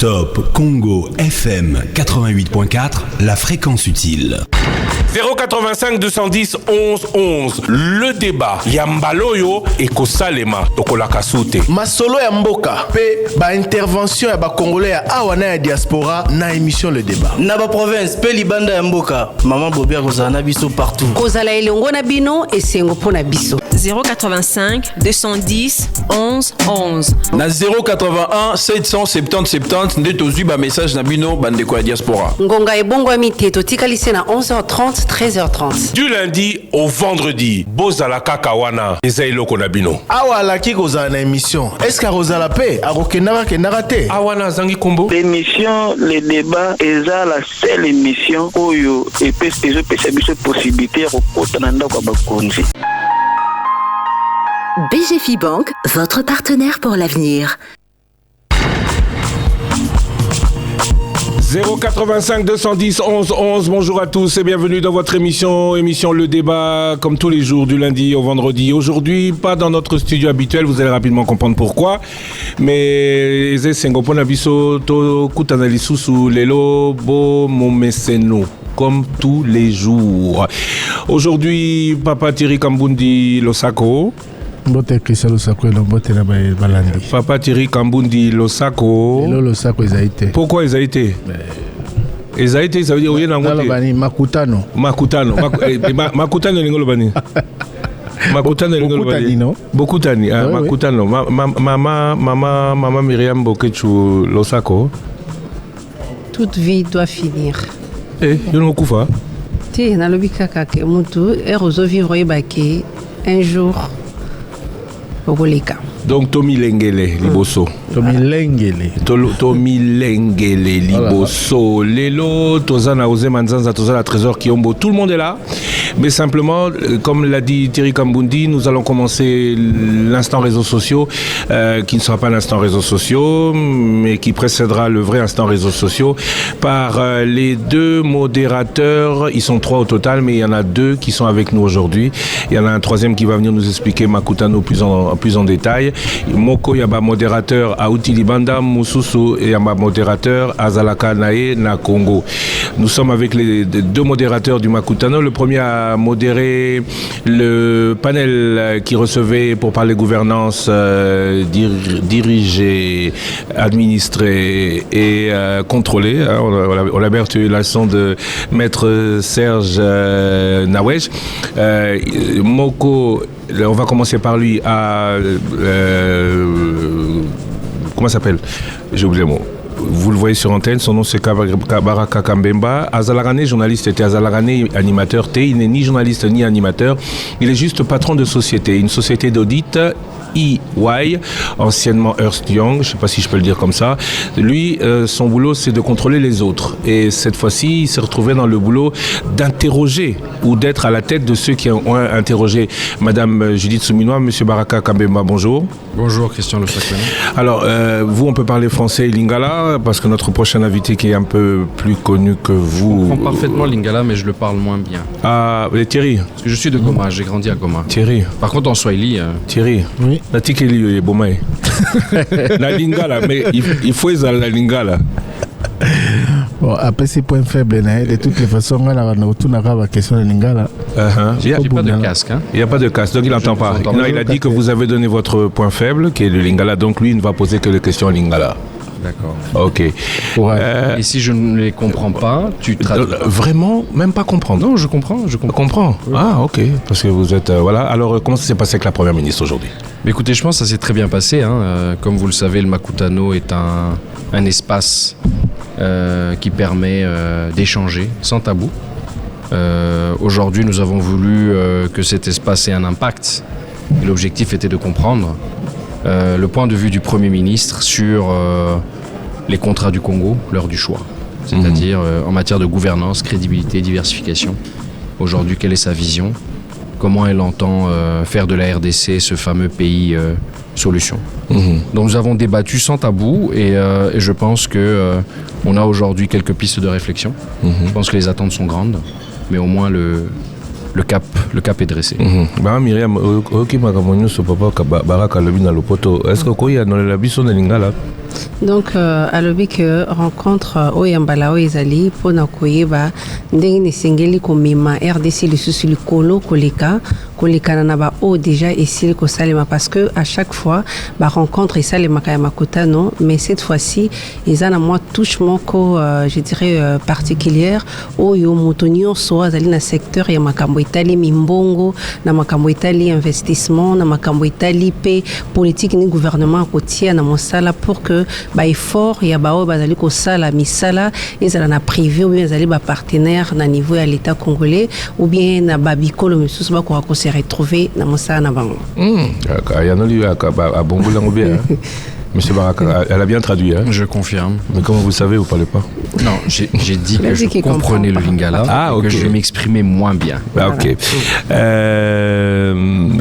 Top Congo FM 88.4, la fréquence utile. 085 210 11 11. Le débat. Yambaloyo et Kosalema. Tokola Kasute. Masolo ya mboka. Pe ba intervention ya ba Congolais ya awana ya diaspora na émission Le Débat. Na ba province pe libanda ya mboka. Maman Bobia kozala na biso partout. Kozala elongo na bino esengo pona biso. 085 210 11 11. Na 081 770 70 nde tozwi ba message na bino bandeko ya diaspora. Ngonga ebongo amite totikalise na 11h30 13h30. Du lundi au vendredi. Bozala Kakawana. Ezailoko na bino. Awa la ki kozala na émission. Est-ce que Rosala pe akokendaka kendaka te? Awana zangi kombo. L'émission Le Débat est la seule émission oyo epesa biso possibilité ya kokota na ndako ya bakonzi. BGFI Bank, votre partenaire pour l'avenir. 085 210 11 11. Bonjour à tous et bienvenue dans votre émission Le Débat, comme tous les jours du lundi au vendredi. Aujourd'hui, pas dans notre studio habituel, vous allez rapidement comprendre pourquoi. Mais comme tous les jours. Aujourd'hui, Papa Thierry Kambundi Losako. Papa Thierry Kambundi Losako. Pourquoi ils a été? Ils a été, ça veut dire oui, Makutano. Makutano. Makutano Lingolobani. Makutano Lingolobani. Beaucoup tani. Makutano. Maman Myriam Bokechu Losako. Toute vie doit finir. Eh, yono kufa. Ti na lobika kake mutu erozo vivre ibaki un jour. Ogoleka. Donc Tommy Lengele Liboso. Tommy Lengele Liboso. Lelo Tozana Ose Manzanza Tozana Trésor Kiombo. Tout le monde est là. Mais simplement, comme l'a dit Thierry Kambundi, nous allons commencer l'instant réseaux sociaux, qui ne sera pas l'instant réseaux sociaux, mais qui précédera le vrai instant réseaux sociaux, par les deux modérateurs. Ils sont 3 au total, mais il y en a 2 qui sont avec nous aujourd'hui. Il y en a un troisième qui va venir nous expliquer Makutano plus en détail. Moko Yaba modérateur Aouti Libanda Moussousou et Yaba modérateur Azalaka Nae na Congo. Nous sommes avec les 2 modérateurs du Makutano. Le premier a modéré le panel qui recevait pour parler gouvernance, diriger, administrer et contrôler. On a bien reçu la leçon de maître Serge Nawesh. Moko, on va commencer par lui à comment ça s'appelle? J'ai oublié le mot. Vous le voyez sur antenne, son nom c'est Kabaraka Kambemba. Azalarane, journaliste, était Azalarane, animateur. Il n'est ni journaliste ni animateur. Il est juste patron de société, une société d'audit. EY, anciennement Ernst Young, je ne sais pas si je peux le dire comme ça. Lui, son boulot, c'est de contrôler les autres. Et cette fois-ci, il s'est retrouvé dans le boulot d'interroger ou d'être à la tête de ceux qui ont interrogé Madame Judith Souminois, Monsieur Baraka Kambemba. Bonjour. Bonjour, Christian Le Sacré. Alors, vous, on peut parler français et lingala, parce que notre prochain invité qui est un peu plus connu que vous... Je comprends parfaitement lingala, mais je le parle moins bien. Ah, Thierry. Parce que je suis de Goma, j'ai grandi à Goma. Thierry. Par contre, en Swahili... Thierry. Oui. La tikeli est bon, la lingala, mais il faut la lingala. Bon, après ces points faibles, de toutes les façons, on a la question de lingala. Il n'y a pas de casque. Hein? Il n'y a pas de casque, donc il n'entend pas. Non, il a dit que vous avez donné votre point faible, qui est le lingala, donc lui, il ne va poser que les questions en lingala. D'accord. Ok. Et si je ne les comprends pas, tu traduis. Vraiment, même pas comprendre. Non, je comprends. Oui. Ah, ok. Parce que vous êtes voilà. Alors, comment ça s'est passé avec la première ministre aujourd'hui? Mais écoutez, je pense que ça s'est très bien passé. Hein. Comme vous le savez, le Makutano est un espace qui permet d'échanger sans tabou. Aujourd'hui, nous avons voulu que cet espace ait un impact. Et l'objectif était de comprendre le point de vue du Premier ministre sur les contrats du Congo, l'heure du choix. C'est-à-dire en matière de gouvernance, crédibilité, diversification. Aujourd'hui, quelle est sa vision? Comment elle entend faire de la RDC ce fameux pays solution. Donc nous avons débattu sans tabou et je pense qu'on a aujourd'hui quelques pistes de réflexion. Je pense que les attentes sont grandes, mais au moins le cap est dressé. Myriam, ok, Baraka Lobina Lopoto, est-ce que Koya dans la biso de Lingala? Donc alobi que rencontre oyambala oyezali pona koyeba ndenge nesengeli komema RDC lisusu likolo koleka na ba o déjà esili kosalema parce que à chaque fois ba rencontre esalema kaya makutano mais cette fois-ci ils ana moi touche moko je dirais particulière oyo motonio so azali na secteur ya makambo itali mimbongo na makambo itali investissement na makambo itali pe politique ni gouvernement kotia na mosala pour que ba effort ya ba o bazali ko sala misala ezala na privé ou bien ezali ba partenaire na niveau ya l'état congolais ou bien na ba bikolo misusu ba ko se retrouver na mosala na bango. Ayanoli a bongo lango bien. Monsieur Baraka, elle a bien traduit. Hein? Je confirme. Mais comment vous savez, vous ne parlez pas? Non, j'ai dit que je comprenais le lingala et que je m'exprimais moins bien. Ah, ok.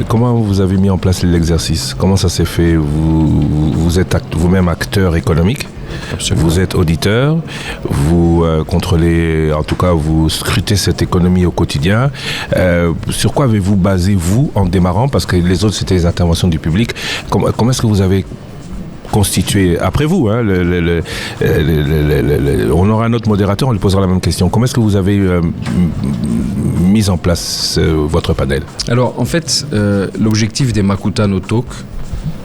Comment vous avez mis en place l'exercice? Comment ça s'est fait? Vous êtes vous-même acteur économique? Absolument. Vous êtes auditeur, vous contrôlez, en tout cas vous scrutez cette économie au quotidien. Sur quoi avez-vous basé, vous, en démarrant? Parce que les autres, c'était les interventions du public. Comment est-ce que vous avez constitué, après vous, hein, on aura un autre modérateur, on lui posera la même question. Comment est-ce que vous avez mis en place votre panel? Alors, en fait, l'objectif des Makutano Talk,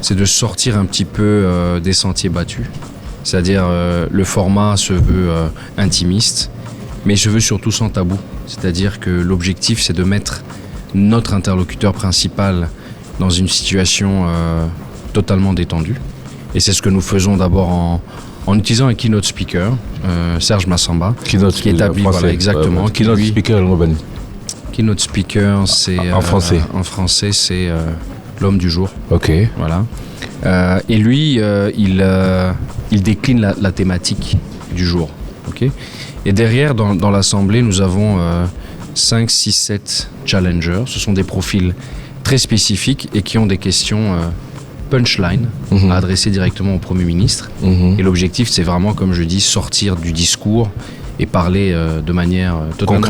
c'est de sortir un petit peu des sentiers battus. C'est-à-dire, le format se veut intimiste, mais se veut surtout sans tabou. C'est-à-dire que l'objectif, c'est de mettre notre interlocuteur principal dans une situation totalement détendue. Et c'est ce que nous faisons d'abord en utilisant un keynote speaker, Serge Massamba, qui est établi, voilà, exactement. Keynote speaker, Keynote speaker, c'est en français. En français, c'est l'homme du jour. Ok. Voilà. Et lui, il décline la thématique du jour. Okay. Et derrière, dans l'assemblée, nous avons 5, 6, 7 challengers. Ce sont des profils très spécifiques et qui ont des questions punchline à adresser directement au Premier ministre. Et l'objectif, c'est vraiment, comme je dis, sortir du discours et parler de manière totalement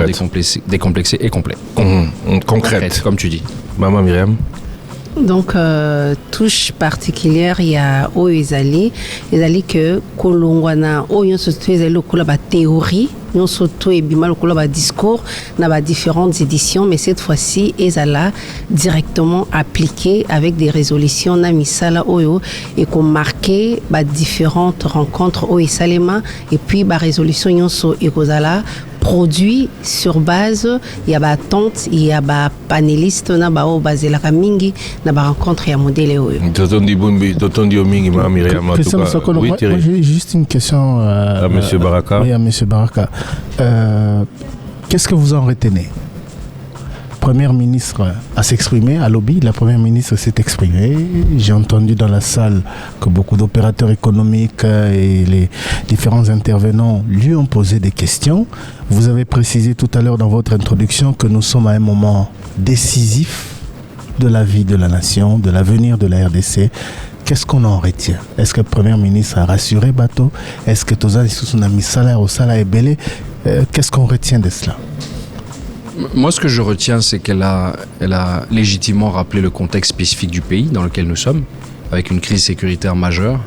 décomplexée et complète. Concrète, comme tu dis. Maman Myriam. Donc, touche particulière, il y a au ezali que kolongwana o yonso ezali lokola ba théorie yonso to ebima lokola ba discours na ba différentes éditions, mais cette fois-ci ezala directement appliqué avec des résolutions na misala oyo et qu'on marqué ba différentes rencontres o esalema et puis ba résolution yonso ekozala produit sur base il y a ba tante il y a ba panéliste na ba o basé la mingi na ba rencontre ya modèle oyo. J'ai juste une question à monsieur Baraka. Oui, à monsieur Baraka. Qu'est-ce que vous en retenez? Première ministre a s'exprimé à lobby, la première ministre s'est exprimée. J'ai entendu dans la salle que beaucoup d'opérateurs économiques et les différents intervenants lui ont posé des questions. Vous avez précisé tout à l'heure dans votre introduction que nous sommes à un moment décisif de la vie de la nation, de l'avenir de la RDC. Qu'est-ce qu'on en retient? Est-ce que le Premier ministre a rassuré Bateau? Est-ce que Tozan a mis salaire au salaire belé? Qu'est-ce qu'on retient de cela? Moi, ce que je retiens, c'est qu'elle a légitimement rappelé le contexte spécifique du pays dans lequel nous sommes, avec une crise sécuritaire majeure.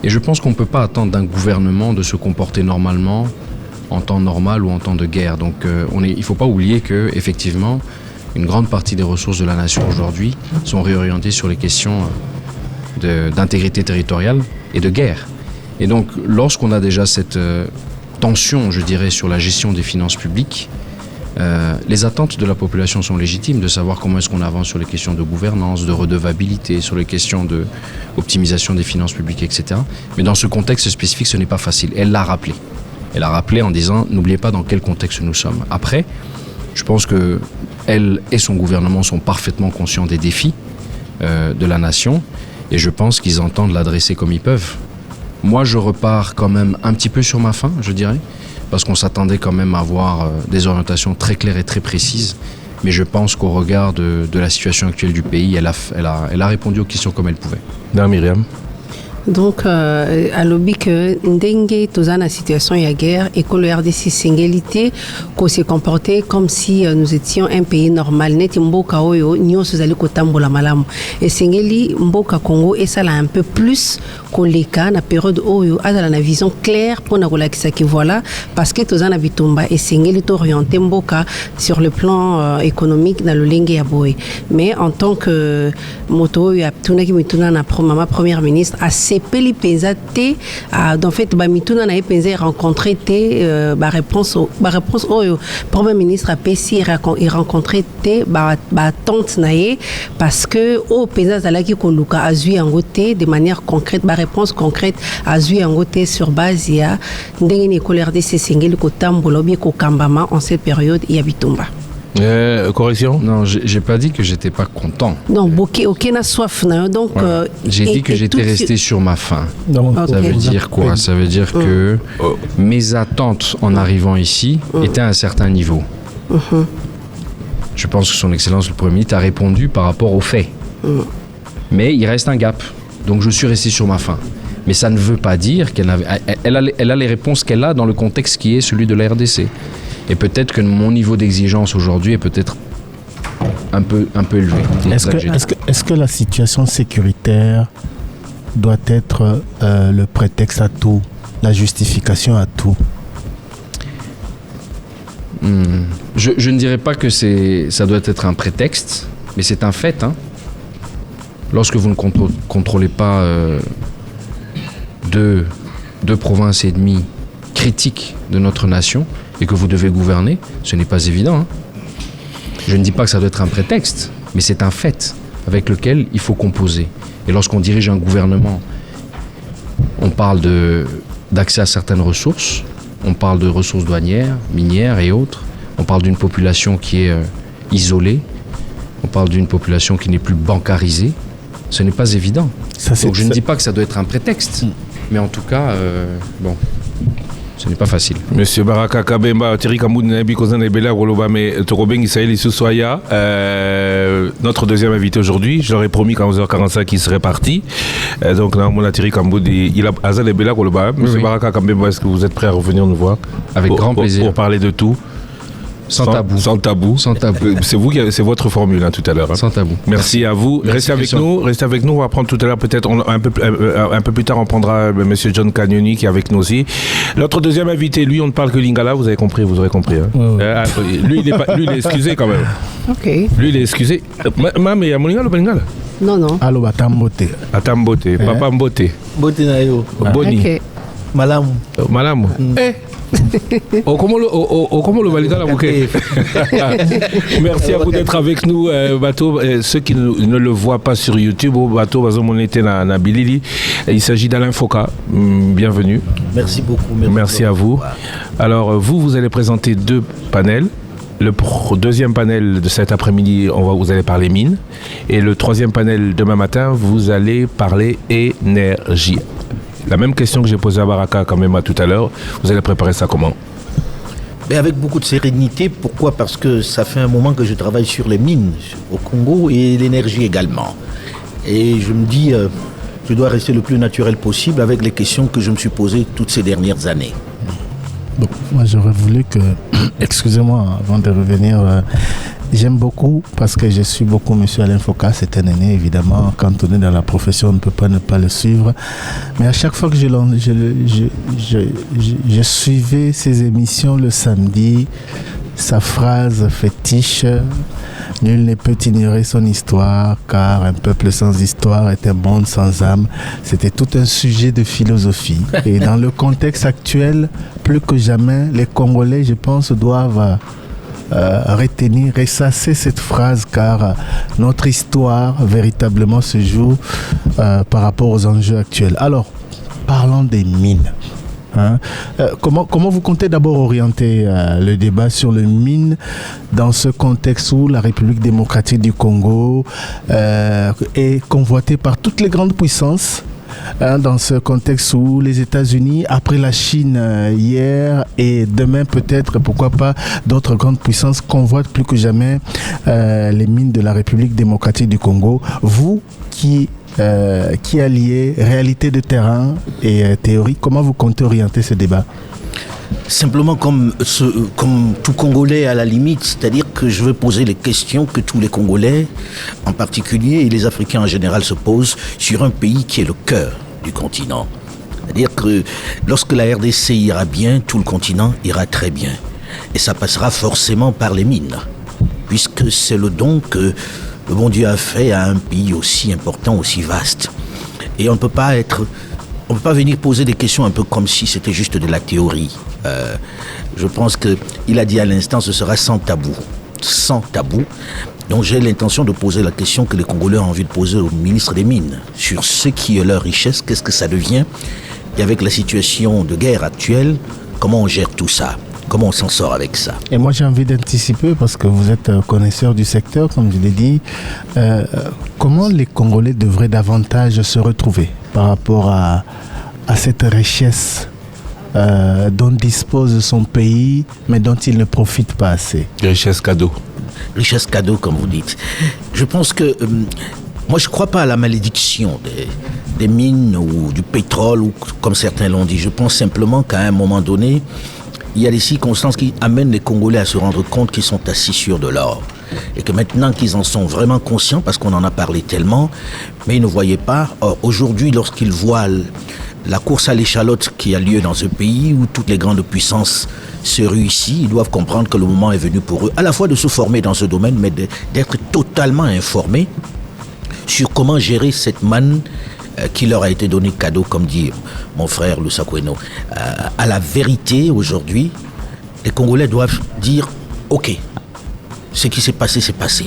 Et je pense qu'on ne peut pas attendre d'un gouvernement de se comporter normalement en temps normal ou en temps de guerre. Donc, il ne faut pas oublier qu'effectivement, une grande partie des ressources de la nation aujourd'hui sont réorientées sur les questions d'intégrité territoriale et de guerre. Et donc, lorsqu'on a déjà cette tension, je dirais, sur la gestion des finances publiques, les attentes de la population sont légitimes de savoir comment est-ce qu'on avance sur les questions de gouvernance, de redevabilité, sur les questions d'optimisation des finances publiques, etc. Mais dans ce contexte spécifique, ce n'est pas facile. Elle l'a rappelé. Elle a rappelé en disant, n'oubliez pas dans quel contexte nous sommes. Après, je pense que elle et son gouvernement sont parfaitement conscients des défis de la nation et je pense qu'ils entendent l'adresser comme ils peuvent. Moi, je repars quand même un petit peu sur ma faim, je dirais, parce qu'on s'attendait quand même à avoir des orientations très claires et très précises. Mais je pense qu'au regard de la situation actuelle du pays, elle a répondu aux questions comme elle pouvait. Non, Myriam. Donc, à lobby que ndenge toza na situation ya guerre et que le RDC singélité qu'on s'est comporté comme si nous étions un pays normal. Neti mboka oyo nyonso zali kotambola malamu. Et singeli mboka Congo et ça là un peu plus koleka na période oyo azala na vision claire pour na kolakisa ki voilà parce que toza na bitumba et singeli to orienté mboka sur le plan économique dans le lenge ya boy. Mais en tant que moto ya tuna ki mituna na ma première ministre a sepeli penza te en fait ba mituna na penza rencontrer te ba réponse oyo premier ministre a pesi il rencontrer te ba tante nae parce que au penza zalaki koluka azui en côté de manière concrète ba réponse concrète azui en côté sur base ya ndenge ni colère de singeli ko tambola bien ko kambama en cette période ya bitumba. Correction? Non, j'ai pas dit que j'étais pas content. Non, ok, na soif, donc. Voilà. J'ai dit que j'étais resté sur ma faim. Ça veut dire quoi? Ça veut dire que mes attentes en arrivant ici étaient à un certain niveau. Je pense que son Excellence le Premier ministre a répondu par rapport aux faits. Mais il reste un gap. Donc je suis resté sur ma faim. Mais ça ne veut pas dire qu'elle a les réponses qu'elle a dans le contexte qui est celui de la RDC. Et peut-être que mon niveau d'exigence aujourd'hui est peut-être un peu élevé. Est-ce que la situation sécuritaire doit être le prétexte à tout, la justification à tout? Je ne dirais pas que ça doit être un prétexte, mais c'est un fait. Hein. Lorsque vous ne contrôlez pas deux provinces et demie critiques de notre nation, et que vous devez gouverner, ce n'est pas évident. Hein. Je ne dis pas que ça doit être un prétexte, mais c'est un fait avec lequel il faut composer. Et lorsqu'on dirige un gouvernement, on parle d'accès à certaines ressources, on parle de ressources douanières, minières et autres, on parle d'une population qui est isolée, on parle d'une population qui n'est plus bancarisée. Ce n'est pas évident. Donc je ne dis pas que ça doit être un prétexte, mais en tout cas, bon... Ce n'est pas facile. Monsieur Baraka Kabemba, Thierry Kamboun, Nabi Kozan et Bella Rolobame, Torobeng Isaël Issoussoya, notre deuxième invité aujourd'hui. Je leur ai promis qu'à 11h45 il serait parti. Donc, là, mon Thierry Kamboun, il a Azal et Bella Rolobame. Monsieur Baraka Kabemba, est-ce que vous êtes prêt à revenir nous voir? Avec grand plaisir. Pour parler de tout. Sans tabou. Sans tabou. Sans tabou. C'est votre formule hein, tout à l'heure. Hein. Sans tabou. Merci à vous. Restez avec nous. On va prendre tout à l'heure peut-être un peu plus tard on prendra Monsieur John Cagnoni qui est avec nous aussi. Notre deuxième invité, lui, on ne parle que lingala. Vous aurez compris. Hein. Lui, il est excusé quand même. Ok. Lui, il est excusé. Mais il y a mon lingala ou pas lingala? Non. Allo Atambote. Atambote. Papa Mbote. Mbote na yo. Boni. Okay. Malamu. Comment le valida la bouquet. Merci à vous d'être avec nous, Bateau. Ceux qui ne le voient pas sur YouTube, Bateau, on était na Bilili. Il s'agit d'Alain Foka. Bienvenue. Merci beaucoup. Merci à vous. Alors, vous allez présenter deux panels. Le deuxième panel de cet après-midi, vous allez parler mines. Et le troisième panel demain matin, vous allez parler énergie. La même question que j'ai posée à Baraka quand même tout à l'heure, vous allez préparer ça comment? Mais avec beaucoup de sérénité. Pourquoi? Parce que ça fait un moment que je travaille sur les mines au Congo et l'énergie également. Et je me dis, je dois rester le plus naturel possible avec les questions que je me suis posées toutes ces dernières années. Bon, moi j'aurais voulu que, excusez-moi avant de revenir, j'aime beaucoup parce que je suis beaucoup M. Alain Foka, c'est un aîné évidemment, quand on est dans la profession on ne peut pas ne pas le suivre, mais à chaque fois que je suivais ses émissions le samedi, sa phrase fétiche, nul ne peut ignorer son histoire car un peuple sans histoire est un monde sans âme. C'était tout un sujet de philosophie. Et dans le contexte actuel, plus que jamais, les Congolais, je pense, doivent retenir, ressasser cette phrase car notre histoire véritablement se joue par rapport aux enjeux actuels. Alors, parlons des mines. Hein? Comment vous comptez d'abord orienter le débat sur les mines dans ce contexte où la République démocratique du Congo est convoitée par toutes les grandes puissances, dans ce contexte où les États-Unis, après la Chine hier et demain peut-être, pourquoi pas, d'autres grandes puissances convoitent plus que jamais les mines de la République démocratique du Congo. Vous qui qui a lié réalité de terrain et théorie. Comment vous comptez orienter ce débat ? Simplement comme tout Congolais à la limite, c'est-à-dire que je veux poser les questions que tous les Congolais en particulier et les Africains en général se posent sur un pays qui est le cœur du continent. C'est-à-dire que lorsque la RDC ira bien, tout le continent ira très bien. Et ça passera forcément par les mines, puisque c'est le don que le bon Dieu a fait à un pays aussi important, aussi vaste. Et on ne peut pas venir poser des questions un peu comme si c'était juste de la théorie. Je pense qu'il a dit à l'instant, ce sera sans tabou. Sans tabou. Donc j'ai l'intention de poser la question que les Congolais ont envie de poser au ministre des Mines, sur ce qui est leur richesse, qu'est-ce que ça devient, et avec la situation de guerre actuelle, comment on gère tout ça ? Comment on s'en sort avec ça ? Et moi j'ai envie d'anticiper, parce que vous êtes connaisseur du secteur, comme je l'ai dit, comment les Congolais devraient davantage se retrouver par rapport à cette richesse dont dispose son pays, mais dont il ne profite pas assez ? Richesse cadeau. Richesse cadeau, comme vous dites. Je pense que... moi, je ne crois pas à la malédiction des mines ou du pétrole, ou comme certains l'ont dit. Je pense simplement qu'à un moment donné, il y a des circonstances qui amènent les Congolais à se rendre compte qu'ils sont assis sur de l'or. Et que maintenant qu'ils en sont vraiment conscients, parce qu'on en a parlé tellement, mais ils ne voyaient pas. Or, aujourd'hui, lorsqu'ils voient la course à l'échalote qui a lieu dans ce pays, où toutes les grandes puissances se ruent ici, ils doivent comprendre que le moment est venu pour eux, à la fois de se former dans ce domaine, mais d'être totalement informés sur comment gérer cette manne qui leur a été donnée cadeau, comme dit mon frère Lusakweno. À la vérité, aujourd'hui, les Congolais doivent dire « Ok, ce qui s'est passé, c'est passé.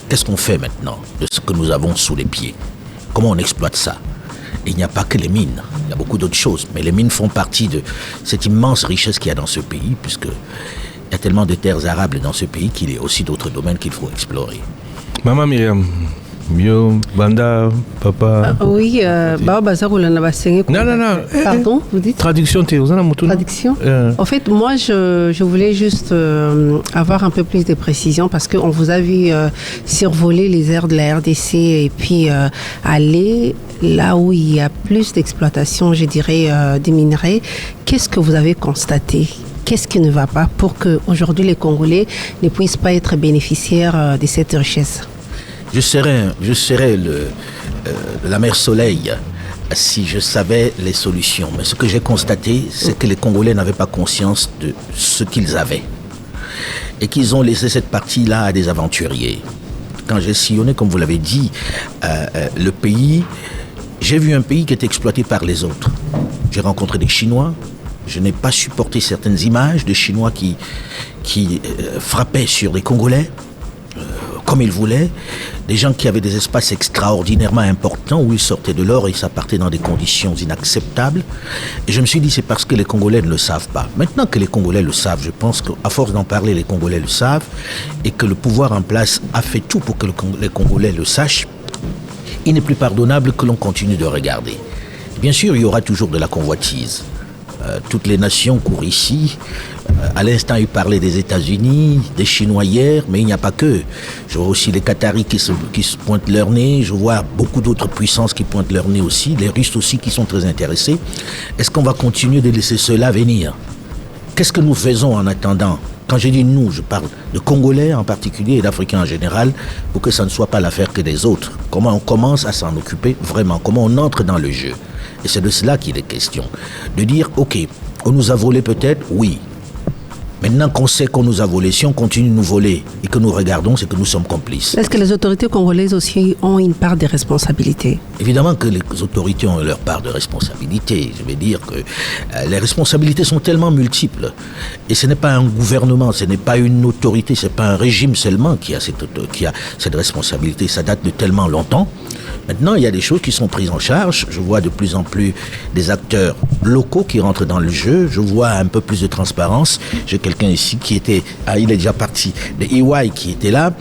Qu'est-ce qu'on fait maintenant de ce que nous avons sous les pieds? Comment on exploite ça ?» Et il n'y a pas que les mines, il y a beaucoup d'autres choses. Mais les mines font partie de cette immense richesse qu'il y a dans ce pays, puisqu'il y a tellement de terres arables dans ce pays qu'il y a aussi d'autres domaines qu'il faut explorer. Maman Myriam, Mio, Banda, Papa. Oui, non. Pardon, vous dites Traduction, Traduction. En fait, moi, je voulais juste avoir un peu plus de précision parce qu'on vous a vu survoler les aires de la RDC et puis aller là où il y a plus d'exploitation, je dirais, des minerais. Qu'est-ce que vous avez constaté ? Qu'est-ce qui ne va pas pour qu'aujourd'hui les Congolais ne puissent pas être bénéficiaires de cette richesse ? Je serais la mère Soleil si je savais les solutions. Mais ce que j'ai constaté, c'est que les Congolais n'avaient pas conscience de ce qu'ils avaient. Et qu'ils ont laissé cette partie-là à des aventuriers. Quand j'ai sillonné, comme vous l'avez dit, le pays, j'ai vu un pays qui est exploité par les autres. J'ai rencontré des Chinois. Je n'ai pas supporté certaines images de Chinois qui frappaient sur des Congolais comme ils voulaient, des gens qui avaient des espaces extraordinairement importants où ils sortaient de l'or et ça partait dans des conditions inacceptables. Et je me suis dit, c'est parce que les Congolais ne le savent pas. Maintenant que les Congolais le savent, je pense qu'à force d'en parler, les Congolais le savent et que le pouvoir en place a fait tout pour que les Congolais le sachent, il n'est plus pardonnable que l'on continue de regarder. Bien sûr, il y aura toujours de la convoitise. Toutes les nations courent ici. À l'instant, il parlait des États-Unis, des Chinois hier, mais il n'y a pas que. Je vois aussi les Qataris qui se pointent leur nez. Je vois beaucoup d'autres puissances qui pointent leur nez aussi. Les Russes aussi qui sont très intéressés. Est-ce qu'on va continuer de laisser cela venir ? Qu'est-ce que nous faisons en attendant ? Quand je dis nous, je parle de Congolais en particulier et d'Africains en général, pour que ça ne soit pas l'affaire que des autres. Comment on commence à s'en occuper vraiment ? Comment on entre dans le jeu ? Et c'est de cela qu'il est question. De dire, ok, on nous a volé peut-être, oui. Maintenant qu'on sait qu'on nous a volé, si on continue de nous voler et que nous regardons, c'est que nous sommes complices. Est-ce que les autorités congolaises aussi ont une part de responsabilité ? Évidemment que les autorités ont leur part de responsabilité. Je vais dire que les responsabilités sont tellement multiples. Et ce n'est pas un gouvernement, ce n'est pas une autorité, ce n'est pas un régime seulement qui a cette responsabilité. Ça date de tellement longtemps. Maintenant, il y a des choses qui sont prises en charge. Je vois de plus en plus des acteurs locaux qui rentrent dans le jeu. Je vois un peu plus de transparence. J'ai quelqu'un ici qui était, il est déjà parti, de EY qui était là,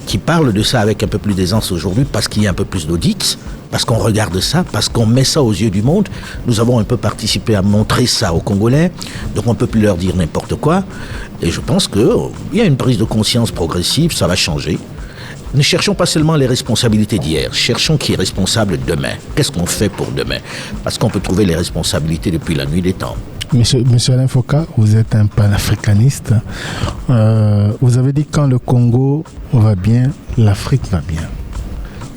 qui parle de ça avec un peu plus d'aisance aujourd'hui parce qu'il y a un peu plus d'audits, parce qu'on regarde ça, parce qu'on met ça aux yeux du monde. Nous avons un peu participé à montrer ça aux Congolais, donc on ne peut plus leur dire n'importe quoi. Et je pense qu'il y a une prise de conscience progressive, ça va changer. ne cherchons pas seulement les responsabilités d'hier, cherchons qui est responsable demain. Qu'est-ce qu'on fait pour demain? Parce qu'on peut trouver les responsabilités depuis la nuit des temps. Monsieur Alain Foka, vous êtes un panafricaniste. Vous avez dit quand le Congo va bien, l'Afrique va bien.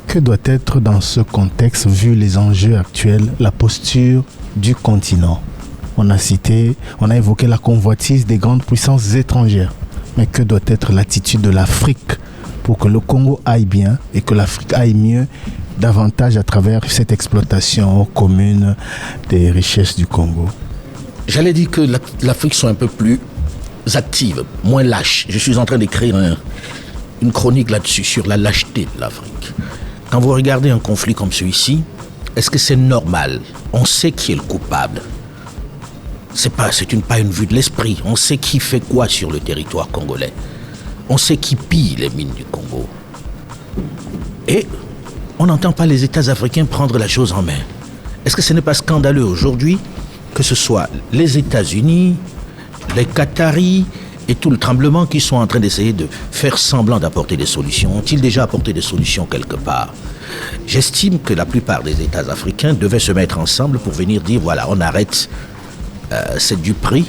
Que doit être dans ce contexte, vu les enjeux actuels, la posture du continent? On a évoqué la convoitise des grandes puissances étrangères. Mais que doit être l'attitude de l'Afrique pour que le Congo aille bien et que l'Afrique aille mieux davantage à travers cette exploitation commune des richesses du Congo? J'allais dire que l'Afrique soit un peu plus active, moins lâche. Je suis en train d'écrire une chronique là-dessus, sur la lâcheté de l'Afrique. Quand vous regardez un conflit comme celui-ci, est-ce que c'est normal? On sait qui est le coupable. C'est pas une vue de l'esprit. On sait qui fait quoi sur le territoire congolais. On sait qui pille les mines du Congo. Et on n'entend pas les États africains prendre la chose en main. Est-ce que ce n'est pas scandaleux aujourd'hui que ce soit les États-Unis, les Qataris et tout le tremblement qui sont en train d'essayer de faire semblant d'apporter des solutions? Ont-ils déjà apporté des solutions quelque part? J'estime que la plupart des États africains devaient se mettre ensemble pour venir dire voilà, on arrête cette duperie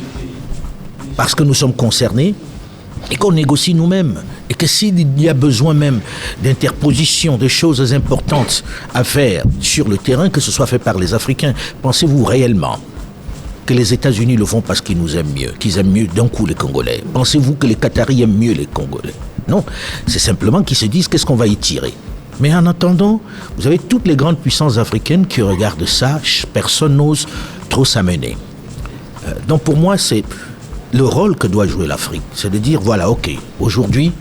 parce que nous sommes concernés et qu'on négocie nous-mêmes. Et que s'il y a besoin même d'interposition, de choses importantes à faire sur le terrain, que ce soit fait par les Africains, pensez-vous réellement que les États-Unis le font parce qu'ils nous aiment mieux, qu'ils aiment mieux d'un coup les Congolais? Pensez-vous que les Qataris aiment mieux les Congolais? Non, c'est simplement qu'ils se disent qu'est-ce qu'on va y tirer. Mais en attendant, vous avez toutes les grandes puissances africaines qui regardent ça, personne n'ose trop s'amener. Donc pour moi, c'est le rôle que doit jouer l'Afrique, c'est de dire voilà, ok, aujourd'hui,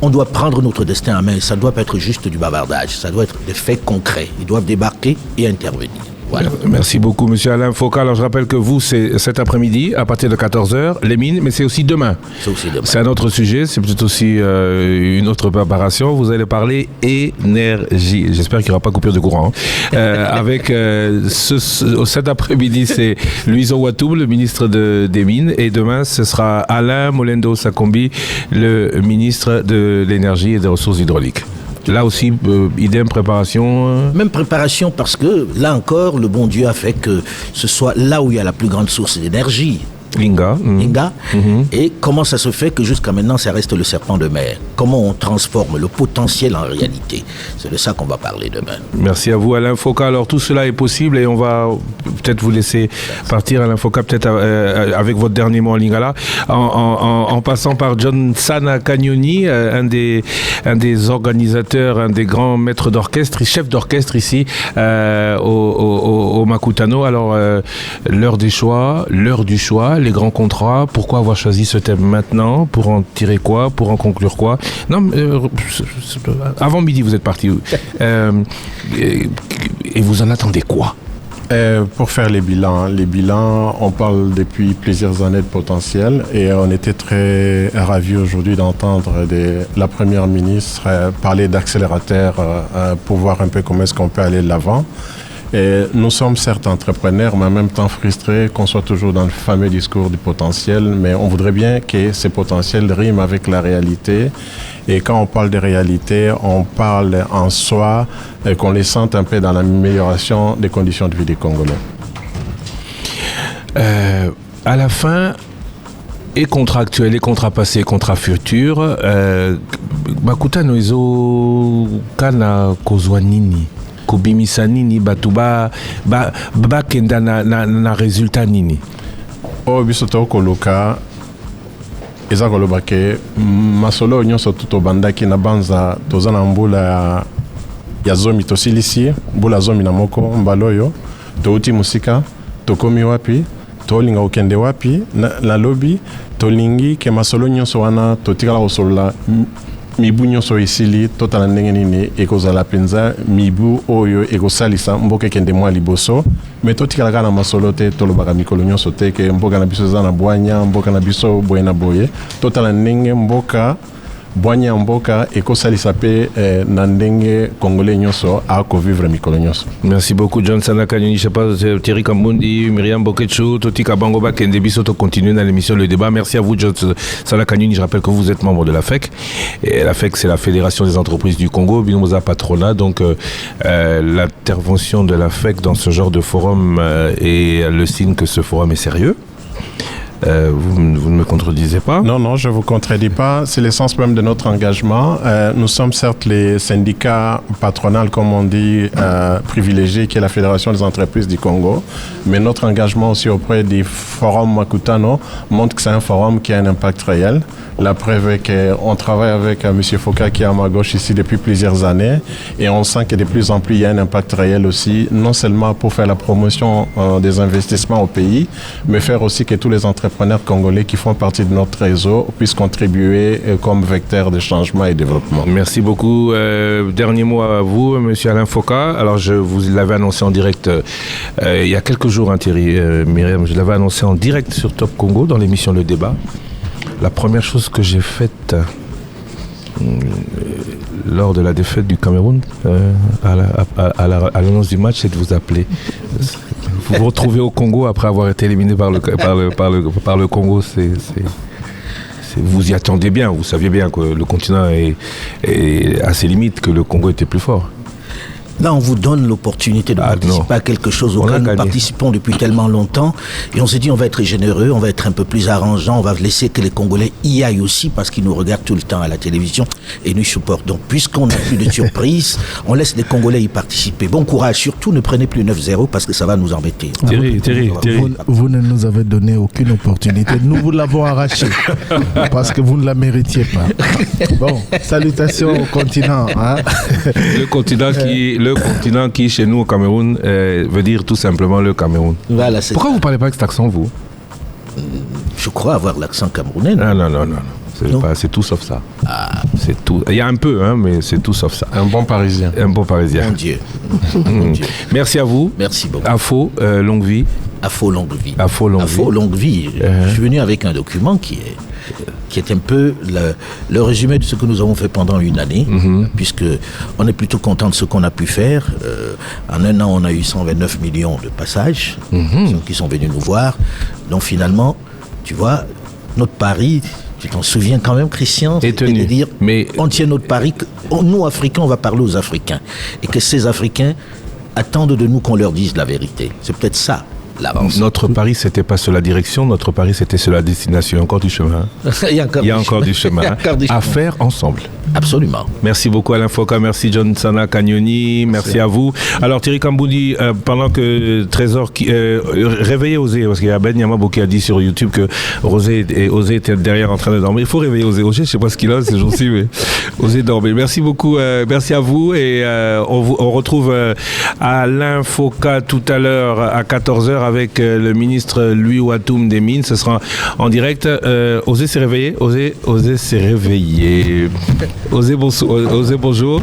on doit prendre notre destin en main. Ça ne doit pas être juste du bavardage, ça doit être des faits concrets. Ils doivent débarquer et intervenir. Voilà. Merci beaucoup, monsieur Alain Foka. Alors, je rappelle que vous, c'est cet après-midi, à partir de 14h, les mines, mais c'est aussi demain. C'est aussi demain. C'est un autre sujet, c'est peut-être aussi une autre préparation. Vous allez parler énergie. J'espère qu'il n'y aura pas coupure de courant. Avec cet après-midi, c'est Louis Owatoum, le ministre des Mines, et demain, ce sera Alain Molendo Sakombi, le ministre de l'Énergie et des Ressources hydrauliques. Là aussi, idem, préparation. Même préparation parce que, là encore, le bon Dieu a fait que ce soit là où il y a la plus grande source d'énergie. Linga. Et comment ça se fait que jusqu'à maintenant, ça reste le serpent de mer? Comment on transforme le potentiel en réalité? C'est de ça qu'on va parler demain. Merci à vous, Alain Foka. Alors, tout cela est possible et on va peut-être vous laisser partir, Alain Foka, peut-être avec votre dernier mot en lingala, en passant par John Sana Cagnoni, un des organisateurs, un des grands maîtres d'orchestre, chef d'orchestre ici au Makutano. Alors, l'heure du choix, les grands contrats, pourquoi avoir choisi ce thème maintenant? Pour en tirer quoi? Pour en conclure quoi? Non, avant midi, vous êtes parti. Et vous en attendez quoi? Pour faire les bilans, on parle depuis plusieurs années de potentiel et on était très ravis aujourd'hui d'entendre la première ministre parler d'accélérateur pour voir un peu comment est-ce qu'on peut aller de l'avant. Et nous sommes certes entrepreneurs, mais en même temps frustrés qu'on soit toujours dans le fameux discours du potentiel, mais on voudrait bien que ces potentiels riment avec la réalité. Et quand on parle de réalité, on parle en soi, qu'on les sente un peu dans l'amélioration des conditions de vie des Congolais. À la fin, et contrat actuel, et contrat passé, et contrat futur, Makutano ezo kana kozwa nini? Kobimisa nini batu bakenda na résultat nini? O biso tokoluka eza koloba ke masolo nyonso tobandaki na banza toza na mbula ya zomi tosilisi mbula zomi na moko mbala oyo touti musika tokomi wapi tolinga okende wapi na lobi tolingi ke masolo nyonso wana totikala kosolola mibu nyonso esili totala ndenge nini ekozala penza mibu oyo ekosalisa mboka ekende mwa liboso me totikala kaka na masolo te tolobaka mikolo nyonso te ke mboka na biso eza na bwanya mboka na biso boye na boye totala ndenge mboka Boigny Mboka et Kosalisa pe Nandenge Congolais nyonso a ko vivre mikolo nyonso. Merci beaucoup John Sana Kanyoni, je sais pas Thierry Kambundi, Myriam Boketchou, Toti Kabangoba Kendebiso to continuer dans l'émission Le Débat. Merci à vous John Sana Kanyoni, je rappelle que vous êtes membre de la FEC et la FEC c'est la Fédération des entreprises du Congo, Binomoza Patronat, donc l'intervention de la FEC dans ce genre de forum est le signe que ce forum est sérieux. Vous ne me contredisez pas? Non, je ne vous contredis pas. C'est l'essence même de notre engagement. Nous sommes certes les syndicats patronaux, comme on dit, privilégiés, qui est la Fédération des entreprises du Congo. Mais notre engagement aussi auprès du Forum Makutano montre que c'est un forum qui a un impact réel. La preuve est qu'on travaille avec M. Foka qui est à ma gauche ici depuis plusieurs années. Et on sent que de plus en plus il y a un impact réel aussi, non seulement pour faire la promotion des investissements au pays, mais faire aussi que tous les entrepreneurs congolais qui font partie de notre réseau puissent contribuer comme vecteur de changement et développement. Merci beaucoup. Dernier mot à vous, M. Alain Foka. Alors, je vous l'avais annoncé en direct il y a quelques jours, Thierry, Myriam, je l'avais annoncé en direct sur Top Congo dans l'émission Le Débat. La première chose que j'ai faite lors de la défaite du Cameroun à l'annonce du match, c'est de vous appeler. Vous vous retrouvez au Congo après avoir été éliminé par le Congo, vous y attendez bien, vous saviez bien que le continent est à ses limites, que le Congo était plus fort. Là, on vous donne l'opportunité de participer à quelque chose auquel nous participons depuis tellement longtemps. Et on s'est dit, on va être généreux, on va être un peu plus arrangeant, on va laisser que les Congolais y aillent aussi parce qu'ils nous regardent tout le temps à la télévision et nous supportent. Donc, puisqu'on n'a plus de surprise, on laisse les Congolais y participer. Bon courage, surtout ne prenez plus 9-0 parce que ça va nous embêter. Thierry. Vous ne nous avez donné aucune opportunité. Nous vous l'avons arraché parce que vous ne la méritiez pas. Bon, salutations au continent. Hein? Le continent qui, chez nous au Cameroun, veut dire tout simplement le Cameroun. Voilà, pourquoi vous ne parlez pas avec cet accent, vous? Je crois avoir l'accent camerounais. Non. C'est tout sauf ça. C'est tout. Il y a un peu, mais c'est tout sauf ça. Un bon Parisien. Mon Dieu. Merci à vous. Merci beaucoup. Afo, longue vie. Afo, longue vie. Afo, longue vie. Je suis venu avec un document qui est un peu le résumé de ce que nous avons fait pendant une année, puisque on est plutôt content de ce qu'on a pu faire. En un an, on a eu 129 millions de passages qui sont venus nous voir. Donc finalement, tu vois, notre pari, tu t'en souviens quand même, Christian, c'était de dire, on tient notre pari, nous, Africains, on va parler aux Africains. Et que ces Africains attendent de nous qu'on leur dise la vérité. C'est peut-être ça. Notre pari, c'était pas sur la direction, notre pari, c'était sur la destination. Il y a encore du chemin. Il y a encore du chemin à faire ensemble. Absolument. Merci beaucoup Alain Foka, merci John Sana Kanyoni, merci à vous. Alors Thierry Kambundi, pendant que Trésor réveillez Osé, parce qu'il y a Ben Yamabo qui a dit sur YouTube que Osé était derrière en train de dormir. Il faut réveiller Osé. Je ne sais pas ce qu'il a ces jours-ci, mais Osé dormait. Merci beaucoup, merci à vous et on retrouve Alain Foka tout à l'heure à 14h avec le ministre Louis Ouatoum des Mines. Ce sera en direct. Osé s'est réveillé. Osé s'est réveillé. Osé, bonjour.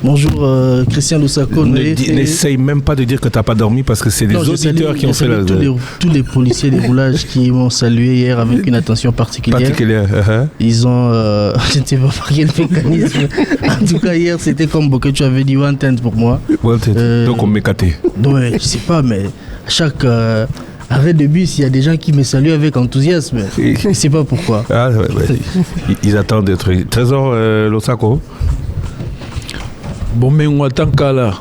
Bonjour Christian Lusako. N'essaye même pas de dire que tu n'as pas dormi parce que c'est des auditeurs qui ont fait la... Tous les policiers des roulages qui m'ont salué hier avec une attention particulière. Ils ont... je ne sais pas par quel mécanisme. En tout cas hier c'était comme que tu avais dit wanted pour moi. Donc on m'écatait. Ouais, je ne sais pas mais à chaque... arrêt de bus, il y a des gens qui me saluent avec enthousiasme. Je ne sais pas pourquoi. Ils attendent d'être... Trésor Lusako. Bon, mais on attend qu'à là.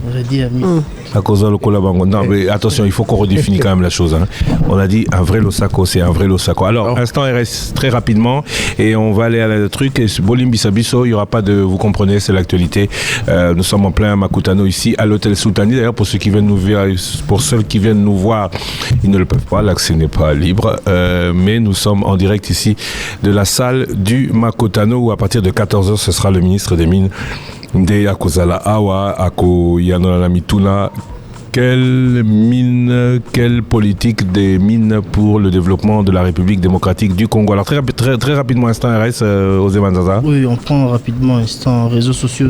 J'aurais dit ami. Non, mais attention, il faut qu'on redéfinisse quand même la chose. On a dit un vrai Losako, c'est un vrai Losako. Alors, instant RS très rapidement, et on va aller à le truc. Bolim Bissabiso, il n'y aura pas de. Vous comprenez, c'est l'actualité. Nous sommes en plein Makutano ici, à l'hôtel Sultani. D'ailleurs, pour ceux qui viennent nous voir, ils ne le peuvent pas. L'accès n'est pas libre. Mais nous sommes en direct ici de la salle du Makutano, où à partir de 14h, ce sera le ministre des Mines. Nde akozala awa ako yanona mituna quelle politique des mines pour le développement de la République démocratique du Congo? Alors très rapidement, instant RS, Osé Manzaza. Oui, on prend rapidement instant réseaux sociaux.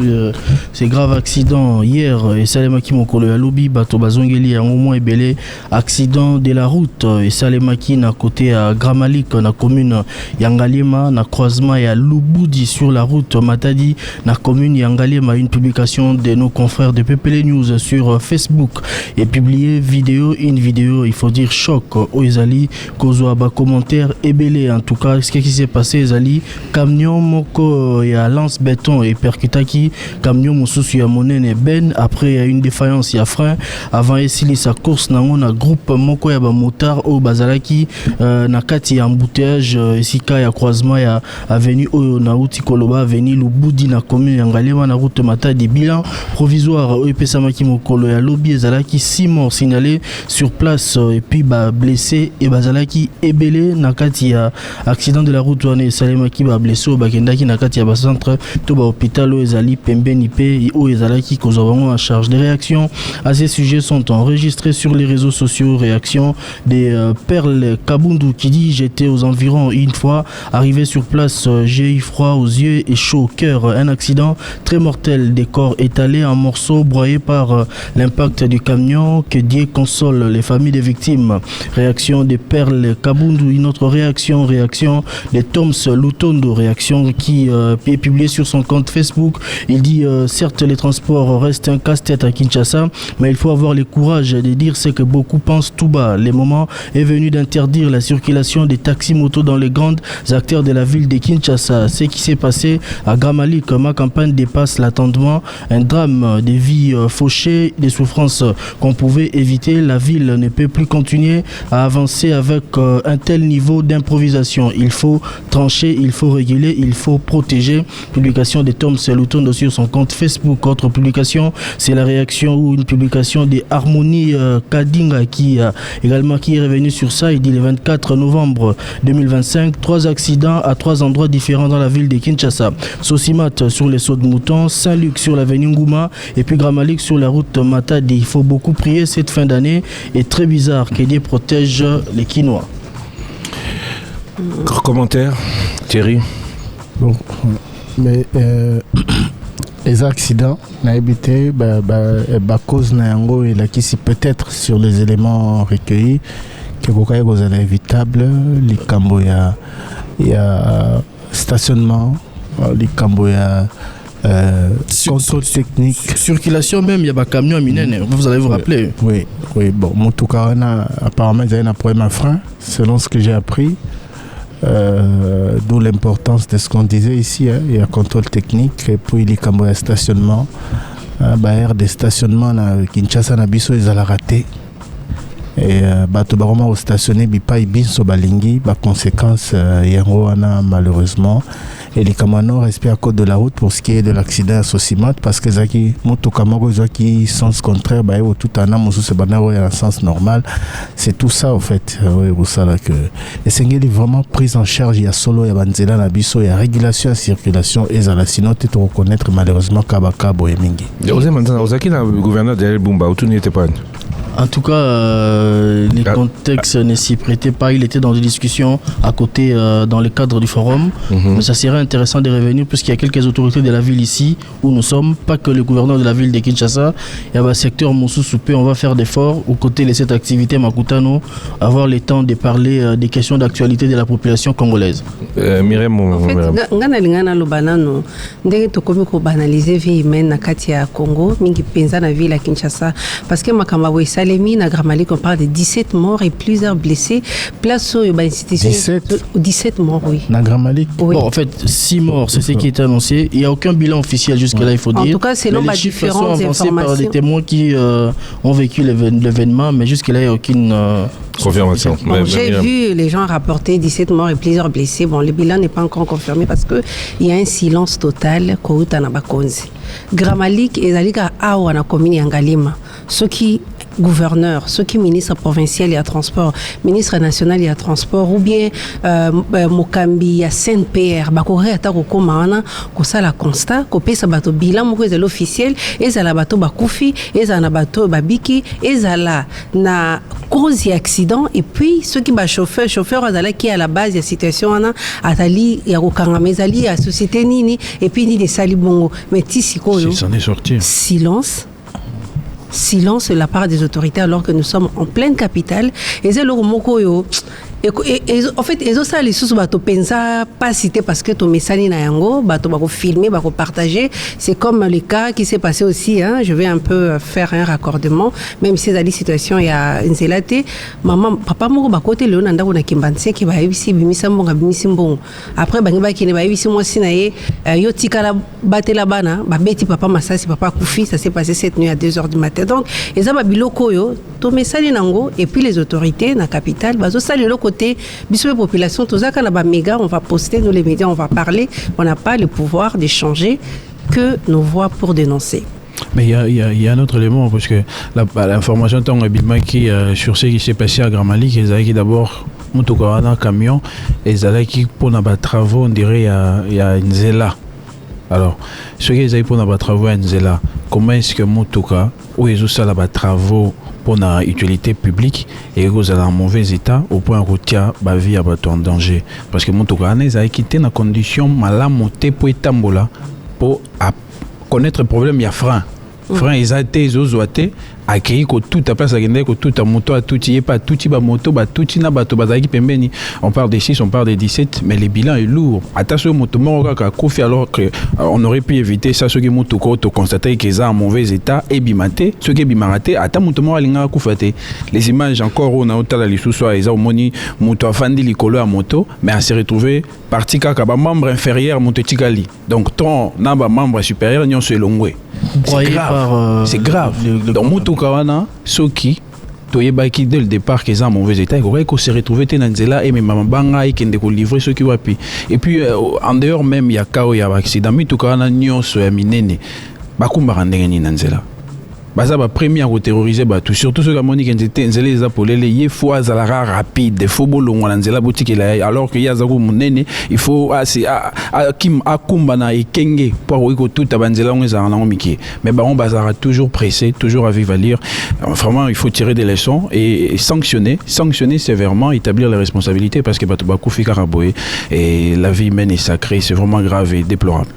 C'est grave accident hier et Salemaki Mokolo ya Lobi bato bazongeli ya moment ebele accident de la route et Salemaki na côté à Gramalik na commune Yangalema na croisement ya Lubudi sur la route Matadi na commune Yangalema. Une publication de nos confrères de PPL News sur Facebook et publié une vidéo, il faut dire choc au Ezali kozwa ba commentaire ebele. En tout cas, ce qui s'est passé Ezali camion moko ya lance béton et percutaki camion mosusu ya monene ben après une défaillance ya frein avant esili sa course nango na groupe moko ya ba motard au bazalaki na kati ya embouteillage esika ya croisement ya avenue oyo na uti koloba avenue Lubudi na commune ya Ngalema na route Matadi. Bilan provisoire au Pesamaki Mokolo ya Lobi ezalaki 6 morts signalés sur place et puis blessés et bazalaki ebele na kati ya accident de la route wana Salemaki blessé au bakendaki na kati ya ba centre to ba hôpital ezali pembeni pe o ezalaki kozwa bango en charge. Des réactions à ces sujets sont enregistrées sur les réseaux sociaux. Réaction des Perles Kabundu qui dit: j'étais aux environs une fois arrivé sur place, j'ai eu froid aux yeux et chaud au cœur. Un accident très mortel, des corps étalés en morceaux broyés par l'impact du camion. Que Dieu console les familles des victimes. Réaction des Perles Kabundu. Une autre réaction de Toms Lutondo, réaction qui est publiée sur son compte Facebook. Il dit certes les transports restent un casse-tête à Kinshasa, mais il faut avoir le courage de dire ce que beaucoup pensent tout bas. Le moment est venu d'interdire la circulation des taxis-motos dans les grands acteurs de la ville de Kinshasa. Ce qui s'est passé à Gramalik, ma campagne dépasse l'attendement. Un drame, des vies fauchées, des souffrances qu'on pouvait éviter. La ville ne peut plus continuer à avancer avec un tel niveau d'improvisation. Il faut trancher, il faut réguler, il faut protéger. Publication de Tom Seluton sur son compte Facebook. Autre publication, c'est la réaction ou une publication de Harmonie Kadinga qui également qui est revenu sur ça. Il dit le 24 novembre 2025, 3 accidents à 3 endroits différents dans la ville de Kinshasa. Sosimat sur les sauts de moutons, Saint-Luc sur l'avenue Ngouma et puis Gramalik sur la route Matadi. Il faut beaucoup prier cette fin d'année est très bizarre. Que Dieu protège les Quinois. Commentaire, Thierry. Bon, mais les accidents n'a évité cause na yango et là qui c'est peut-être sur les éléments recueillis que beaucoup est évitable. Les cambo il y a stationnement, les cambo il y a contrôle technique, circulation même, il y a des camions minés, vous allez vous rappeler. Oui, bon, mon tout cas apparemment il y a un problème à frein selon ce que j'ai appris. D'où l'importance de ce qu'on disait ici, il y a contrôle technique et puis les camions de stationnement, aire de stationnement na Kinshasa na biso ils allaient rater et bato baroma au stationné bipa ibinso balingi ba conséquence yango wana malheureusement. Et les camions restent à côté de la route pour ce qui est de l'accident à Sosimat parce que zaki moto kamago zaki sens contraire ba tout en amoso se banaro en sens normal. C'est tout ça en fait. Oui, vous savez que et c'est vraiment prise en charge, il y a solo, il y a banzela na biso, il y a régulation et circulation et ça la sinon tu reconnaître malheureusement kabaka boyemingi. Osé Manzaza, Ozaki na gouverneur de Bumba, où tout n'était pas. En tout cas, les contextes ne s'y prêtaient pas. Il était dans des discussions à côté, dans le cadre du forum. Mais ça serait intéressant de revenir, puisqu'il y a quelques autorités de la ville ici, où nous sommes, pas que le gouverneur de la ville de Kinshasa. Il y a un secteur Moussou-Soupé, on va faire d'efforts aux côtés de cette activité Makutano, avoir le temps de parler des questions d'actualité de la population congolaise. Myriam, en fait, ngana lobanano, ndenge tokomi ko banaliser vie humaine na kati ya Congo, mingi penza na ville à Kinshasa, parce que makamba Salemi, na Gramalik, on parle de 17 morts et plusieurs blessés. Place où il y a 17 morts, oui. Na Gramalik oui. Bon, en fait, 6 morts, c'est ce qui est annoncé. Il n'y a aucun bilan officiel jusque-là, il faut dire. En tout cas, c'est l'on a différentes informations. Par des témoins qui ont vécu l'événement, mais jusque-là, il n'y a aucune confirmation. Bon, j'ai vu les gens rapporter 17 morts et plusieurs blessés. Bon, le bilan n'est pas encore confirmé parce qu'il y a un silence total. Gramalik et Zalika Awa na commune Yangalima. Ce qui gouverneur, ceux qui ministre provincial et à transport, ministre national et à transport, ou bien Mokambi à Saint-Pierre, bakore ata ko komana ko sala constat ko pesa bato bilan moko ezala officiel, ezala bato bakufi, ezala bato babiki, ezala na cause et accident, et puis ceux qui ba chauffeur azala qui à la base de situation wana atali ya ko kangama ezali à société nini, et puis ni de sali bongo, mais tisiko yo s'en est sorti. Silence de la part des autorités alors que nous sommes en pleine capitale. Et c'est le moko yo. Et en fait, ils ont ça les sous bateau pensa pas cité parce que ton message na yango bateau bako filmer bako partager. C'est comme le cas qui s'est passé aussi. Hein. Je vais un peu faire un raccordement. Même si dans les situations il y a une zélate, maman, papa moko bako te leon anda na kimbanse qui va ici bimisa mbonga bimisi mbongo. Après bangiba qui ne va ici moi sinaye yo tikala batela bana ba beti papa masasi papa kufi. Ça s'est passé cette nuit à 2h du matin. Donc ils ont biloko yo ton message nango et puis les autorités na capitale bazo sali le côté bisous population tout ça quand la méga on va poster nous les médias on va parler, on n'a pas le pouvoir d'échanger que nos voix pour dénoncer. Mais il y a un autre élément parce que l'information tant qui sur ce qui s'est passé à Grand Mali, ils qui d'abord motoka un camion et ils qui pour nos travaux on dirait il y a une zéla. Alors ceux qui ont pour nos travaux une zéla, comment est-ce que motoka ou ils ont ça là travaux pour la utilité publique et vous allez en mauvais état au point où tu as la vie en danger parce que mon tourné a quitté dans condition malamoté pour étambola pour connaître le problème il y a frein ils ont été zozoaté accueilli que tout à place à gagner que tout à moto à tout y est pas tout y ba moto ba tout y na bato bazaki pembeni on parle des 6 on parle des 17 mais le bilan est lourd attention moto moko ka kofi alors que on aurait pu éviter ça ceux qui moto ko to constater qu'ils sont en mauvais état et bimaté ceux qui bimaraté ata moto mo alinga kufate les images encore on a otala li sous soit ils ont moni moto afandi likolo à moto mais à se retrouver parti kaka ba membre inférieur moto tikali donc ton na ba membre supérieur nyon se longwe c'est grave donc moto kawana soki toyebaki dès le départ qu'ils sont en mauvais état il aurait qu'on se retrouver tenanzela et même banga et kende ko livrer ceux qui wapi et puis en dehors même il y a kao ya accident mi to kawana nyonso ya minene bakumba randenge ni nanzela baza ba premier à terroriser batou surtout ceux qui moni kende nzela les apolele ye fois zalara rapide faut bolongo nanzela boutique là alors que ya zako munene il faut kim akumba na ekenge pour ko tout abanzela ngeza na ngomiki mais on bazara toujours pressé toujours à vivre à lire vraiment il faut tirer des leçons et sanctionner sévèrement établir les responsabilités parce que batou ba kufi karaboé et la vie humaine est sacrée c'est vraiment grave et déplorable.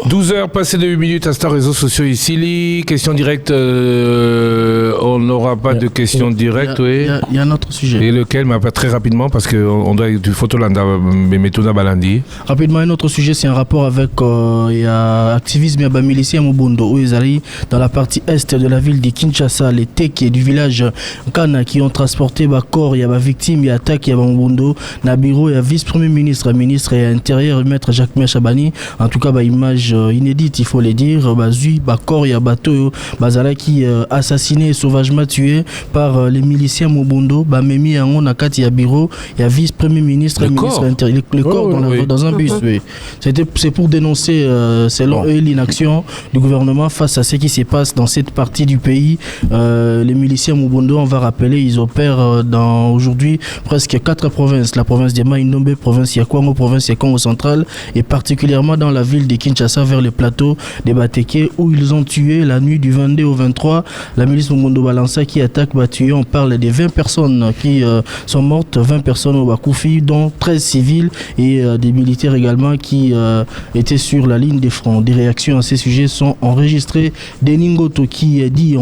12h passées de 8 minutes à Star Réseaux sociaux ici. Les questions directes, on n'aura pas de questions directes. Il y a un autre sujet. Et lequel, mais pas très rapidement, parce qu'on doit du photolanda, mais Metuna Balandi. Rapidement, un autre sujet, c'est un rapport avec l'activisme et milicien Mobondo, où ils arrivent dans la partie est de la ville de Kinshasa, les Teki du village Kana qui ont transporté corps, il y a victime, il y a attaque, il y a Mobondo, Nabiro, il y a vice-premier ministre et intérieur, maître Jacques Chabani. En tout cas, image inédite, il faut le dire. Bazui, Bakor, il y a bateau, Bazala qui assassiné, sauvagement tué par les miliciens Mobondo, Bamemi, Angon, Nakati, il y a bureau, il y a vice-premier ministre, ministre intérieur, le corps dans un bus. Oui. C'est pour dénoncer, selon eux, l'inaction du gouvernement face à ce qui se passe dans cette partie du pays. Les miliciens Mobondo, on va rappeler, ils opèrent dans aujourd'hui presque 4 provinces. La province de Maïnombe, province Yakwango, province Congo central, et particulièrement dans la ville de Kinshasa vers le plateau des Bateke où ils ont tué la nuit du 22 au 23 la milice Mobondo Balança qui attaque Batuyo. On parle de 20 personnes qui sont mortes, 20 personnes au Bakoufi dont 13 civils et des militaires également qui étaient sur la ligne des fronts. Des réactions à ces sujets sont enregistrées. Deningoto qui dit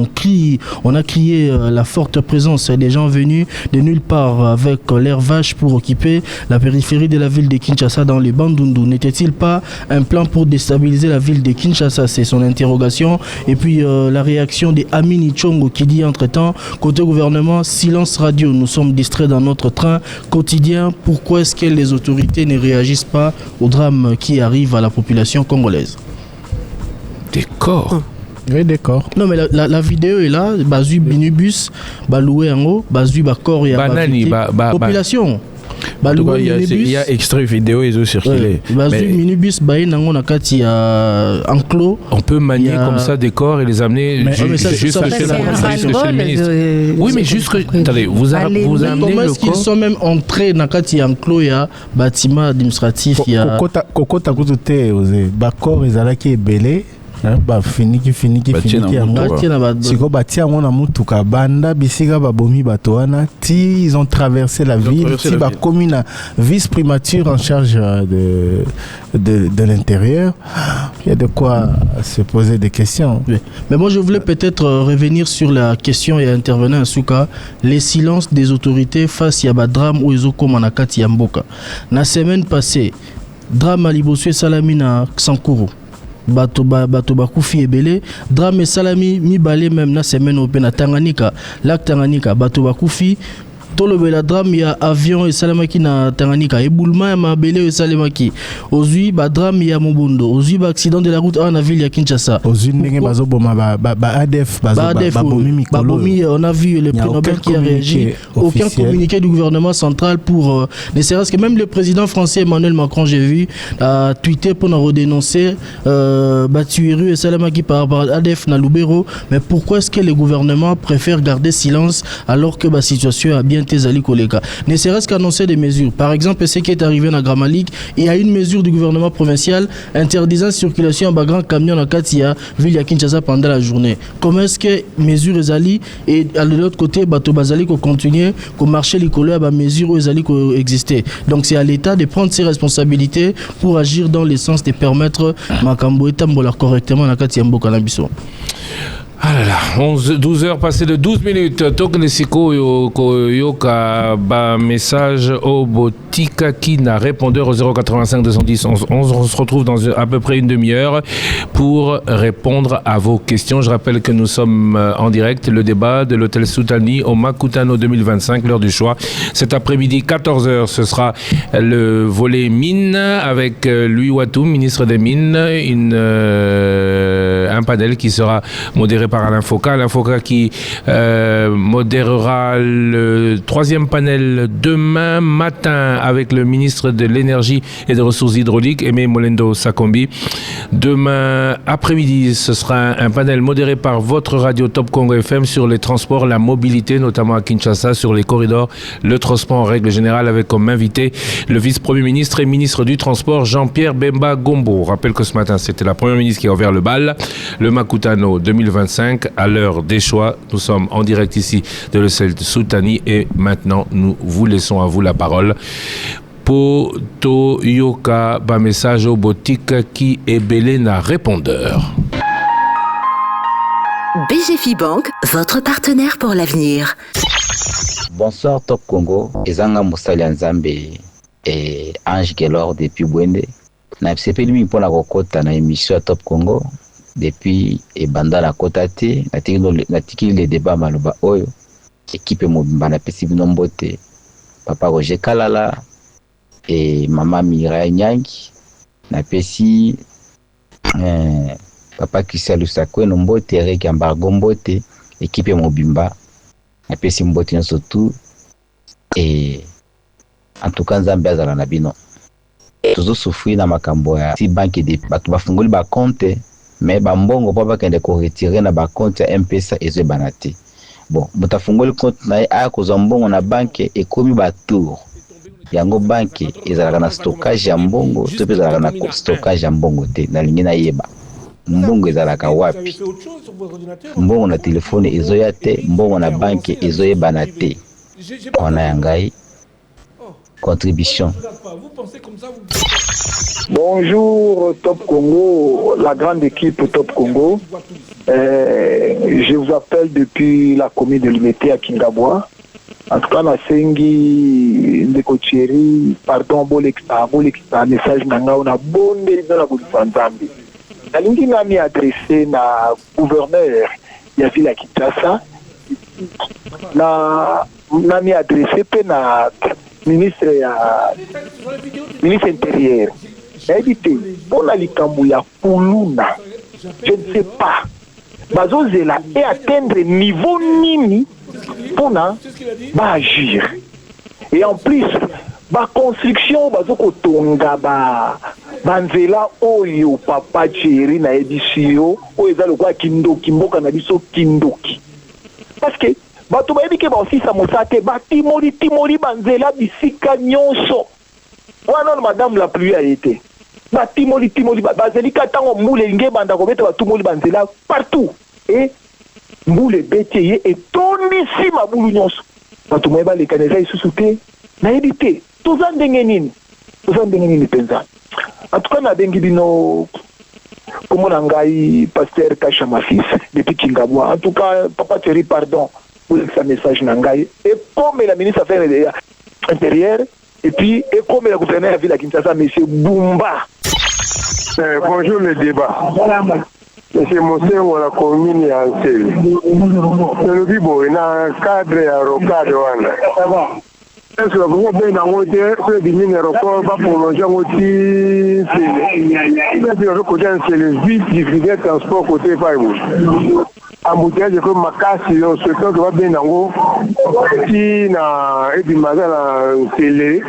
on a crié la forte présence des gens venus de nulle part avec l'air vache pour occuper la périphérie de la ville de Kinshasa dans les Bandundu. N'était-il pas un plan pour déstabiliser la ville de Kinshasa? C'est son interrogation. Et puis la réaction de Amini Chongo qui dit entre-temps, côté gouvernement, silence radio, nous sommes distraits dans notre train quotidien. Pourquoi est-ce que les autorités ne réagissent pas au drame qui arrive à la population congolaise? Des corps. Oui, d'accord. Non, mais la vidéo est là. Bazui Binubus, Baloué en haut, Bazui Bakor et Banani, population. En tout cas, il y a extrait vidéo et circulé. Minibus nakati enclos. On peut manier comme ça des corps et les amener juste chez le ministre. Oui, mais juste que attendez, vous amenez comment est-ce qu'ils sont même entrés nakati enclos ya bâtiment administratif ya kokota kutote oze bakor ezalaki ebele finiki siko batia yango na mutuka banda bisika babomi bato wana ti ils ont traversé la ville ti bakomi na vice primature en charge de l'intérieur. Il y a de quoi se poser des questions. Oui. Mais moi je voulais peut-être revenir sur la question et intervenir en souka les silences des autorités face à drame ou ezokoma na kati ya mboka. Na semaine passée drame à Liboso et Salamina Sankuru. Bato bakufi ebele drame salami mibale même na semaine open na Tanganyika lac Tanganyika bato bakufi tolobela drame ya avion et salamaki na Tanganyika éboulement ya mabele et salamaki ozui ba drame ya Mobondo ozui ba accident de la route en ville ya Kinshasa ozui ndenge bazoboma ba ADF babomi mikolo on a vu le prix Nobel qui a réagi aucun communiqué du gouvernement central pour ne serait-ce que même le président français Emmanuel Macron j'ai vu a tweeté pour nous redénoncer Batuiru et salamaki par rapport à ADF na Lubero. Mais pourquoi est-ce que le gouvernement préfère garder silence alors que la situation a bien ne serait-ce qu'annoncer des mesures. Par exemple, ce qui est arrivé à Gramalik, il y a une mesure du gouvernement provincial interdisant la circulation en grand camion à Katia, ville à Kinshasa pendant la journée. Comment est-ce que mesures Ezali et de l'autre côté, Bato Bazali qu'on continue, qu'on marcher les couleurs à mesures Ezali qu'on existait. Donc c'est à l'État de prendre ses responsabilités pour agir dans le sens de permettre Makambo et Tambola correctement à Katia Mboka Nabiso. Ah là là, 12 heures passées de 12 minutes. Toknesiko yoka ba message au Botika qui n'a répondeur au 085 210 11 11. On se retrouve dans à peu près une demi-heure pour répondre à vos questions. Je rappelle que nous sommes en direct, le débat de l'hôtel Soutani au Makutano 2025, l'heure du choix. Cet après-midi, 14h, ce sera le volet mine avec Louis Watou, ministre des Mines, un panel qui sera modéré par Alain Foka qui modérera le troisième panel demain matin avec le ministre de l'énergie et des ressources hydrauliques Aimé Molendo Sakombi. Demain après-midi, ce sera un panel modéré par votre radio Top Congo FM sur les transports, la mobilité, notamment à Kinshasa, sur les corridors, le transport en règle générale, avec comme invité le vice-premier ministre et ministre du transport Jean-Pierre Bemba Gombo. Je rappelle que ce matin, c'était la première ministre qui a ouvert le bal, le Makutano 2025. À l'heure des choix, nous sommes en direct ici de l'hôtel Soutani et maintenant nous vous laissons à vous la parole. Poto Yoka, ba message au boutique qui est belé na répondeur. BGFI Bank, votre partenaire pour l'avenir. Bonsoir Top Congo, Ezanga Moussali Nzambe et Ange Gelor depuis Bwende. Na sepeli mi pona kokota na émission Top Congo. Depuis ebanda la kota te natiki le débat maloba oyo équipe mobimba na pesi binombote papa Roger Kalala et mama Mireille Nyangi na pesi papa Christian Lusakwe nombote Eric Ambargo mbote équipe mobimba na pesi mbote surtout et en tout cas Nzambe azala na bino tozo souffrir na makambo ya si banque de bato bafungoli ba compte mais bambongo papa kende ko retirer na ba compte ya M-Pesa ezo banate. Bon, mutafungoli compte na a ko zambongo na banque ekomi ba tour. Yango banque ezalaka na stockage ya mbongo, to pe ezalaka na stockage ya mbongo te na lingi na yeba. Mbongo ezalaka wapi? Mbongo na telefone ezo ya te, mbongo na banque ezo yebana te. Ona yangai contribution. Bonjour Top Congo, la grande équipe Top Congo. Je vous appelle depuis la commune de Limete à Kingabwa. En tout cas, la Sengi, Ndekotcheri, pardon, Bolekta, message nanga, on a bondé dans la Boulifandambi. La ligne n'a mis adressé na gouverneur, il y a vu la Kitasa. N'a mis adressé na ministre intérieur. Évitez, pour la Likambouya Puluna, je ne sais pas. Bazozela et atteindre niveau nini pour agir. Et en plus, baconstruction bazokotonga banzela oyo papa Thierry na ebisi yo oyo eza lokola kindoki mboka na biso kindoki parce que bato bayebi ke baosisa mosala te batimoli banzela bisika nyonso wana madame la pluie a été batimoli bazelika ntango mbula elingi ebanda kobeta batumoli banzela partout et mbula ebeti ye etondisi mabulu nyonso bato moye balekana eza lisusu te nayebi te toza ndenge nini mpenza en tout cas nabengi bino komona ngai pasteur Kasha Mafis depuis Kingabwa en tout cas papa Thierry pardon pour sa message na ngai et comme la ministre affaires intérieures et puis et comme le gouverneur de la ville à Kinshasa monsieur Bumba. Bonjour le débat. Monsieur Mosengo la commune ya Nsele. Le bibo na cadre ya rocade wana. Est-ce que vous avez dans votre ce diminuer record va prolonger votre Nsele. Mais le côté c'est le vide du transport côté Faibou. Embouteillage comme makasi on se temps que va bien nango si na et du matin na Nsele.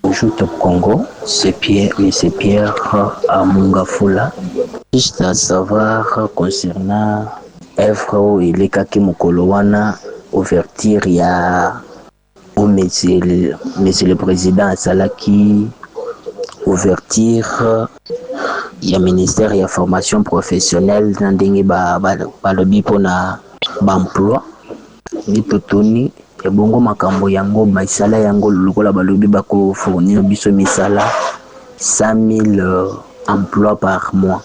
Bonjour Top Congo, c'est Pierre à Mungafula. Juste à savoir concernant œuvre et les kaki mokolowana ouverture il y a monsieur le président Salaki ouverture il y a ministère il y a formation professionnelle ndenge ba lobi pona emploi mitotoni ebongo makambo yango misala yango lokola balobi bako fournir biso misala 100,000 emplois par mois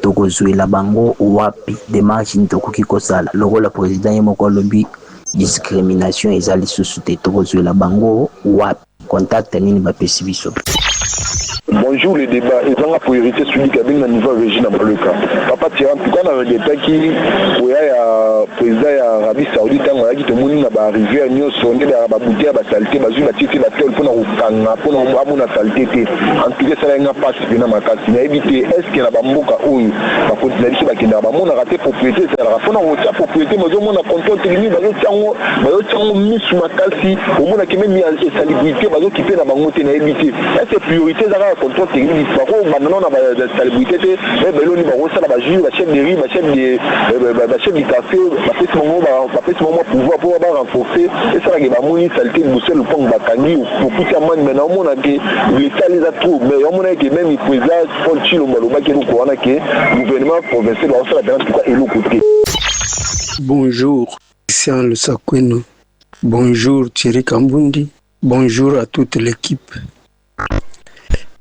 tokozwela bango wapi démarche ntokoki kosala lokola président yemoko lobi discrimination ezali lisusu te tokozwela bango wapi contact nini bapesi biso. Bonjour les débats. Et dans la priorité celui qui a bien un niveau régime dans le cas. Papa Thierry, en tout cas, dans le détail qui est président Arabie Saoudite, on a dit que tout le monde va arriver à New Sondé, à Baboutia, à Saleté, à Zuma, Titi, la telle, pour nous Kanga, pour nous avoir la saleté. En tout cas, ça n'a pas passé dans ma case. Il a évité, est-ce qu'il y a un bamboka ou par contre, il a dit qu'il y a un raté propriété, c'est la fin on a propriété, mais au moins on a contrôle technique, bah on mis sur ma case, au moins on a quand même mis à salubrité, bah on qui fait la bangote, il a évité. Est-ce que priorité, ça va contrôle technique, maintenant on a la salubrité, mais on va ça la jus, la chaîne de riz, la chaîne du café, après ce moment pouvoir pour renforcer, et ça va moni saleté de Bruxelles, le pont Bakani, pour tout ça, maintenant on a que l'État les a trop, mais on a que même les présidents, Paul Chilo, Maloba, qui est au courant, que le gouvernement provincial va faire la dernière fois et l'autre côté. Bonjour, Christian Le Sakweno. Bonjour Thierry Kambundi. Bonjour à toute l'équipe.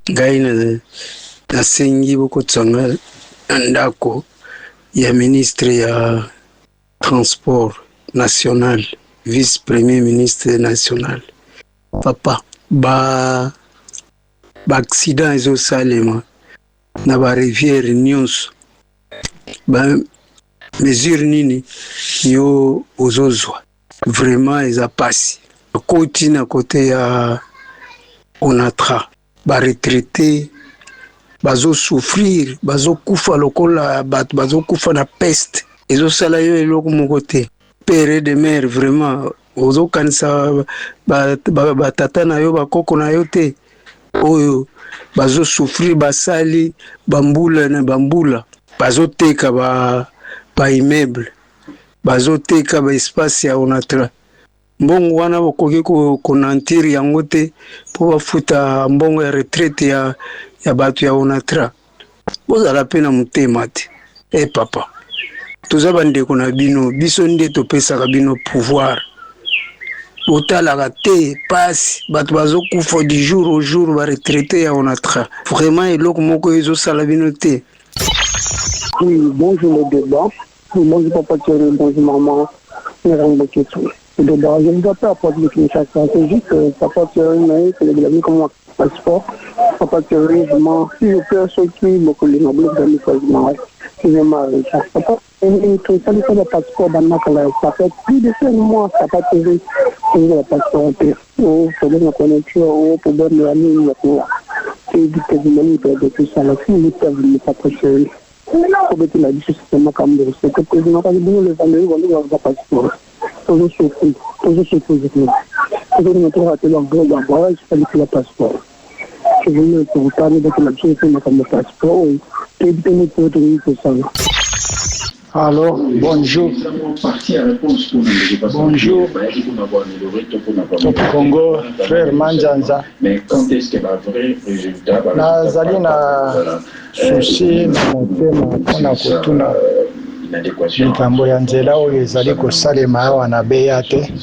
Ngai nasengi bokotsanga ndako ya ministre ya transport national, vice-premier ministre national. Papa, accident ezosalema na ba rivière nyonso. Mesure nini yo ozozwa vraiment eza pasi koti na kote ya onatra ba retraité bazo souffrir bazo kufa lokola bato bazo kufa na peste ezosala yo eloko moko te père de mère vraiment ozo kanisa batata na yo bakoko na yo te oyo bazo souffrir basali bambula na bambula bazo teka ba immeuble bazo teka ba espace ya onatra mbongo wana bokoki konantir yango te po bafuta mbongo ya retraite ya bato ya onatra bozala pe na motema te papa toza bandeko na bino biso nde topesaka bino pouvoir botalaka te pasi bato bazokufa du jour au jour baretraite ya onatra vraiment eloko moko ezosala bino te. Oui, bonjour le débat. Bonjour papa Thierry, bonjour maman. Le débat, je ne dois pas apporter de Kinshasa. C'est juste que papa Thierry m'a dit que le comme passeport. Papa Thierry, vraiment, si je peux sortir beaucoup de nobles dans le changement, c'est vraiment ça. Papa, il faut ça le passeport dans ça fait plus de 5 mois, papa Thierry, le passeport. Oh, il faut la connexion, pour donner la ligne, c'est du quasiment de tout ça. La fille, il peut venir papa Thierry. Pour que la vie c'est ma cambre, c'est que président pas de le famille on va passeport. Toujours surpris. Toujours notre raté dans gros d'abord, il fallait que le passeport. Je veux pour parler de la vie c'est ma cambre passeport et bien pour tout ça. Alors, bonjour. Bonjour. Top Congo, frère Manjanza. Mais quand est-ce qu'il va vrai résultat? Nazali na souci na motema mpona kotuna likambo ya nzela oyo ezali kosalema awa na beya te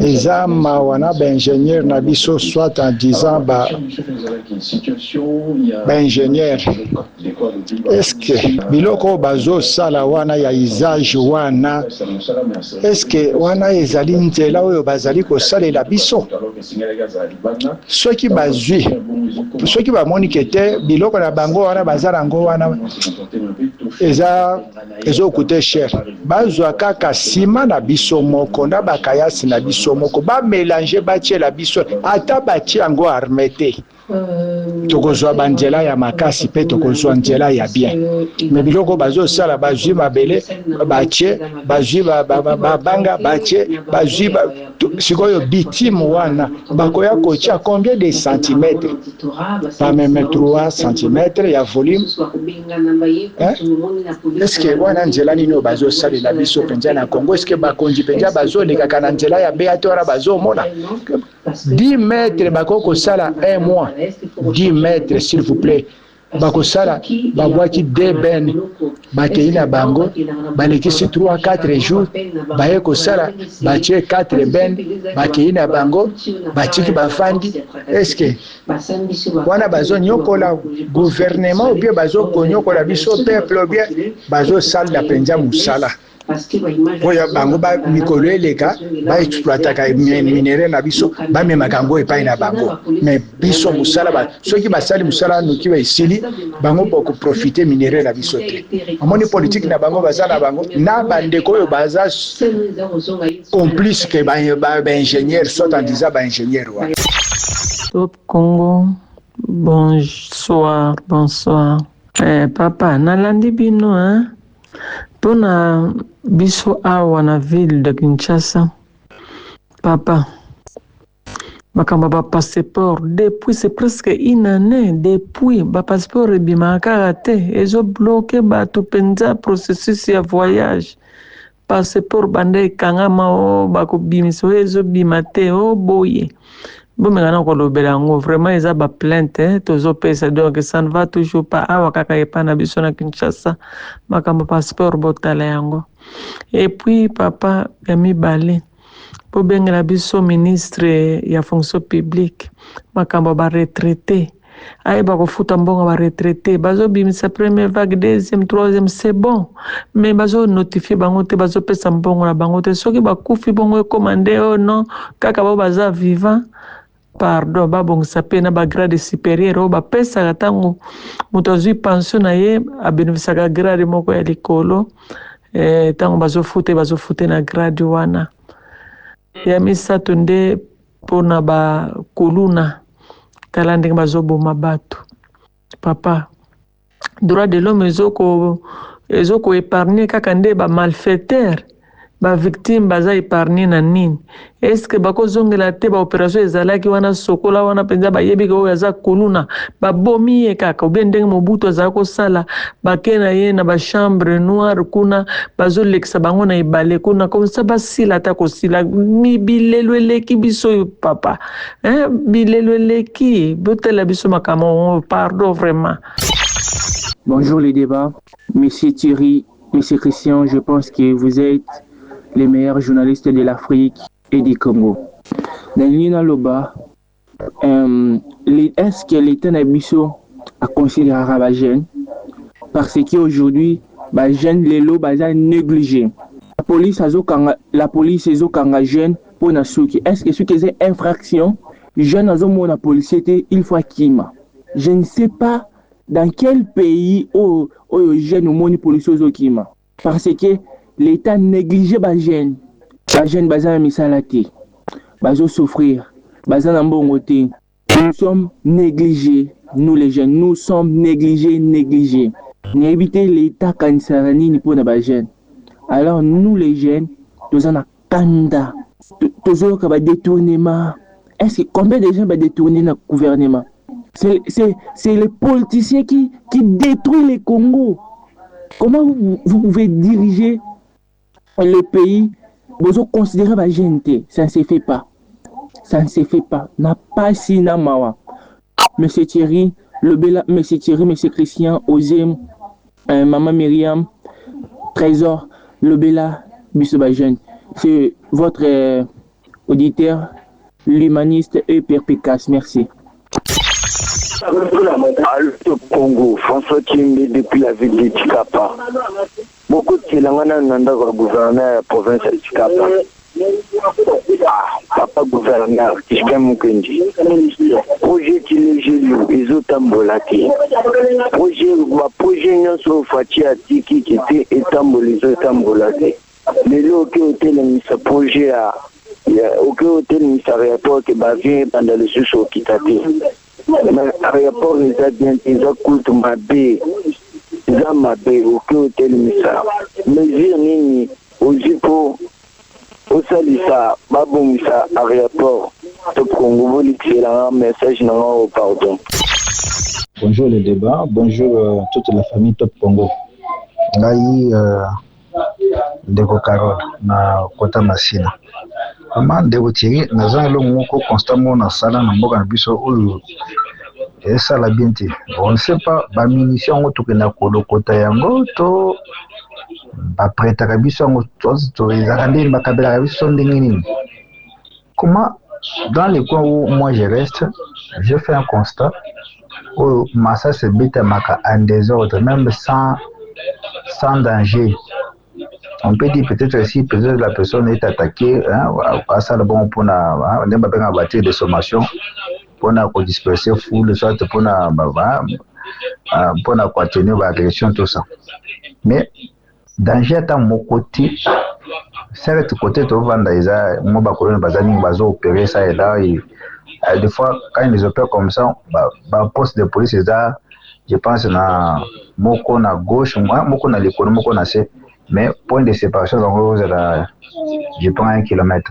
eza mawa na baingénieur na biso soit en disant baingénieur eske biloko oyo bazosala wana ya usage wana eske wana ezali nzela oyo bazali kosalela biso soki bazwi soki bamoni ke te biloko na bango wana baza nango wana eza ezokute cher bazwa kaka nsima na biso moko na bakayasi na biso moko bamélange batiela biso ata batie yango arme te tokozwa banzela ya makasi mpe tokozwa nzela ya bien me biloko bazosala bazwi mabele batie bazwi babanga batie bazwi sikoyo bitime wana bakoya kotia combien de centimètres pas même 3 centimètres ya volume eske wana nzela nini oyo bazosalela biso mpenza na Congo eske bakonzi mpenza bazolekaka na nzela ya beya te wana bazomona 10 mètres bakoki kosala un mois 10 mètres s'il vous plaît bakosala babwaki 2 bennes bakei na bango balekisi 3-4 jours baye kosala batie 4 bennes bakei na bango batiki bafandi eske wana bazonyokola gouvernement ou bien bazokonyokola biso peuple ou bien bazosala mpenza mosala oyo bango bamikolo eleka baexploitaka minere na biso bamemaka yango epai na bango me biso mosala soki basali mosala noki baesili bango bokoprofite minere na biso te amoni politike na bango baza na bango na bandeko oyo baza complice ke baingénieur soit en disant baingénieur wana. Top Congo, bonsoir. Papa nalandi bino mpona biso awa na ville de Kinshasa papa makambo ba passeport depuis c'est presque une année depuis ba passeport ebimaka te ezo bloqué bato penza processus ya voyage passeport bande ekangama o bakobimisa o ezo bima te o boye bomengana kolobela yango vraiment eza ba plainte tozopesa donc ça ne va toujours pas awa kaka epa na biso na Kinshasa makambo passeport botala yango et puis papa ya mibale po bengela biso ministre ya fonction publique makambo ba retraité aye bakofuta mbongo ba retraité bazobimisa première vague deuxième troisième c'est bon mais bazo notifier bango te bazopesa mbongo na bango te soki bakufi bongo commandé oh non kaka bo baza vivant pardon babongisa pe na bagrade supérieur oyo bapesaka ntango moto azwi pension na ye abenefisaka grade moko ya likolo ntango bazofute na grade wana ya misato nde mpona bakuluna tala ndenge bazoboma bato papa droit de l'homme ezoko épargner kaka nde bamalfaiteur bavictime baza épargné na nini eske bakozongela te baopération ezalaki wana sokola wana mpenza bayebika oyo aza kuluna babomi ye kaka obie ndenge mobutu azala kosala bake na ye na bachambre noire kuna bazolekisa bango na ebale kuna komsa basila ata kosila bilelo eleki biso oyo papa bilelo eleki botela biso makambo pardon vraiment. Bonjour les débats, Monsieur Thierry, Monsieur Christian, je pense que vous êtes les meilleurs journalistes de l'Afrique et du Congo. Dans l'Union Loba, est-ce que l'État Nabiso a considéré les jeunes parce qu'aujourd'hui, les jeunes les lots sont négligés. La police est au jeune pour na souki. Est-ce que ce qui est infraction, jeune azomo na policier il faut qu'il je ne sais pas dans quel pays où jeune au monde policier au parce que l'État néglige les jeunes. Les jeunes bazan misalati, bazo souffrir, bazan ambongoté. Nous sommes négligés, nous les jeunes, nous sommes négligés. éviter l'état kanisarani ni pour na jeunes. Alors nous les jeunes, nous en a kanda, toujours que détournement. Est-ce que combien de gens va détourner le gouvernement? C'est les politiciens qui détruisent le Congo. Comment vous pouvez diriger le pays? Vous considérez la gente, ça ne se fait pas. Ça ne se fait pas. N'a pas si na mawa. Monsieur Thierry, Monsieur Thierry, Monsieur Christian, Ozem, Maman Myriam, Trésor, Lobela, Bissobajen. C'est votre auditeur, l'humaniste et perpécace. Merci. Alto Congo, François Kimbe depuis la ville de Chikapa. Beaucoup de Kilangana Nanda gouverneur de la province de Chikapa. Papa gouverneur, Kishka Mukendi. Projet qui est gelé, ils ont tambolati. Projet non sur Fatia Tiki qui était étambolisé, étambolati. Mais là, au hôtel, ce projet a. Au hôtel, il rapport qui va venir pendant le sous qui t'a dit. Aéroport les a bien ils ont coulé ma baie au hôtel Missa mesure nini ozipo osalisa babomisa aéroport Top Congo excellent message non pardon. Bonjour les débats, bonjour toute la famille Top Congo. Ngai Ndeko Carole na Kota Masina. Comment Ndeko Thierry naza lo moko constamment na sala na mboka na biso oyo ça la bien. On ne sait pas ba munition ngo tukena kolokota yango to ba prêta kabiso ngo to ezakande ba kabela kabiso ndenge nini. Comment dans les coins où moi je reste, je fais un constat où Massa se bête en désordre, même sans danger. On peut dire peut-être si peut-être la personne est attaquée, à ça le bon pour na bâtir des sommations pour na disperser foule, soit pour na tenir l'agression tout ça. Mais danger à mon côté, certes côté tu vas dans moi bakolona bazani bazo opérer ça et là et des fois quand ils opèrent comme ça, poste de police là, je pense na moko na gauche, moko na l'économie, moko na c'est. Mais point de séparation, je prends 1 kilomètre.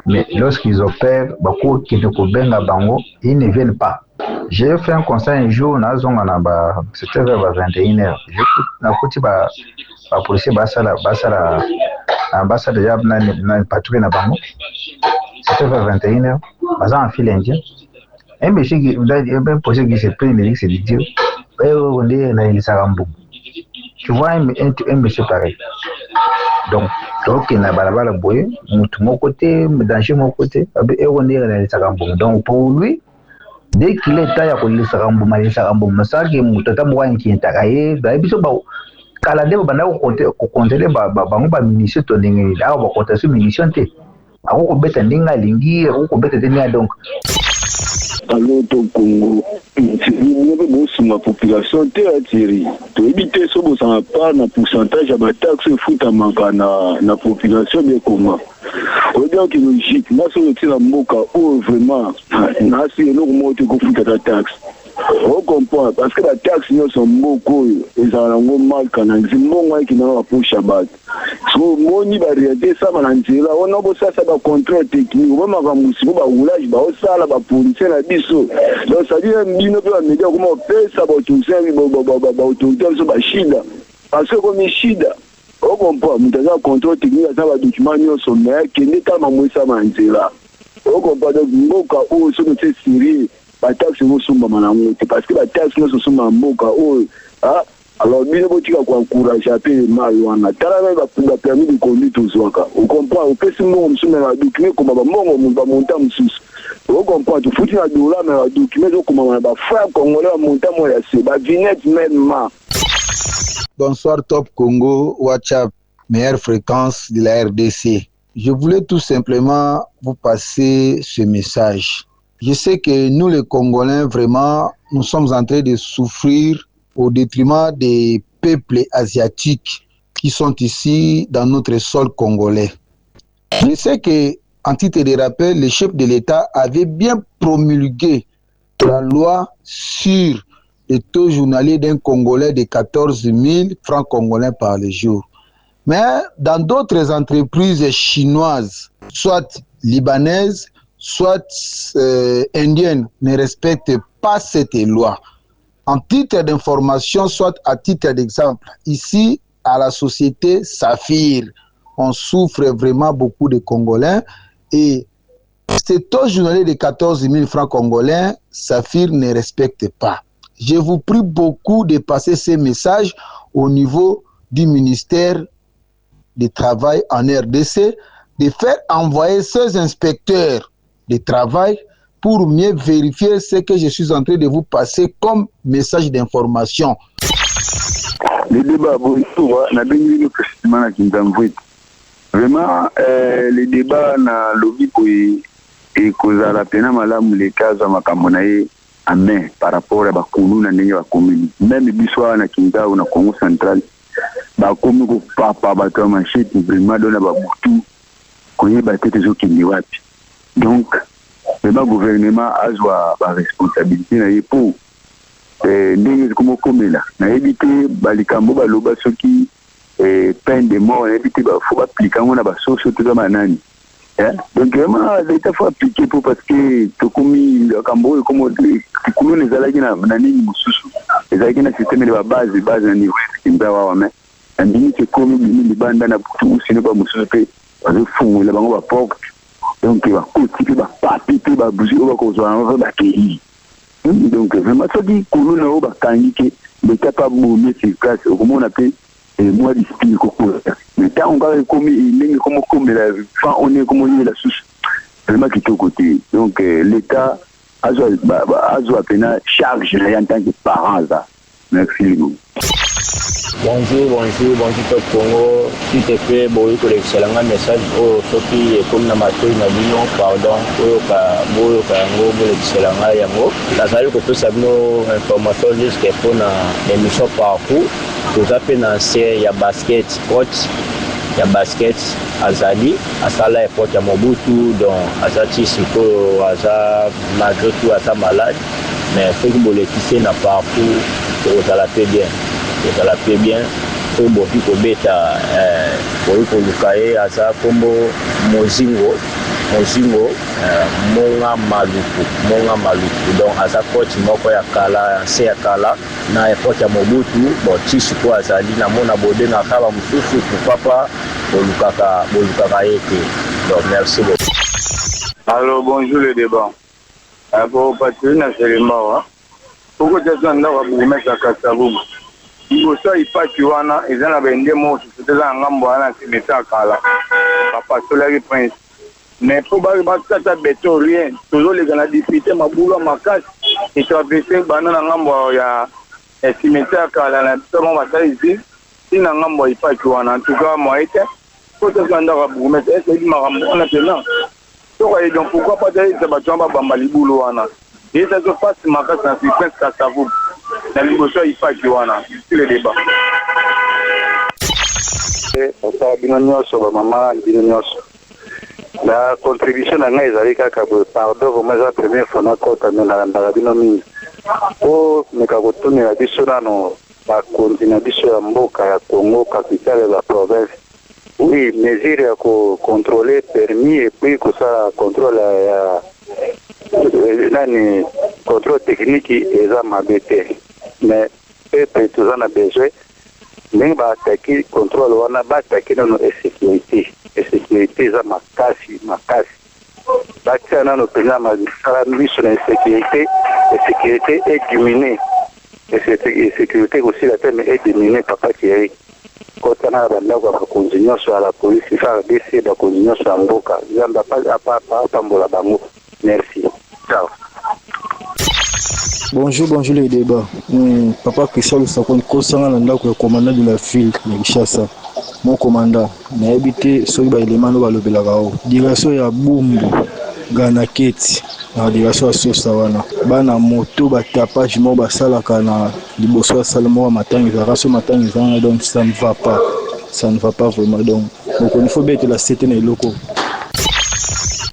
Mais lorsqu'ils opèrent, ils ne viennent pas. J'ai fait un constat un jour, c'était vers 21h. J'ai la policier déjà patrouille na bango. C'était vers 21h. Baza en file indien. Un monsieur qui s'est pris, il s'est dit, on est dans les Sarambou. Tu vois un monsieur pareil. Donc il n'a pas la boue, mon côté, danger mon côté, et on est dans les Sarambou. Donc pour lui, dès qu'il est taillé à les Sarambou, mais ça qui est mon tata moi qui est taillé, bah biso ba kalade ba na ko compter ba munition to ndenge là ba compter sur munition te. Ako ko beta ndinga lingi, ako ko beta ndinga donc. Alors, au Congo, ma population est Thierry. Pour éviter ce que ça n'a pas un pourcentage de taxes foot à la population de Congo. Regarde que logique, moi, c'est la moka où vraiment, c'est énormément de foot à la taxe. On comprend, parce que la taxe, nous sommes beaucoup, et ça a un mal quand on dit, moi, qui n'a pas pour Shabbat. So, moi, ni va regarder ça, on a ça, ça va contrôle technique, on va mousser, on va roulage, on va ça, la police, la biseau. Donc, ça dit, il ne peut pas me dire comment on fait ça, autorité, ça, chida. Parce que comme chida, on comprend, on a un contrôle technique, ça va document, nous sommes, qui n'est pas ça, là. On comprend, donc, moi, quand on se met sérieux, la taxe parce que la taxe nous sommes en moka alors bien tu vas encourager à payer mal wana tala va permis de conduire tout ça on comprend au pesi mo msume na document comme ba mongo ba monta msusu on comprend tu foutu na dollar mais la document comme ba frère congolais monta mo ya c'est ba vinette même ma. Bonsoir Top Congo, WhatsApp, meilleure fréquence de la RDC. Je voulais tout simplement vous passer ce message. Je sais que nous les Congolais, vraiment, nous sommes en train de souffrir au détriment des peuples asiatiques qui sont ici dans notre sol congolais. Je sais que, en titre de rappel, le chef de l'État avait bien promulgué la loi sur le taux journalier d'un Congolais de 14 000 francs congolais par le jour. Mais dans d'autres entreprises chinoises, soit libanaises, soit indiennes, ne respectent pas cette loi. En titre d'information, soit à titre d'exemple, ici, à la société Saphir, on souffre vraiment beaucoup de Congolais et ce taux journalier de 14 000 francs congolais, Saphir ne respecte pas. Je vous prie beaucoup de passer ces messages au niveau du ministère du Travail en RDC, de faire envoyer ces inspecteurs de travail pour mieux vérifier ce que je suis en train de vous passer comme message d'information. Le débat, vraiment, le débat na lobby et causa la peine malamu les cas à Makamonaye à main par rapport à Bakulu na ndenge bakomeli. Même biswa na Kinda ou na Congo central, bakomi ko papa bato machete vraiment dans la babutu koye batete zo kindi wapi. Donc le gouvernement a la responsabilité na yepo ndenge komo komela na éviter balikambo baloba soki peine de mort, éviter faut appliquer on a ba socio tout ça nani. Donc vraiment l'état faut appliquer pour parce que to komi kambo comme kikulo les alaki na nini mususu les alaki na système de base na niveau kimba wa mais ndini ke komi ni banda na tout sino ba mususu pe ba fungu la bango ba porte donc ba kuti ba papi pe ba buzi ba ko zo ba ki donc vraiment ça dit kulo na ba kangi ke l'état pas bon efficace au moment on appelle moi d'esprit coco mais tant on va comme il comme on est comme la souche vraiment qui est au côté donc l'état a peine charge en tant que parent ça merci bonjour top Congo qui te fait bon pour excellent message au soki comme na matoi na bino pardon boyo ka ngo pour excellent yango la salle ko pesa bino information jusqu'à pour na émission parcours tout à fait dans série ya basket azali asala effort ya mobutu donc azati siko aza malgré tout asa malade mais faut que bolekise na parcours ça la fait bien pour bofi ko beta pour lukaye asa kombo mozingo monga maluku donc asa coach moko ya kala se ya kala na effort ya mobutu bon tisi ko azali na mona bode na kaba mususu papa bolukaka ete donc merci beaucoup. Alors bonjour le débat pour partir na Selemba pourquoi tu as ndako bumetsa Kasavubu liboso ipaki wana eza na bende moto teza ngambo wana simeta kala papa solari prince mais pour batata beto rien toujours les gars député mabula makasi et traverser banana ngambo ya simeta kala na tomo bataizi sina ngambo ipaki wana en tout cas moi était pour te zanda ka bumetsa est makambo na tena donc donc pourquoi pas d'aller se battre bamba libulo wana et ça se passe makasi na prince Kasavubu na liboso ipaki wana le débat bino nyonso bamama bino nyonso la contribution na ngai ezali kaka pardon vraiment eza première fois nakota me nalandaka bino mingi po meka kotunela biso nano bakonzi na biso ya mboka ya Congo capitale ya province oui mesure ya kocontrôler permis et puis kosala contrôle ya nani contrôle technique eza mabe te mais pepe toza na besoin ndenge baataki contrôle wana baataki nano esécurité eza makasi batia nano mpenza masala miso na insécurité édiminue esécurité kosila te mais édiminue papa Thierry kota na bandako ya bakonzi nyonso ya la polisi FARDC bakonzi nyonso ya mboka nzambe apambola bango merci ciao. Bonjour les débats. Papa Christian Lusakon kosanga na ndako ya commandant de la ville na Kinshasa. Mon commandant na habité soki ba élément no balobelaka o. Direction ya Bumbu Ganaketi na direction ya Sosa wana. Bana moto ba tapage mo basalaka na liboso ya salmo wa matangi za raso matangi za donc ça ne va pas vraiment donc. Donc il faut mettre la CT na locaux.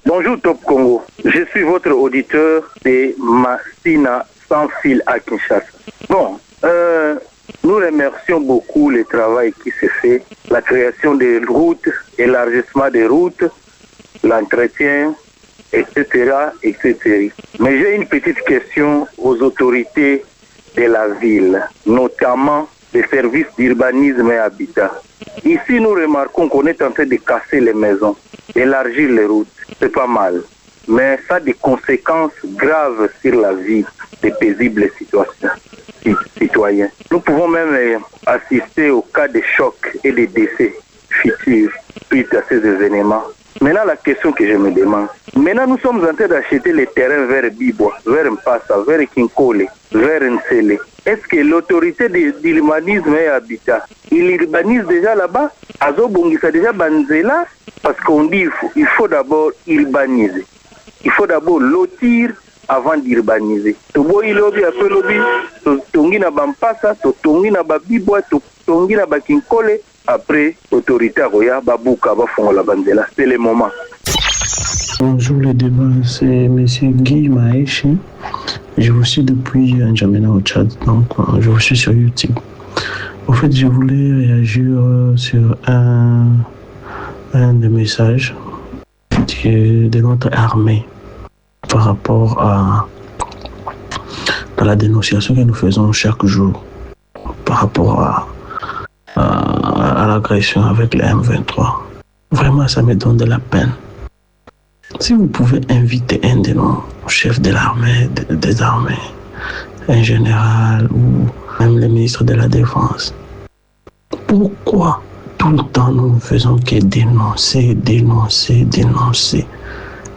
Bonjour Top Congo, je suis votre auditeur de Massina sans fil à Kinshasa. Bon, nous remercions beaucoup le travail qui se fait, la création des routes, l'élargissement des routes, l'entretien, etc., etc. Mais j'ai une petite question aux autorités de la ville, notamment les services d'urbanisme et habitat. Ici, nous remarquons qu'on est en train de casser les maisons, élargir les routes, c'est pas mal. Mais ça a des conséquences graves sur la vie des paisibles citoyens. Nous pouvons même assister au cas de chocs et de décès futurs suite à ces événements. Maintenant, la question que je me demande, maintenant nous sommes en train d'acheter les terrains vers Bibois, vers Mpassa, vers Kinkole, vers Nsele. Est-ce que l'autorité d'urbanisme et habitat, il urbanise déjà là-bas? Azobongisa déjà Banzela? Parce qu'on dit il faut d'abord urbaniser. Il faut d'abord lotir avant d'urbaniser. Toboyi lobby après lobby, tongi na Bampassa, tongi na Babibwa, tongi na Bakinkole. Après, autorité à Roya, Babouka, Bafongola Banzela. C'est le moment. Bonjour les débats, c'est M. Guy Maéchi. Je vous suis depuis N'Djamena au Tchad, donc je vous suis sur YouTube. Au fait, je voulais réagir sur un des messages de notre armée par rapport à la dénonciation que nous faisons chaque jour par rapport à l'agression avec les M23. Vraiment, ça me donne de la peine. Si vous pouvez inviter un de nos chefs de l'armée, des armées, un général ou même le ministre de la Défense, pourquoi tout le temps nous ne faisons que dénoncer?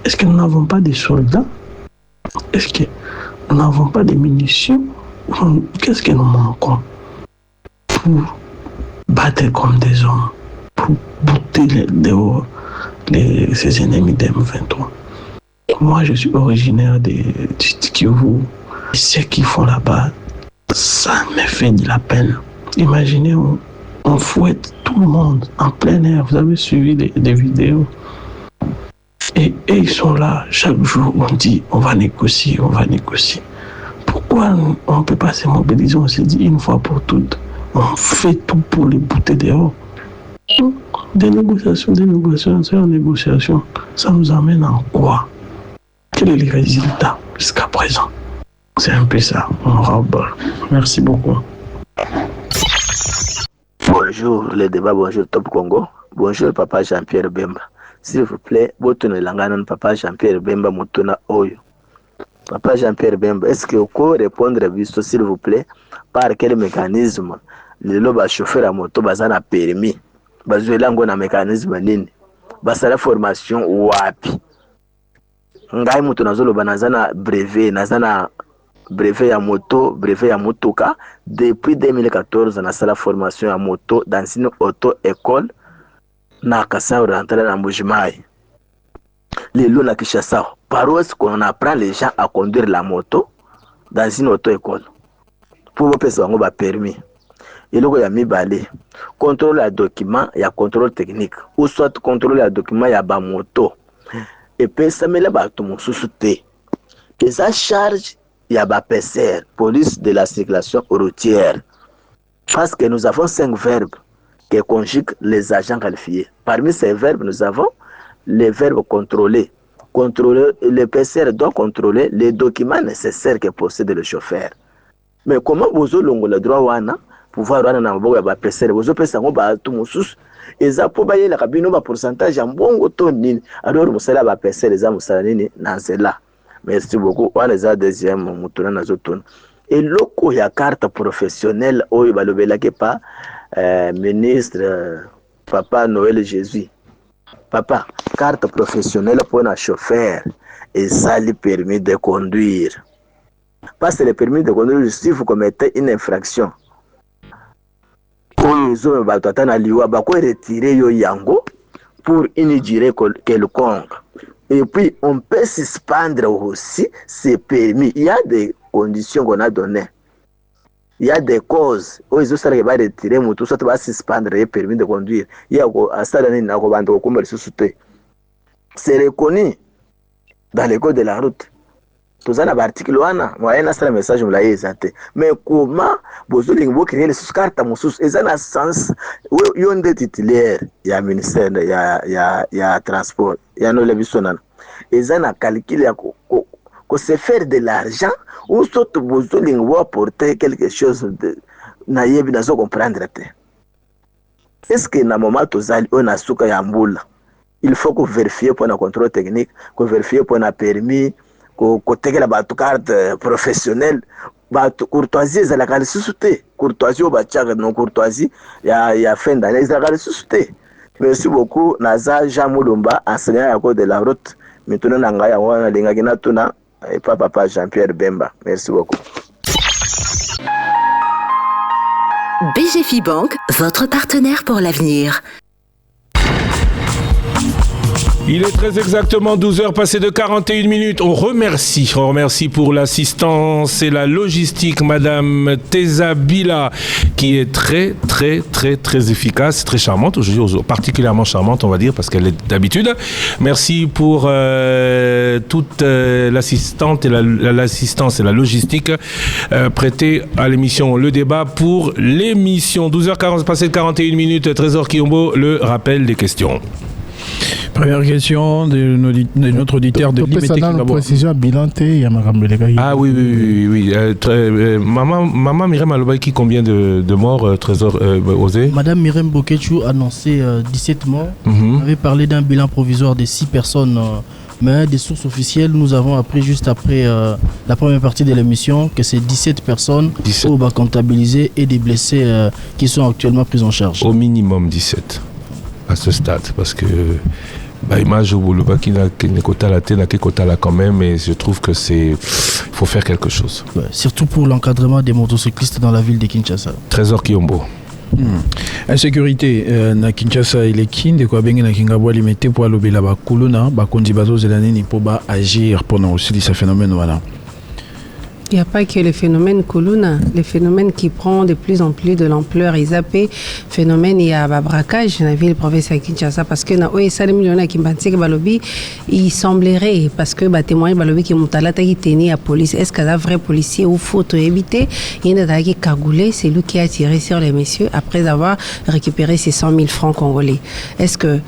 Est-ce que nous n'avons pas de soldats? Est-ce que nous n'avons pas de munitions? Qu'est-ce que nous manquons pour battre comme des hommes, pour bouter dehors ces ennemis d'M23? Moi, je suis originaire de Kivu. Ce qu'ils font là-bas, ça me fait de la peine. Imaginez, on fouette tout le monde en plein air. Vous avez suivi des vidéos. Et ils sont là, chaque jour, on dit, on va négocier. Pourquoi on ne peut pas se mobiliser? On se dit une fois pour toutes, on fait tout pour les bouter dehors. Des négociations, c'est une négociation. Ça nous amène en quoi? Quel est le résultat jusqu'à présent? C'est un peu ça, on aura bol. Merci beaucoup. Bonjour les débats, bonjour Top Congo, bonjour Papa Jean-Pierre Bemba. S'il vous plaît, botone langana Papa Jean-Pierre Bemba motona oyo. Papa Jean-Pierre Bemba, est-ce que vous pouvez répondre à vous, s'il vous plaît, par quel mécanisme le chauffeur à moto bazana permis? Bazuelango na mécanisme nini? Basala formation wapi? Ngai moto nazolo banazana brevet ya moto, brevet ya motoka. Depuis 2014, na sala formation ya moto dans une auto-école na Kasa rentré na Mbujimai. Lelo na Kinshasa, par où est-ce qu'on apprend les gens à conduire la moto dans une auto-école? Pour vous pesa ngo ba permis. Eloko ya mibale, contrôle ya document, ya contrôle technique, ou soit contrôle ya document ya ba moto. Et puis ça me l'a bato mosusu te. Que ça charge ya ba PCR, police de la circulation routière. Parce que nous avons 5 verbes qui conjuguent les agents qualifiés. Parmi ces verbes, nous avons les verbes contrôler. Contrôler, le PCR doit contrôler les documents nécessaires que possède le chauffeur. Mais comment vous avez le droit wana pouvoir wana na maboko ya ba PCR, vous pesa ngo ba tout mosusu eza po ba yela kabino ba pourcentage ya mbongo to nini? Alors musala ba PCR eza musala nini na nzela. Merci beaucoup. On les a deuxième mutuna na zotuna. Et loko ya carte professionnelle oyo balobela ke pa ministre Papa Noël Jésus. Papa, carte professionnelle pour un chauffeur et ça lui permet de conduire. Parce que le permis de conduire, si vous commettez une infraction, ils ont retirer yo yango pour une durée quelconque. Et puis, on peut suspendre aussi ces permis. Il y a des conditions qu'on a données. Il y a des causes où ils ont retiré moto, soit va suspendre les permis de conduire. Il y a c'est reconnu dans les codes de la route. tozana ba article wana moyena sala message mula yezate mais comment bozolingi bo créer les carte mosusu ezana sens yo nde titulaire ya ministère ya transport ya no lebisonana ezana calcul ya ko se faire de l'argent ou surtout bozolingi bo apporter quelque chose de na yebi nazo comprendre te. Est-ce que na moment tozali on a suka ya mbula il faut que vérifier pour un contrôle technique, que vérifier pour un permis, que tegela ba carte professionnelle, ba courtoisie za la kali susute, courtoisie au bachaka non courtoisie ya fin d'année za kali susute. Merci beaucoup Naza Jean Mulumba enseignant à cause de la route. Maintenant nanga ya wana linga kina tuna et papa Jean-Pierre Bemba. Merci beaucoup. BGFI Bank, votre partenaire pour l'avenir. Il est très exactement 12h passées de 41 minutes. On remercie pour l'assistance et la logistique Madame Teza Bila qui est très efficace, très charmante, aujourd'hui particulièrement charmante on va dire parce qu'elle est d'habitude. Merci pour toute l'assistance et la logistique prêtée à l'émission Le Débat pour l'émission. 12h40 passées de 41 minutes. Trésor Kiyombo, le rappel des questions. Première question de notre auditeur de Limité précision bilanté, il y a Ah oui. Maman Myriam Alobaki, combien de morts, Trésor Osé? Madame Myriam Boketchou a annoncé 17 morts. On avait parlé d'un bilan provisoire de 6 personnes. Mais des sources officielles, nous avons appris juste après la première partie de l'émission que c'est 17 personnes au bas comptabilisées et des blessés qui sont actuellement pris en charge. Au minimum 17 à ce stade, parce que image au boulot qui n'a qu'à la tête, quand même, et je trouve que faut faire quelque chose. Ouais, surtout pour l'encadrement des motocyclistes dans la ville de Kinshasa. Trésor Kiyombo. Insécurité na Kinshasa il est kin de quoi bengi na Kingabwa limité pour lobela ba kuluna ba kondi bazo zelane ni pour ba agir pendant aussi ce phénomène voilà. Il n'y a pas que le phénomène Kuluna, le phénomène qui prend de plus en plus de l'ampleur. Ils appellent phénomène, il y a un braquage dans la ville province de Kinshasa parce que il semblerait, parce que les témoins qui ont été à la police, est-ce qu'il y a un vrai policier ou faut éviter? Il y a un cagoulé, c'est lui qui a tiré sur les messieurs après avoir récupéré ses 100 000 francs congolais. Est-ce que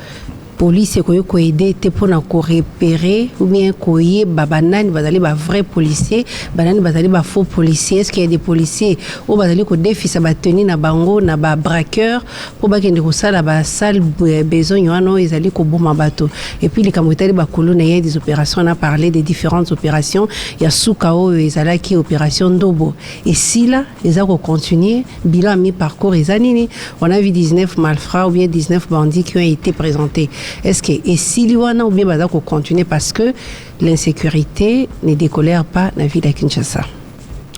police ko aider te pour repérer ou bien koye babanani bazali ba vrai policier banani bazali ba faux policier? Est-ce qu'il y a des policiers ou bazali ko défi sa ba tenir na bango na ba braqueur pour ba kende ko sala ba sale besoin yoano ezali ko boma bato? Et puis les kamotali ba kolona il y a des opérations, on a parlé des différentes opérations. Il y a Soukao ezala qui opération Ndobo et si là les a continuer bilan mi parcours ezanini on a vu 19 malfrats ou bien 19 bandits qui ont été présentés. Est-ce que et si l'Iwana ou bien Bazako continue parce que l'insécurité ne décolère pas la ville de Kinshasa?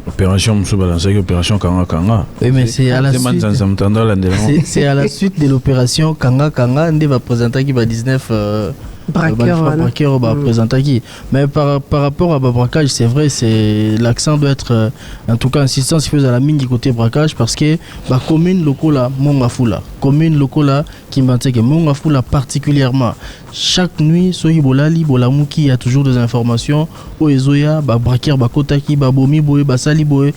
Opération Moussoubalansa, opération Kanga Kanga. Oui, mais c'est à la suite. C'est à la suite de l'opération Kanga Kanga, on va présenter qui va 19 braqueurs va présenter qui. Mais par rapport à braquage, c'est vrai, c'est l'accent doit être en tout cas insistant si vous à la mine du côté braquage parce que la commune locale Mongafula, commune locale qui m'intègre Mongafula particulièrement. Chaque nuit, soyi bolali bolamuki, il y a toujours des informations. Oezoya, braqueur, kotaki, bomi boye, basali boye.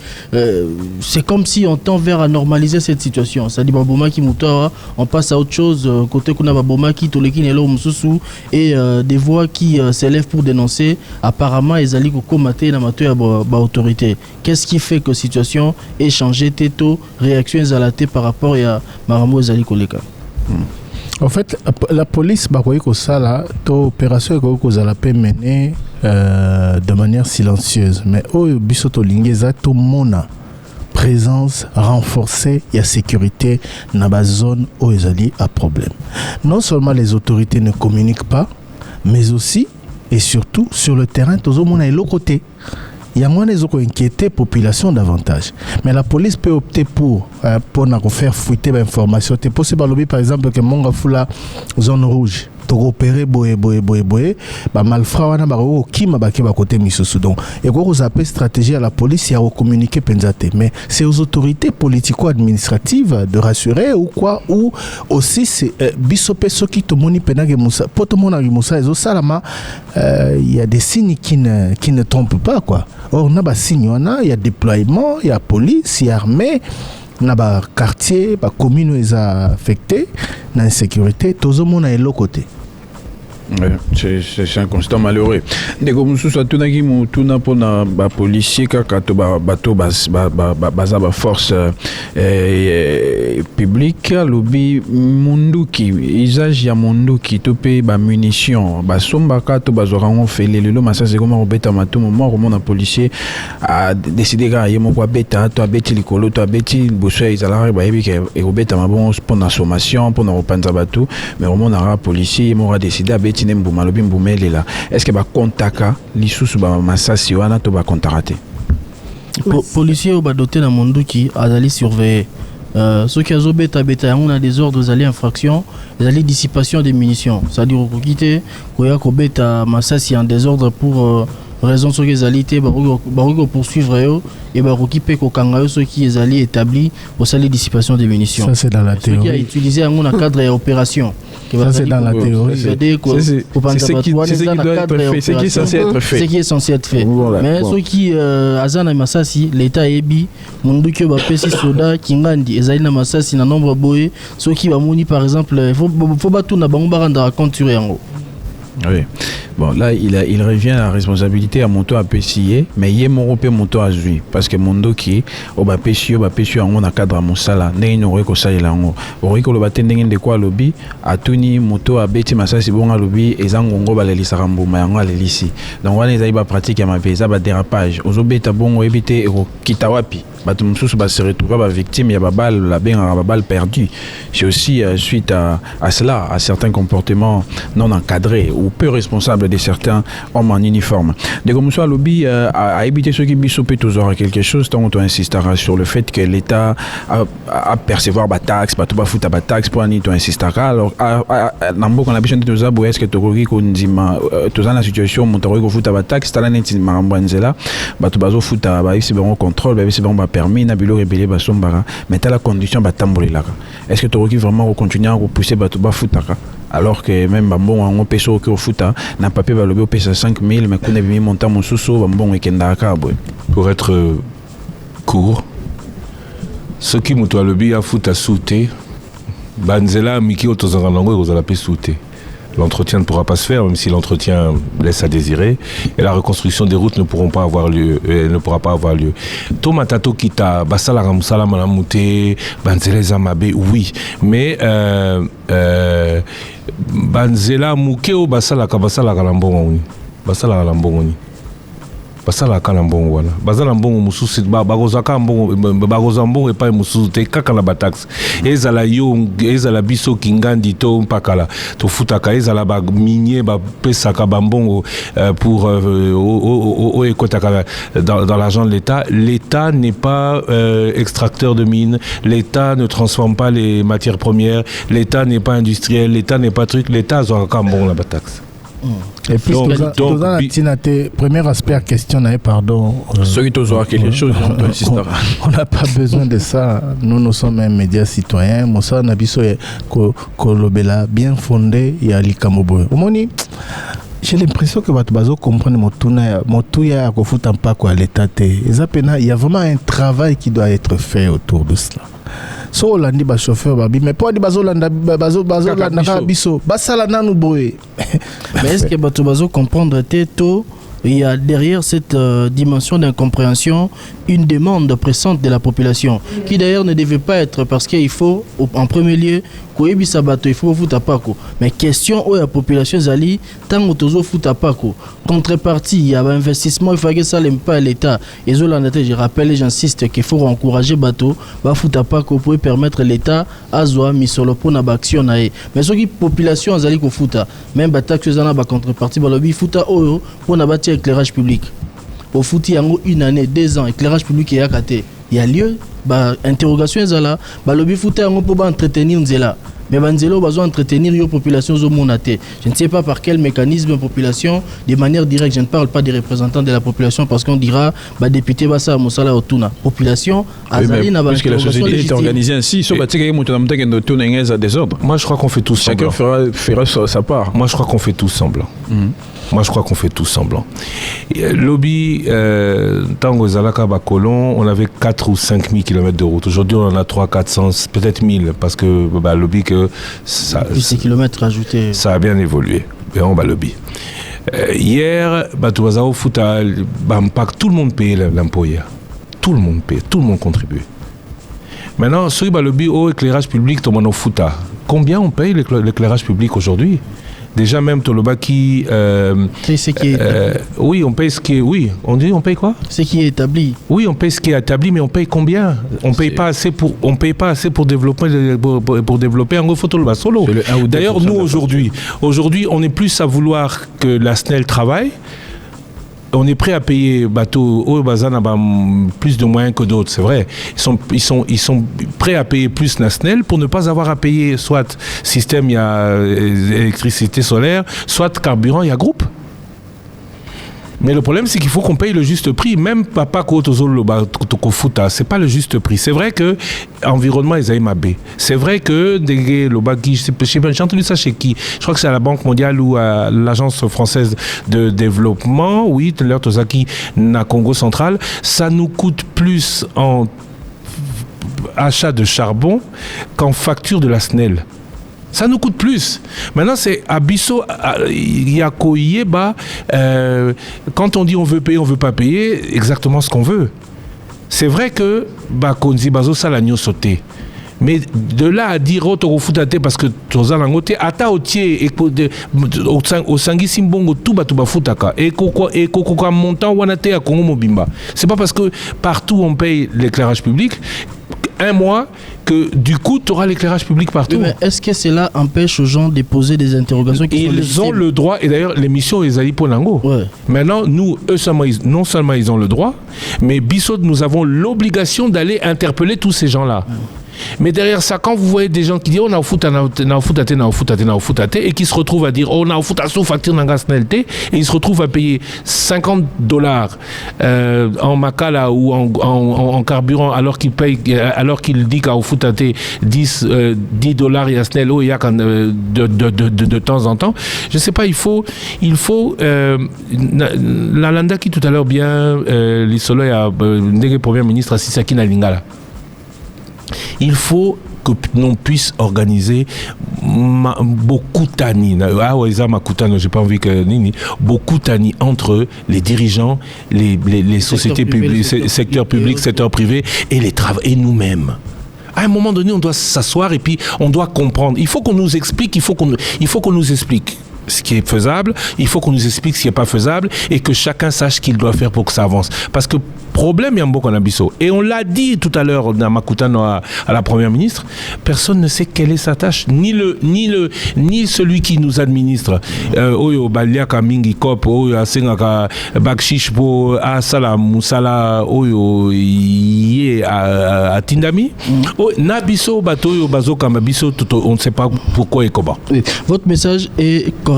C'est comme si on tend vers à normaliser cette situation. C'est-à-dire baboma qui moutoa, on passe à autre chose. Côté kuna baboma qui toleki nelo mususu et des voix qui s'élèvent pour dénoncer. Apparemment, ils allaient commater la matière à autorité. Qu'est-ce qui fait que la situation ait changé? Této, réaction est par rapport à Maramo Zali Koleka. En fait, la police, l'opération est menée de manière silencieuse. Mais au bisoto lingeza to mona présence renforcée et la sécurité dans la zone où ils allaient à problème. Non seulement les autorités ne communiquent pas, mais aussi et surtout sur le terrain, tout le monde est l'autre côté. Il y a moins d'inquiéter la population davantage. Mais la police peut opter pour faire fuiter l'information. C'est possible, par exemple, que Mongafula, zone rouge. opéré boye ba malfrat wana ba kima ba ke ba côté misusu donc et quoi vous appelez stratégie à la police ya communiquer penzate mais c'est aux autorités politico-administratives de rassurer ou quoi ou aussi c'est bisope soki to moni penage musa poto mona musa ezo salama il y a des signes qui ne trompent pas quoi. Or on a ba signe wana il y a déploiement, il y a police, il y a armée na ba quartier ba commune les affectés na insécurité tozo mona elo côté. C'est un constat malheureux. Ndeko mususu atunaki mutuna pona ba policier kaka to bato baza ba force publique lobi munduki usage ya munduki to pe ba munition ba somba ka to bazorango fele lelo masase koma robeta matumo moko mona policier a décidé ka yemo kwa beta to abeti likolo to abeti boso ezala ba yebi ke robeta mabon pona sommation pona repanza bato mais au mona ra policier mo a décidé abeti est-ce que ba kontaka lisusu ba masasi wana to ba kontarate policier ou ba doté na monduki azali surveiller ceux qui azobeta beta on a des ordres ali infraction ali dissipation des munitions c'est-à-dire ko quitter ko ya ko beta masasi en désordre pour raison sur les alités barugo poursuivre eux et barukipe ko kanga ceux qui les alliés établis au salle dissipation des munitions. Ça c'est dans la théorie. Qui a utilisé un cadre d'opération. Ça c'est dans la théorie. C'est ce qui doit être fait, ce qui est censé être fait. Ce qui est censé être fait. Mais ceux qui azana masasi l'état ebi mundu que ba pesi soda kingandi ezali na masasi na nombre boye ceux qui va moni par exemple faut ba tout na bango baranda raconter yango. Oui. Bon, là, il revient à la responsabilité à Monto à Pessier, mais il y a mon repère Monto à Zui. Parce que Mondo qui, au bas Pessier, en a cadre à mon sala, n'est pas que ça est là. Au rico le batin de quoi lobby, à Tuni, Monto à Betty Massa, c'est bon à lobby, et Zangongo, Baleli Sarambo, Mayango à l'hélici. Donc, on est à pratique à ma paysa, à dérapage. Aux obéta bon, éviter et au Kitawapi. Batumsous va se retrouver à victime, il y a balle, la balle perdue. C'est aussi suite à cela, à certains comportements non encadrés ou peu responsables de certains hommes en uniforme. De comme ça, lobby a évité ceux qui bisopent toujours quelque chose, tant on insistera sur le fait que l'État a percevoir la taxe, pas tout foutre la taxe pour en insistera. Alors, n'importe qu'on a besoin de tout ça, est-ce que tu qu'on dit tout ça la situation, mon taureau fout la taxe, t'as la nette marambranzela, bah tu baso fout à c'est bon contrôle, c'est bon permis na bilo rebelle ba sombara mais t'as la condition ba tambolela est-ce que tu veux vraiment continuer à repousser ba to ba futaka alors que même bon on peso que au futa na papier ba lobi au pesa 5000 mais qu'on a mis montant mon sous bon ekenda ka boy pour être court ce qui muto lobi a futa souté banzela miki otozanga nango kozala pe souté. L'entretien ne pourra pas se faire, même si l'entretien laisse à désirer, et la reconstruction des routes ne pourra pas avoir lieu. Tomatato kita basala ramusala malamute banzela zamabe oui, mais banzela mukeo basala kalambongoni, basala kalambongoni. Basala kalambongo wana bazala mbongo mususu bagozaka mbongo bagozambongo epai mususu te kaka na bataxe ezala yo ezala biso kingandi to mpakala to futaka ezala ba minier ba pesaka bambongo pour ekotaka dans l'argent de l'État n'est pas extracteur de mines, l'État ne transforme pas les matières premières, l'État n'est pas industriel, l'État n'est pas truc, l'État azaka mbongo na bataxe. Et puis, donc, premier aspect question, pardon. Ceux qui ont quelque chose, on n'a pas besoin de ça. Nous sommes un média citoyen. Mossa Nabiso est Kolobela, bien fondé, il y a l'Ikamobo. J'ai l'impression que votre bazo comprendre Motuya Kofuta Mpako à l'état. Il y a vraiment un travail qui doit être fait autour de cela. So Hollandi ba chauffeur babi mais pas di bazo landa bazo landa biso basala nanu boy. Mais est-ce que bazo comprendre teto il y a derrière cette dimension d'incompréhension une demande pressante de la population qui d'ailleurs ne devait pas être parce qu'il faut en premier lieu koyebisa bato il faut futa pako mais question où la population zali tant tozo futa pako contrepartie il y a un investissement il faut que ça l'aime pas l'État et je rappelle et j'insiste qu'il faut encourager bato ba futa pako pour permettre l'État à zoa misolo pona ba action nae mais ce qui population zali ko futa même ba taxe zana ba contrepartie ba lobi futa oyo pona ba éclairage public au fouti yango une année 2 ans éclairage public il y a lieu ba interrogation ezala ba lobi futa yango pour ba entretenir nzela mais banzelo besoin entretenir yo population zo monate. Je ne sais pas par quel mécanisme population de manière directe. Je ne parle pas des représentants de la population parce qu'on dira bah député bassa mosala otuna population azali na parce que la société est organisée ainsi so ba tseke moto na mteke ndo tuna ngeza désordre. Moi je crois qu'on fait tous semblant. Chacun fera sa part. Moi je crois qu'on fait tous semblant. Moi, je crois qu'on fait tous semblant. Lobby, Tango Zalaka Bakolon, on avait 4 ou 5 000 km de route. Aujourd'hui, on en a 300, 400, peut-être 1000, parce que Lobby, que ça, plus ces kilomètres ajoutés. Ça a bien évolué. Et on va Lobby. Hier, Batouazao Fouta, tout le monde payait l'impôt hier. Tout le monde paye, tout le monde contribue. Maintenant, sur Lobby, au éclairage public, Tomano Fouta, combien on paye l'éclairage public aujourd'hui? Déjà même Toloba qui oui, on paye ce qui est on paye quoi? Ce qui est établi. Oui, on paye ce qui est établi, mais on paye combien? On paye pas assez pour développer un gros photo solo. D'ailleurs, nous aujourd'hui, on est plus à vouloir que la SNEL travaille. On est prêt à payer bateau au Bazan plus de moyens que d'autres, c'est vrai. Ils sont prêts à payer plus Nasnel pour ne pas avoir à payer soit système, il y a électricité solaire, soit carburant, il y a groupe. Mais le problème, c'est qu'il faut qu'on paye le juste prix. Même Papa Kotozolo Tokofuta, c'est pas le juste prix. C'est vrai que environnement, ils ont mabé. C'est vrai que j'ai entendu ça chez qui? Je crois que c'est à la Banque mondiale ou à l'Agence française de développement. Oui, l'heure Tozaki, na Congo central. Ça nous coûte plus en achat de charbon qu'en facture de la SNEL. Ça nous coûte plus. Maintenant, c'est Abisso, Yakoyeba, quand on dit on veut payer, on ne veut pas payer, exactement ce qu'on veut. C'est vrai que Konzi Bazo Salagno sauté. Mais de là à dire Otorofutate parce que Toza Langote, Ata Otier, au Sangi Simbongo, Tuba Futaka, et Kokoka montant Wanate à Kongo Mobimba. C'est pas parce que partout on paye l'éclairage public. Un mois que du coup tu auras l'éclairage public partout. Mais est-ce que cela empêche aux gens de poser des interrogations ils ont le droit, et d'ailleurs l'émission est Zali Ponango. Maintenant, nous, non seulement ils ont le droit, mais Bissot, nous avons l'obligation d'aller interpeller tous ces gens-là. Mais derrière ça, quand vous voyez des gens qui disent on a foutate et qui se retrouvent à dire on a foutate sous facture d'engasnalité et ils se retrouvent à payer $50 en macala ou en carburant alors qu'il dit qu'à foutate $10 et à snel de temps en temps. Je sais pas, il faut la Landa qui tout à l'heure bien l'Isolo a le premier ministre Sisaki Nalingala. Il faut que l'on puisse organiser beaucoup d'années. Beaucoup d'années entre les dirigeants, les sociétés publiques, secteur public, secteur privé et nous-mêmes. À un moment donné, on doit s'asseoir et puis on doit comprendre. Il faut qu'on nous explique, il faut qu'on nous explique ce qui est faisable, il faut qu'on nous explique ce qui n'est pas faisable et que chacun sache ce qu'il doit faire pour que ça avance. Parce que problème, il y a un beau Konabiso. Et on l'a dit tout à l'heure dans Makutano à la première ministre, personne ne sait quelle est sa tâche, ni celui qui nous administre. Oyo Baliaka Mingi Kop, Oyo Asengaka Bakshish Po Asala Musala Oyo Yé à Tindami. Nabiso Batoyo Bazoka Mabiso, on ne sait pas pourquoi et comment. Votre message est correct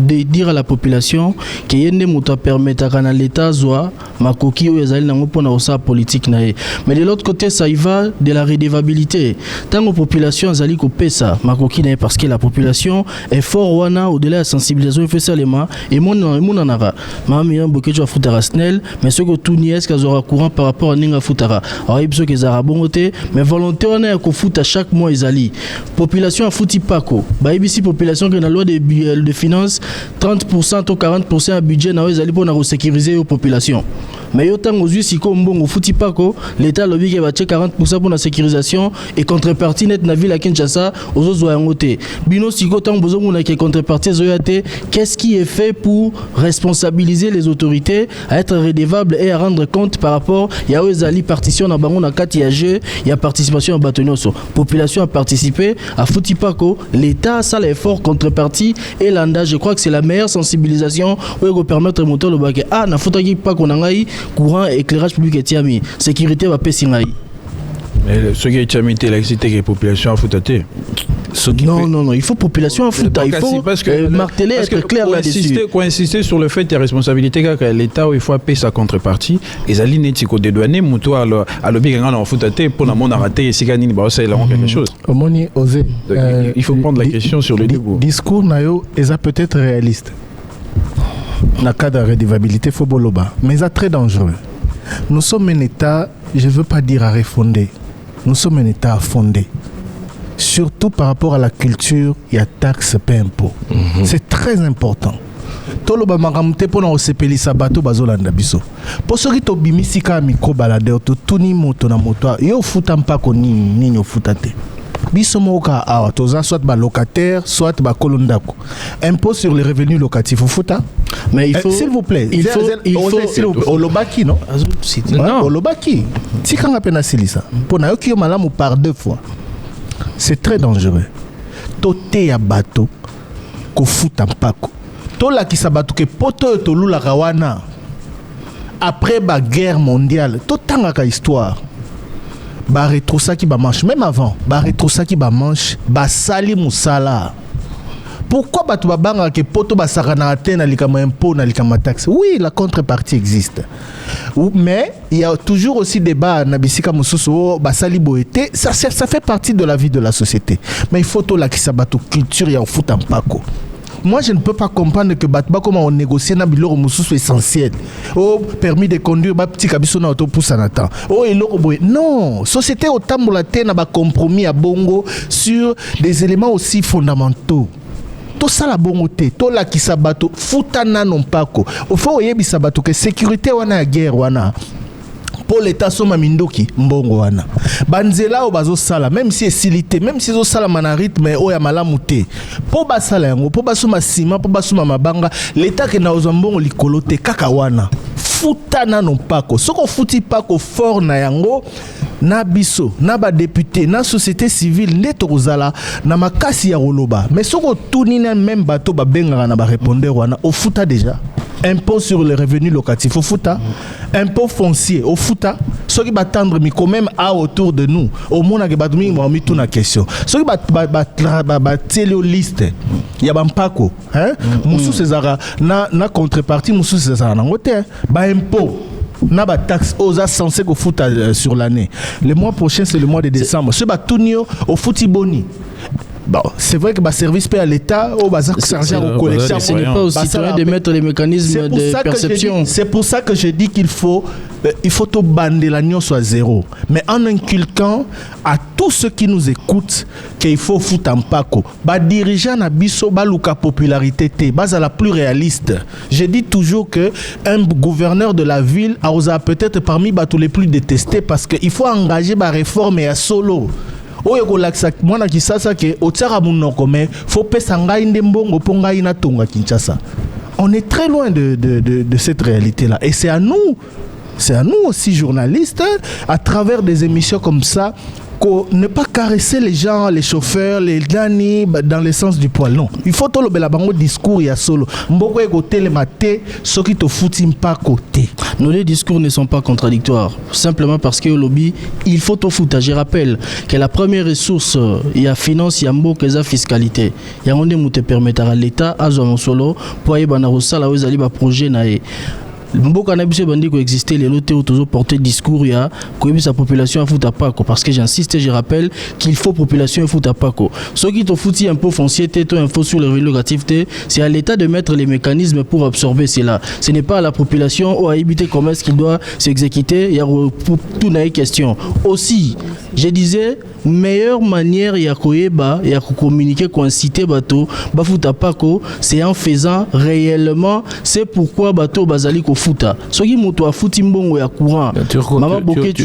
de dire à la population que yende muta permettre à l'État soit makoki ou ezali nango pona osa politique nae. Mais de l'autre côté ça y va de la redevabilité. Tant que population azali ko pesa makoki nae parce que la population est fort wana au-delà de la sensibilisation fait ça les ma et mon nara mami un bokejo a futara snel mais ce que tout ni est-ce qu'azora courant par rapport à ninga futara. Alors il que zara bongote mais volonté on a ko futa chaque mois ezali. Population a futi pako. Ba ibisi population que na loi de finances 30% ou 40% à budget na ezali pour sécuriser les populations. Mais autant aux yeux si comme bon au fouti pako l'État lobby qui va 40% pour la sécurisation et contrepartie net na ville à Kinshasa aux autres zoyangoté. Bino si autant besoin on a qui contrepartie zoyaté qu'est-ce qui est fait pour responsabiliser les autorités à être redevables et à rendre compte par rapport il y a ezali partition na bango na kati ya jeu il y a participation à batonyoso population a participé à fouti pako l'État ça l'effort contrepartie et l'anda je crois que c'est la meilleure sensibilisation où permettre de monter le baquet na foutaki pako nangai courant éclairage public et tiami sécurité va pesingai mais ce qui est tiami l'électricité que la population a foutate Non, il faut population à Fouta. Il faut marteler, être clair là-dessus. Pour insister sur le fait des responsabilités que l'État, il faut payer sa contrepartie. Les alliés n'ético des douaniers, Moutou à l'obligation en Fouta, pour la monde arrêté, si Ganini, ça il a quelque chose. Il faut prendre la question sur le début. Discours Nayo est peut-être réaliste. Dans le cas de redevabilité, il faut boloba. Mais c'est très dangereux. Nous sommes un État, je ne veux pas dire à refonder, nous sommes un État à fonder. Surtout par rapport à la culture, il y a taxes, pas impôts. C'est très important. Toloba magamte pona osepeli sabato bazolanda biso. Po soki to bimisika micro baladeur to tuni moto na moto yo futa mpako nini ofuta te. Biso moka awa toza soit ba locataire soit ba kolondako. Impôt sur les revenus locatifs au futa. Mais il faut s'il vous plaît, il faut olobaki non? Non, olobaki. Tikanga pena silisa. Pona yo ki malamu par 2 fois. C'est très dangereux. Toté ya bateau ko futa mpako. Tola ki sabatu ke poto to lula kawana. Après la guerre mondiale, tout tanga ka histoire. Ba retroussa qui ba manche même avant, ba retroussa qui ba manche, ba sali musala. Pourquoi batu ba banga ke poto ba sakana atena likama impôt na likama taxe? Oui, la contrepartie existe. Mais il y a toujours aussi débat na bisika mususu ba sali boete, ça fait partie de la vie de la société. Mais il faut to la ki sabatu culture ya foot en pako. Moi, je ne peux pas comprendre que Batba comment on négocie na biloko mususu essentiel. Oh, permis de conduire ba petit kabiso na auto pour sanata. Oh, eloko boy. Non, société au tambola te na ba compromis à bongo sur des éléments aussi fondamentaux. Tout ça la bongo te, to la ki sabato futana non pako. Au faut yebi sabato que sécurité wana guerre wana. Pour l'État soma mindoki mbongo wana banzela o bazo sala même si esilité même si zo sala mana rythme o ya malamu te po basala yango po basoma ciment po basoma mabanga l'État ke na ozambongo likolo te kaka wana futana non pako soko futi pako fort na yango na biso na ba député na société civile neto kozala na makasi ya roloba mais soko tunina même bato ba benga na ba répondeur wana o futa déjà. Impôt sur les revenus locatifs au Fouta, impôt foncier au Fouta, ceux qui battent mais quand même à autour de nous, au monde qui battent mis tout la question. Ceux qui battent liste, il y a Bampako, hein, Moussou César, na contrepartie Moussou César, na côté, impôt. Na ba taxe aux censé au foot sur l'année. Le mois prochain c'est le mois de décembre. Ce batunio au footiboni. Bon, c'est vrai que le service paie à l'État au bazar sergent aux collections. Ce n'est pas aux citoyens de mettre les mécanismes de perception. C'est pour ça que je dis qu'il faut tout bander l'agneau soit zéro. Mais en inculquant à tous ceux qui nous écoutent qu'il faut foutre en paco. Bah dirigeant na biso baluka popularité te, base à la plus réaliste. Je dis toujours que un gouverneur de la ville a peut-être parmi tous les plus détestés parce qu'il faut engager ma réforme et à solo. Oyo kolakisa mwana Kisasa ke otsara munoko mais faut pesa ngai ndembongo po ngai na tonga Kinshasa. On est très loin de cette réalité là et c'est à nous aussi journalistes à travers des émissions comme ça ne pas caresser les gens, les chauffeurs, les dani dans le sens du poil. Non, il faut tout le bango discours ya solo. Mboko ego telemate soki to foutim pas côté. Nos les discours ne sont pas contradictoires, simplement parce que au lobby, il faut tout foutre. Je rappelle que la première ressource, il y a finance, il y a mboko et fiscalité. Il y a onde moute permettre à l'État à zo solo pour y bana rosala aux ali ba projet nae. Mboka na biso bandi ko exister les lotés autour porter discours ya ko sa population à fouta pas parce que j'insiste et je rappelle qu'il faut population à fouta pas ko ceux qui te fouti un peu foncier te to info sur le revenu locatif c'est à l'État de mettre les mécanismes pour absorber cela. Ce n'est pas à la population ou à habiter comment est-ce qu'il doit s'exécuter. Il y a tout na question aussi. Je disais meilleure manière ya koyeba ya ko communiquer ko inciter bato ba fouta pas ko c'est en faisant réellement c'est pourquoi bato bazali ko fouta soki moto a fouti mbongo ya courant maman boké tu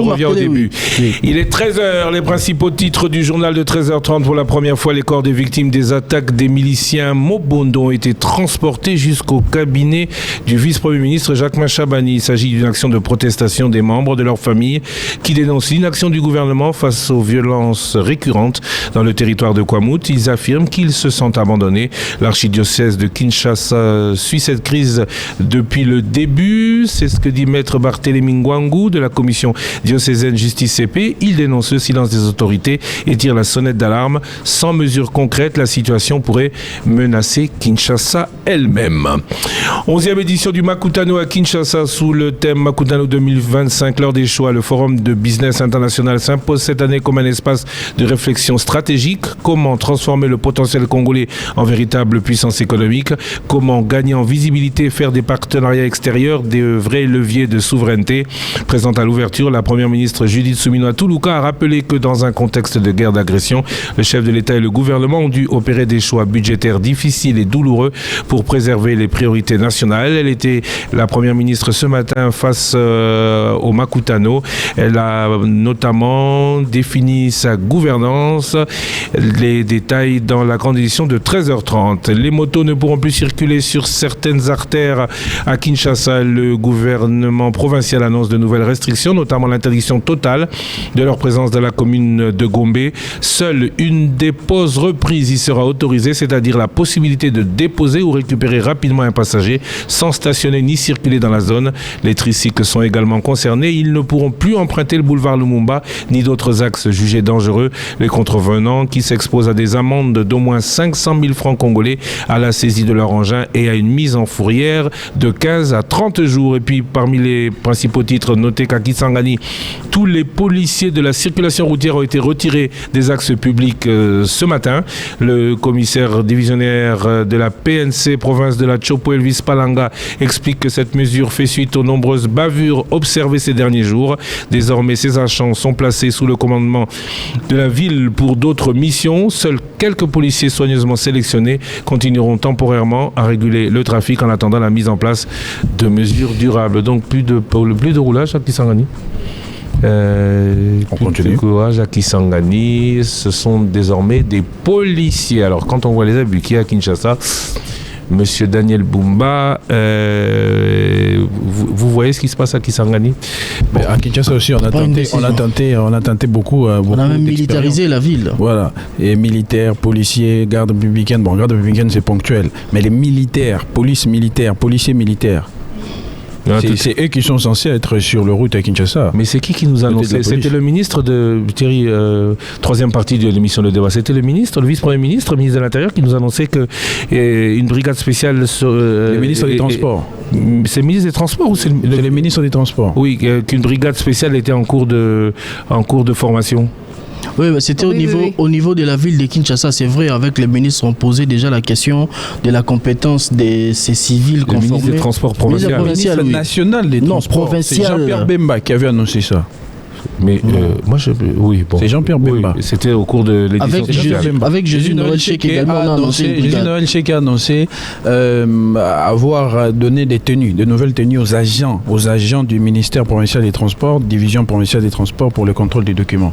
reviens au début. Oui. Il est 13h, les principaux titres du journal de 13h30. Pour la première fois, les corps des victimes des attaques des miliciens Mobondo ont été transportés jusqu'au cabinet du vice-premier ministre Jacques Machabani. Il s'agit d'une action de protestation des membres de leur famille qui dénoncent l'inaction du gouvernement face aux violences récurrentes dans le territoire de Kwamouth. Ils affirment qu'ils se sentent abandonnés. L'archidiocèse de Kinshasa suit cette crise depuis le début. C'est ce que dit Maître Barthélémy Ngwangu de la commission diocésaine Justice CP. Il dénonce le silence des autorités et tire la sonnette d'alarme. Sans mesures concrètes, la situation pourrait menacer Kinshasa elle-même. 11e édition du Makutano à Kinshasa sous le thème Makutano 2025. Lors des choix, le Forum de Business International s'impose cette année comme un espace de réflexion stratégique. Comment transformer le potentiel congolais en véritable puissance économique? Comment gagner en visibilité et faire des partenariats extérieurs des vrais leviers de souveraineté? Présente à l'ouverture, la première ministre Judith Suminwa Tuluka a rappelé que dans un contexte de guerre d'agression, le chef de l'État et le gouvernement ont dû opérer des choix budgétaires difficiles et douloureux pour préserver les priorités nationales. Elle était la première ministre ce matin face au Makutano. Elle a notamment défini sa gouvernance. Les détails dans la grande édition de 13h30. Les motos ne pourront plus circuler sur certaines artères à Kinshasa. Le gouvernement provincial annonce de nouvelles restrictions, notamment l'interdiction totale de leur présence dans la commune de Gombe. Seule une dépose reprise y sera autorisée, c'est-à-dire la possibilité de déposer ou récupérer rapidement un passager sans stationner ni circuler dans la zone. Les tricycles sont également concernés. Ils ne pourront plus emprunter le boulevard Lumumba ni d'autres axes jugés dangereux. Les contrevenants qui s'exposent à des amendes d'au moins 500 000 francs congolais à la saisie de leur engin et à une mise en fourrière de 15 à 30 jours. Et puis parmi les principaux titres notés qu'à Kisangani, tous les policiers de la circulation routière ont été retirés des axes publics ce matin. Le commissaire divisionnaire de la PNC province de la Chopo, Elvis Palanga, explique que cette mesure fait suite aux nombreuses bavures observées ces derniers jours. Désormais, ces agents sont placés sous le commandement de la ville pour d'autres missions. Seuls quelques policiers soigneusement sélectionnés continueront temporairement à réguler le trafic en attendant la mise en place de mesures durables. Donc plus de roulage à Kisangani. On continue. Courage à Kisangani, ce sont désormais des policiers. Alors quand on voit les abus qu'il y a à Kinshasa, Monsieur Daniel Bumba, vous voyez ce qui se passe à Kisangani? Mais à Kinshasa aussi, on a tenté beaucoup. On a même militarisé la ville. Voilà, et militaires, policiers, garde républicaine. Bon, garde républicaine c'est ponctuel, mais les militaires, policiers militaires. C'est eux qui sont censés être sur le route à Kinshasa. Mais c'est qui nous a annoncé? C'était le ministre de Thierry, troisième partie de l'émission Le Débat. C'était le vice-premier ministre, le ministre de l'Intérieur, qui nous annonçait que une brigade spéciale. Le ministre des Transports. C'est le ministre des Transports ou c'est le ministre des Transports? Oui, qu'une brigade spéciale était en cours de formation. Oui, mais c'était au niveau de la ville de Kinshasa, c'est vrai, avec les ministres, on posait déjà la question de la compétence de ces civils conformés. Le ministre des Transports provincial. Le ministre national des Transports. C'est Jean-Pierre Bemba qui avait annoncé ça. Mais moi, oui, bon. C'est Jean-Pierre Bemba. Oui, c'était au cours de l'édition spéciale. Avec Jésus Noël Cheikh également annoncé. Jésus Noël Cheikh a annoncé avoir donné de nouvelles tenues aux agents du ministère provincial des Transports, division provinciale des Transports pour le contrôle des documents.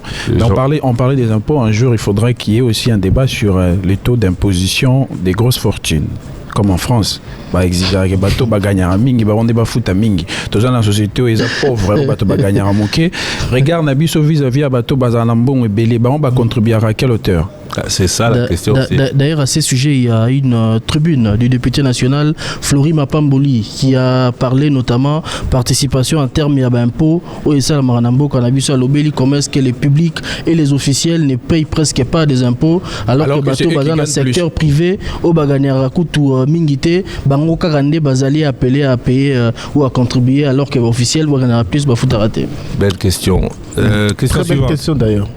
On parlait des impôts. Un jour, il faudrait qu'il y ait aussi un débat sur les taux d'imposition des grosses fortunes. Comme en France, exiger que bateau gagnera mingi, on débat foot à mingi. Tous dans la société où ils sont pauvres, bateau gagnera moqué. Regarde Nabiso vis-à-vis à bateau bazanambon et belé, on va contribuer à quelle hauteur? C'est ça la question. D'ailleurs, à ce sujet, il y a une tribune du député national Flori Mapamboli qui a parlé notamment participation en termes d'impôts au Essal Maranambo qu'on a vu sur l'Obéli, comment est-ce que les publics et les officiels ne payent presque pas des impôts alors que bateau dans le secteur privé au Baganiara Koutou Mingité Bango Karande Bazali appelé à payer ou à contribuer alors que l'officiel Baganiara plus Bafoutaraté. Belle question. Très belle question d'ailleurs.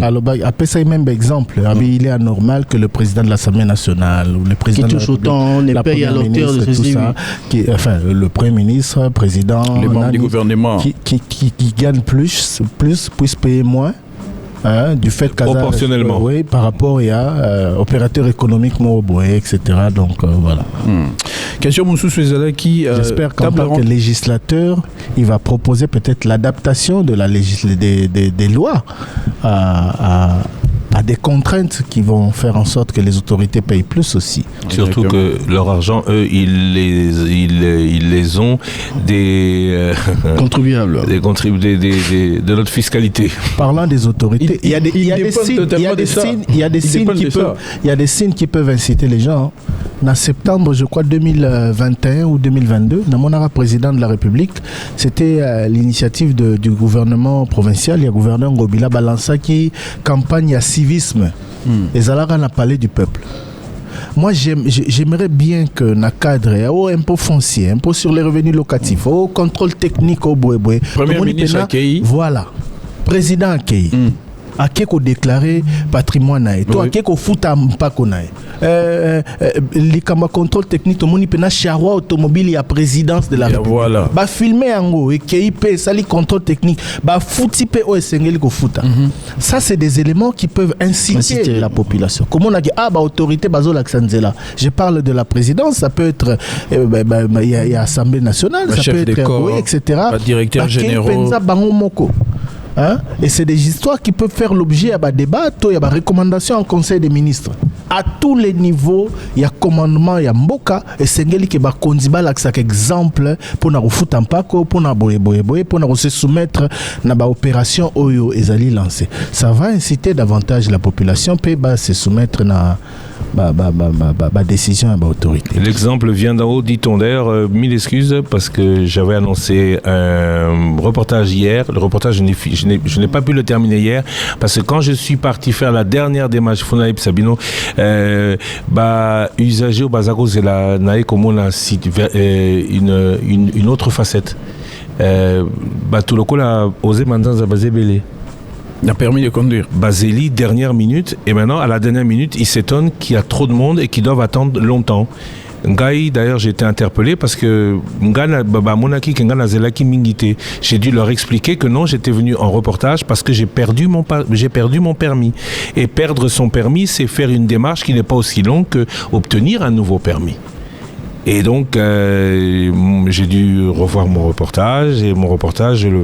Alors, après ça, même exemple. Il est anormal que le président de l'Assemblée nationale ou le président qui touche autant, les pays à l'auteur de tout ça, le Premier ministre, président, les membres du gouvernement qui gagnent plus puissent payer moins. Du fait proportionnellement par rapport à opérateur économique Moboé, etc. Donc voilà. Question Moussou qui j'espère qu'en tant que législateur, il va proposer peut-être l'adaptation de des lois à des contraintes qui vont faire en sorte que les autorités payent plus aussi. Surtout que leur argent, eux, ils les ont des contribuables, de notre fiscalité. Parlant des autorités, il y a des signes qui peuvent inciter les gens. en septembre, je crois, 2021 ou 2022, dans mon président de la République, c'était l'initiative du gouvernement provincial, il y a le gouverneur Ngobila Balança qui campagne à civisme. Et Zalara n'a parlé du peuple. Moi, j'aimerais bien que dans le cadre, au impôt foncier, impôt sur les revenus locatifs, au contrôle technique au Bouéboué, Premier ministre accueilli. Voilà. Président accueilli. À qui qu'on déclaré patrimoine et toi à qui qu'on fout à pas qu'on a les caméras contrôle technique tout le monde peut charroi automobile et à présidence de la République voilà bah filmer en gros et qui peut ça les contrôle technique bah fouti pe au sengeli ko futa ça c'est des éléments qui peuvent inciter la population comment on a dit ah bah autorité bazo l'accenzela je parle de la présidence ça peut être il y a assemblée nationale ça peut être oui, etc directeur général hein? Et c'est des histoires qui peuvent faire l'objet de débat, il y a des recommandations en conseil des ministres. À tous les niveaux, il y a commandement, il y a mboka, et c'est ce qui va conduire à exemple pour nous foutre en paco, pour nous se soumettre à l'opération Oyo et Zali lancée. Ça va inciter davantage la population à se soumettre à la décision à l'autorité. L'exemple vient d'en haut, dit-on d'ailleurs, mille excuses parce que j'avais annoncé un reportage hier. Le reportage, je n'ai pas pu le terminer hier parce que quand je suis parti faire la dernière démarche Funaïb Sabino, usager au Bazako Zela Nae comme on a une autre facette. Tout le coup a osé maintenant Zabazébélé. Il a permis de conduire. Bazéli, dernière minute, et maintenant à la dernière minute, il s'étonne qu'il y a trop de monde et qu'ils doivent attendre longtemps. Ngaï, d'ailleurs, j'ai été interpellé parce que j'ai dû leur expliquer que non, j'étais venu en reportage parce que j'ai perdu mon permis. Et perdre son permis, c'est faire une démarche qui n'est pas aussi longue que obtenir un nouveau permis. Et donc, j'ai dû revoir mon reportage et mon reportage, je le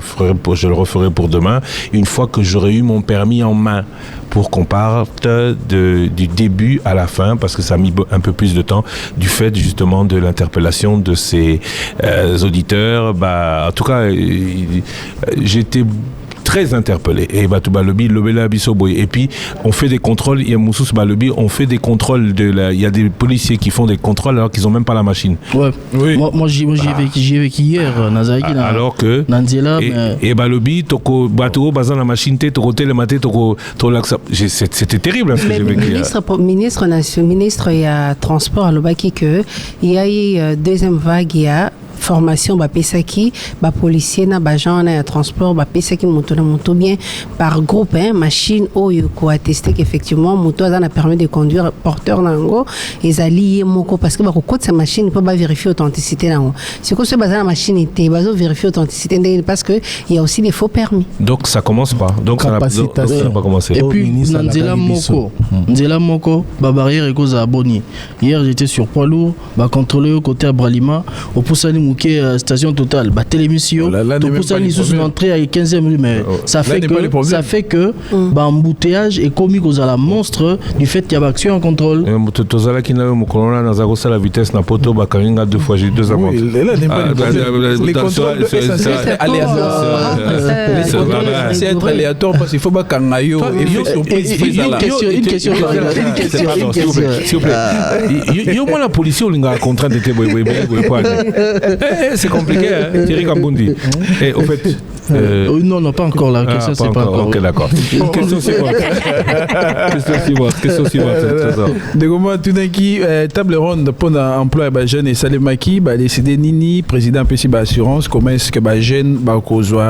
referai pour demain, une fois que j'aurai eu mon permis en main, pour qu'on parte du début à la fin, parce que ça a mis un peu plus de temps, du fait justement de l'interpellation de ces auditeurs. En tout cas, j'étais très interpellé. Et et puis on fait des contrôles, il y a Moussous Balobi, on fait des contrôles il y a des policiers qui font des contrôles alors qu'ils n'ont même pas la machine. Ouais. Oui. Moi j'y ai vécu hier Nazariki alors que Nanzela et Balobi toko bateau bazan la machine toko télématé toko c'était terrible ce que j'ai vécu. Ministre il y a transport à Lobaki que il y a eu deuxième vague, il y a formation pesaki policier na agent na transport pesaki moto bien par groupe machine oyo ko attester qu'effectivement moto a permis de conduire porteur nango et allié moko parce que ko cette machine peut pas vérifier authenticité nango c'est que ce bazana machine était bazo vérifier authenticité parce que il y a aussi des faux permis donc ça commence pas donc ça n'a pas commencé et puis Nzela moko barrière et cause à Boni hier j'étais sur poids lourd contrôler au côté à Bralima au Poussani station totale télémission tout pour ça ils sont entrés à 15e rue mais ça fait que embouteillage est commis aux à la monstre du fait qu'il y a action en contrôle tozala qui na mokolona na zako la vitesse na poto bakaringa deux fois j'ai deux amendes les contrôles c'est être aléatoire parce qu'il faut pas kangayo une question s'il vous plaît yo moi la police on l'a contrainte de c'est compliqué, hein, Thierry Kambundi. Et au fait. Non, pas encore la question, c'est pas encore. Ok, d'accord. Question suivante. De comment tout d'un coup, table ronde pour l'emploi des jeunes et Salemaki, décidé Nini, président PCB Assurance, comment est-ce que les jeunes,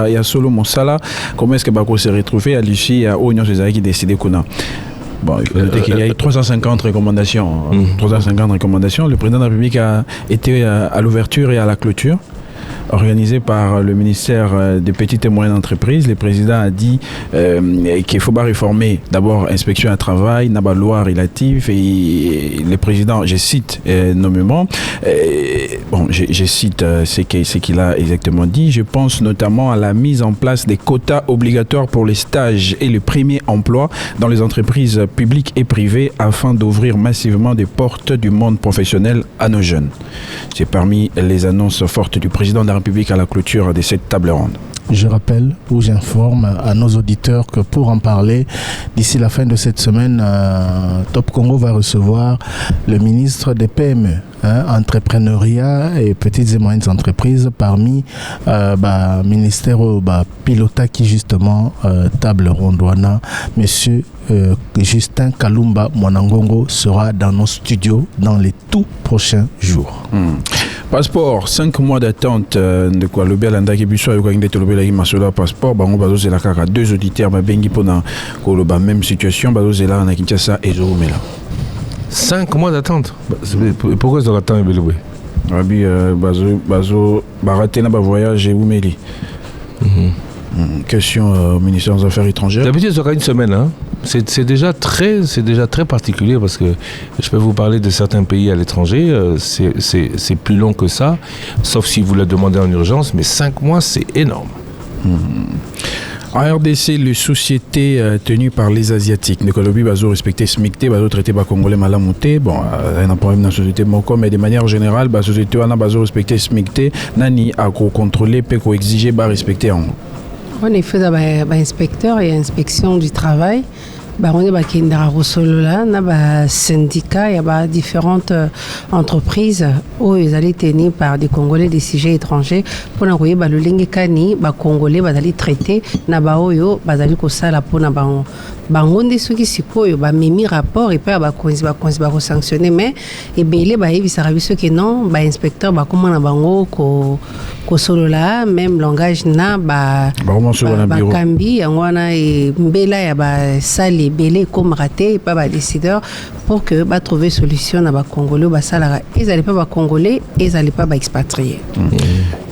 il y a solo mon sala, comment est-ce que se retrouver à Lucie, à Oignon, c'est qui décidé qu'on a. Bon, il y a eu 350 recommandations. 350 recommandations. Le président de la République a été à l'ouverture et à la clôture, organisé par le ministère des petites et moyennes entreprises. Le président a dit qu'il faut pas réformer d'abord l'inspection à travail, la loi relative et le président, je cite nommément, je cite ce qu'il a exactement dit. Je pense notamment à la mise en place des quotas obligatoires pour les stages et le premier emploi dans les entreprises publiques et privées afin d'ouvrir massivement des portes du monde professionnel à nos jeunes. C'est parmi les annonces fortes du président de la République à la clôture de cette table ronde. je rappelle ou j'informe à nos auditeurs que pour en parler, d'ici la fin de cette semaine, Top Congo va recevoir le ministre des PME, entrepreneuriat et petites et moyennes entreprises parmi ministère pilota qui justement table rondouana. Monsieur Justin Kalumba Mwanangongo sera dans nos studios dans les tout prochains jours. Passeport, 5 mois d'attente de quoi le Bialanda qui puisse le passeport, bango bazo zela kaka 2 auditeurs bengi pona koloba même situation bazo zela na Kinshasa et Zoromela. 5 mois d'attente. Pourquoi ça attend Beloué? Rabi bazo baraté na ba voyage et Oumeli. Question au ministère des Affaires étrangères. D'habitude, ça aura une semaine. Hein. C'est déjà très particulier parce que je peux vous parler de certains pays à l'étranger. C'est plus long que ça, sauf si vous le demandez en urgence. Mais 5 mois, c'est énorme. En RDC, les sociétés tenues par les Asiatiques, ne Colombie, bazo respecter SMICT, bazo traité par Congolais malamonté. Bon, il y a un problème dans la société Moko, mais de manière générale, la société a bazo respecter SMICT, nani a contrôler, peut exiger, respecter en. En effet, il y a inspecteur et inspection du travail. On y a syndicats, il y a différentes entreprises où ils allaient tenir par des Congolais, des sujets étrangers pour envoyer le Lengekani, les Congolais, les traités, les Kosala pour bangonde soki sikoyo ba memi rapport et puis ba sanctionner mais et belé ba yebisaka biso ke non ba inspecteur ba komona bango ko solola même langage na ba kambi yango wana e mbela ya ba sali belé comme raté et pas ba décideur pour que ba trouver solution na ba congolais ba salara ils allaient pas ba congolais ils allaient pas ba expatriés.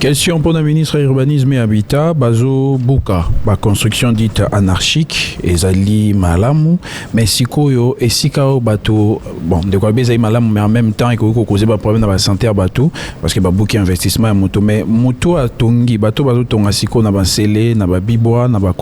Question pour le ministre urbanisme et habitat bazo buka ba construction dite anarchique et zali malamu mais sikoyo et sikao bateau bon de quoi bezai malamu mais en même temps il faut causer ba problème dans la santé à bateau parce que ba bouki investissement à moto mais moto a tongi bateau bazo tonga siko na ba sele na ba biboa na ba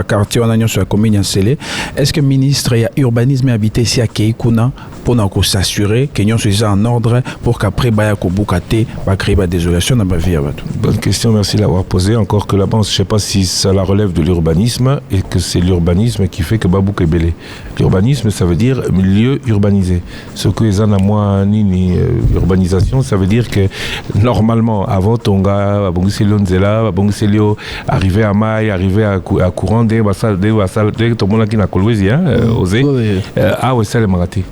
quartier on a sur la commune en sele est-ce que ministre ya urbanisme et habitat si a keikuna pour s'assurer que nous sommes en ordre pour qu'après ba ko bukate ba créer ba désolation na ba vie à bateau. Bonne question, merci de l'avoir posée. Encore que là-bas, je ne sais pas si ça la relève de l'urbanisme et que c'est l'urbanisme qui fait que Babouk est belé. L'urbanisme, ça veut dire milieu urbanisé. Ce que les en a moins ni urbanisation, ça veut dire que normalement, avant Tonga, à Bongiselio-Nzela, à Bongiselio, arriver à Maï, arriver à Courant, tout le monde qui n'a pas osé. Ah oui, ça les maraté.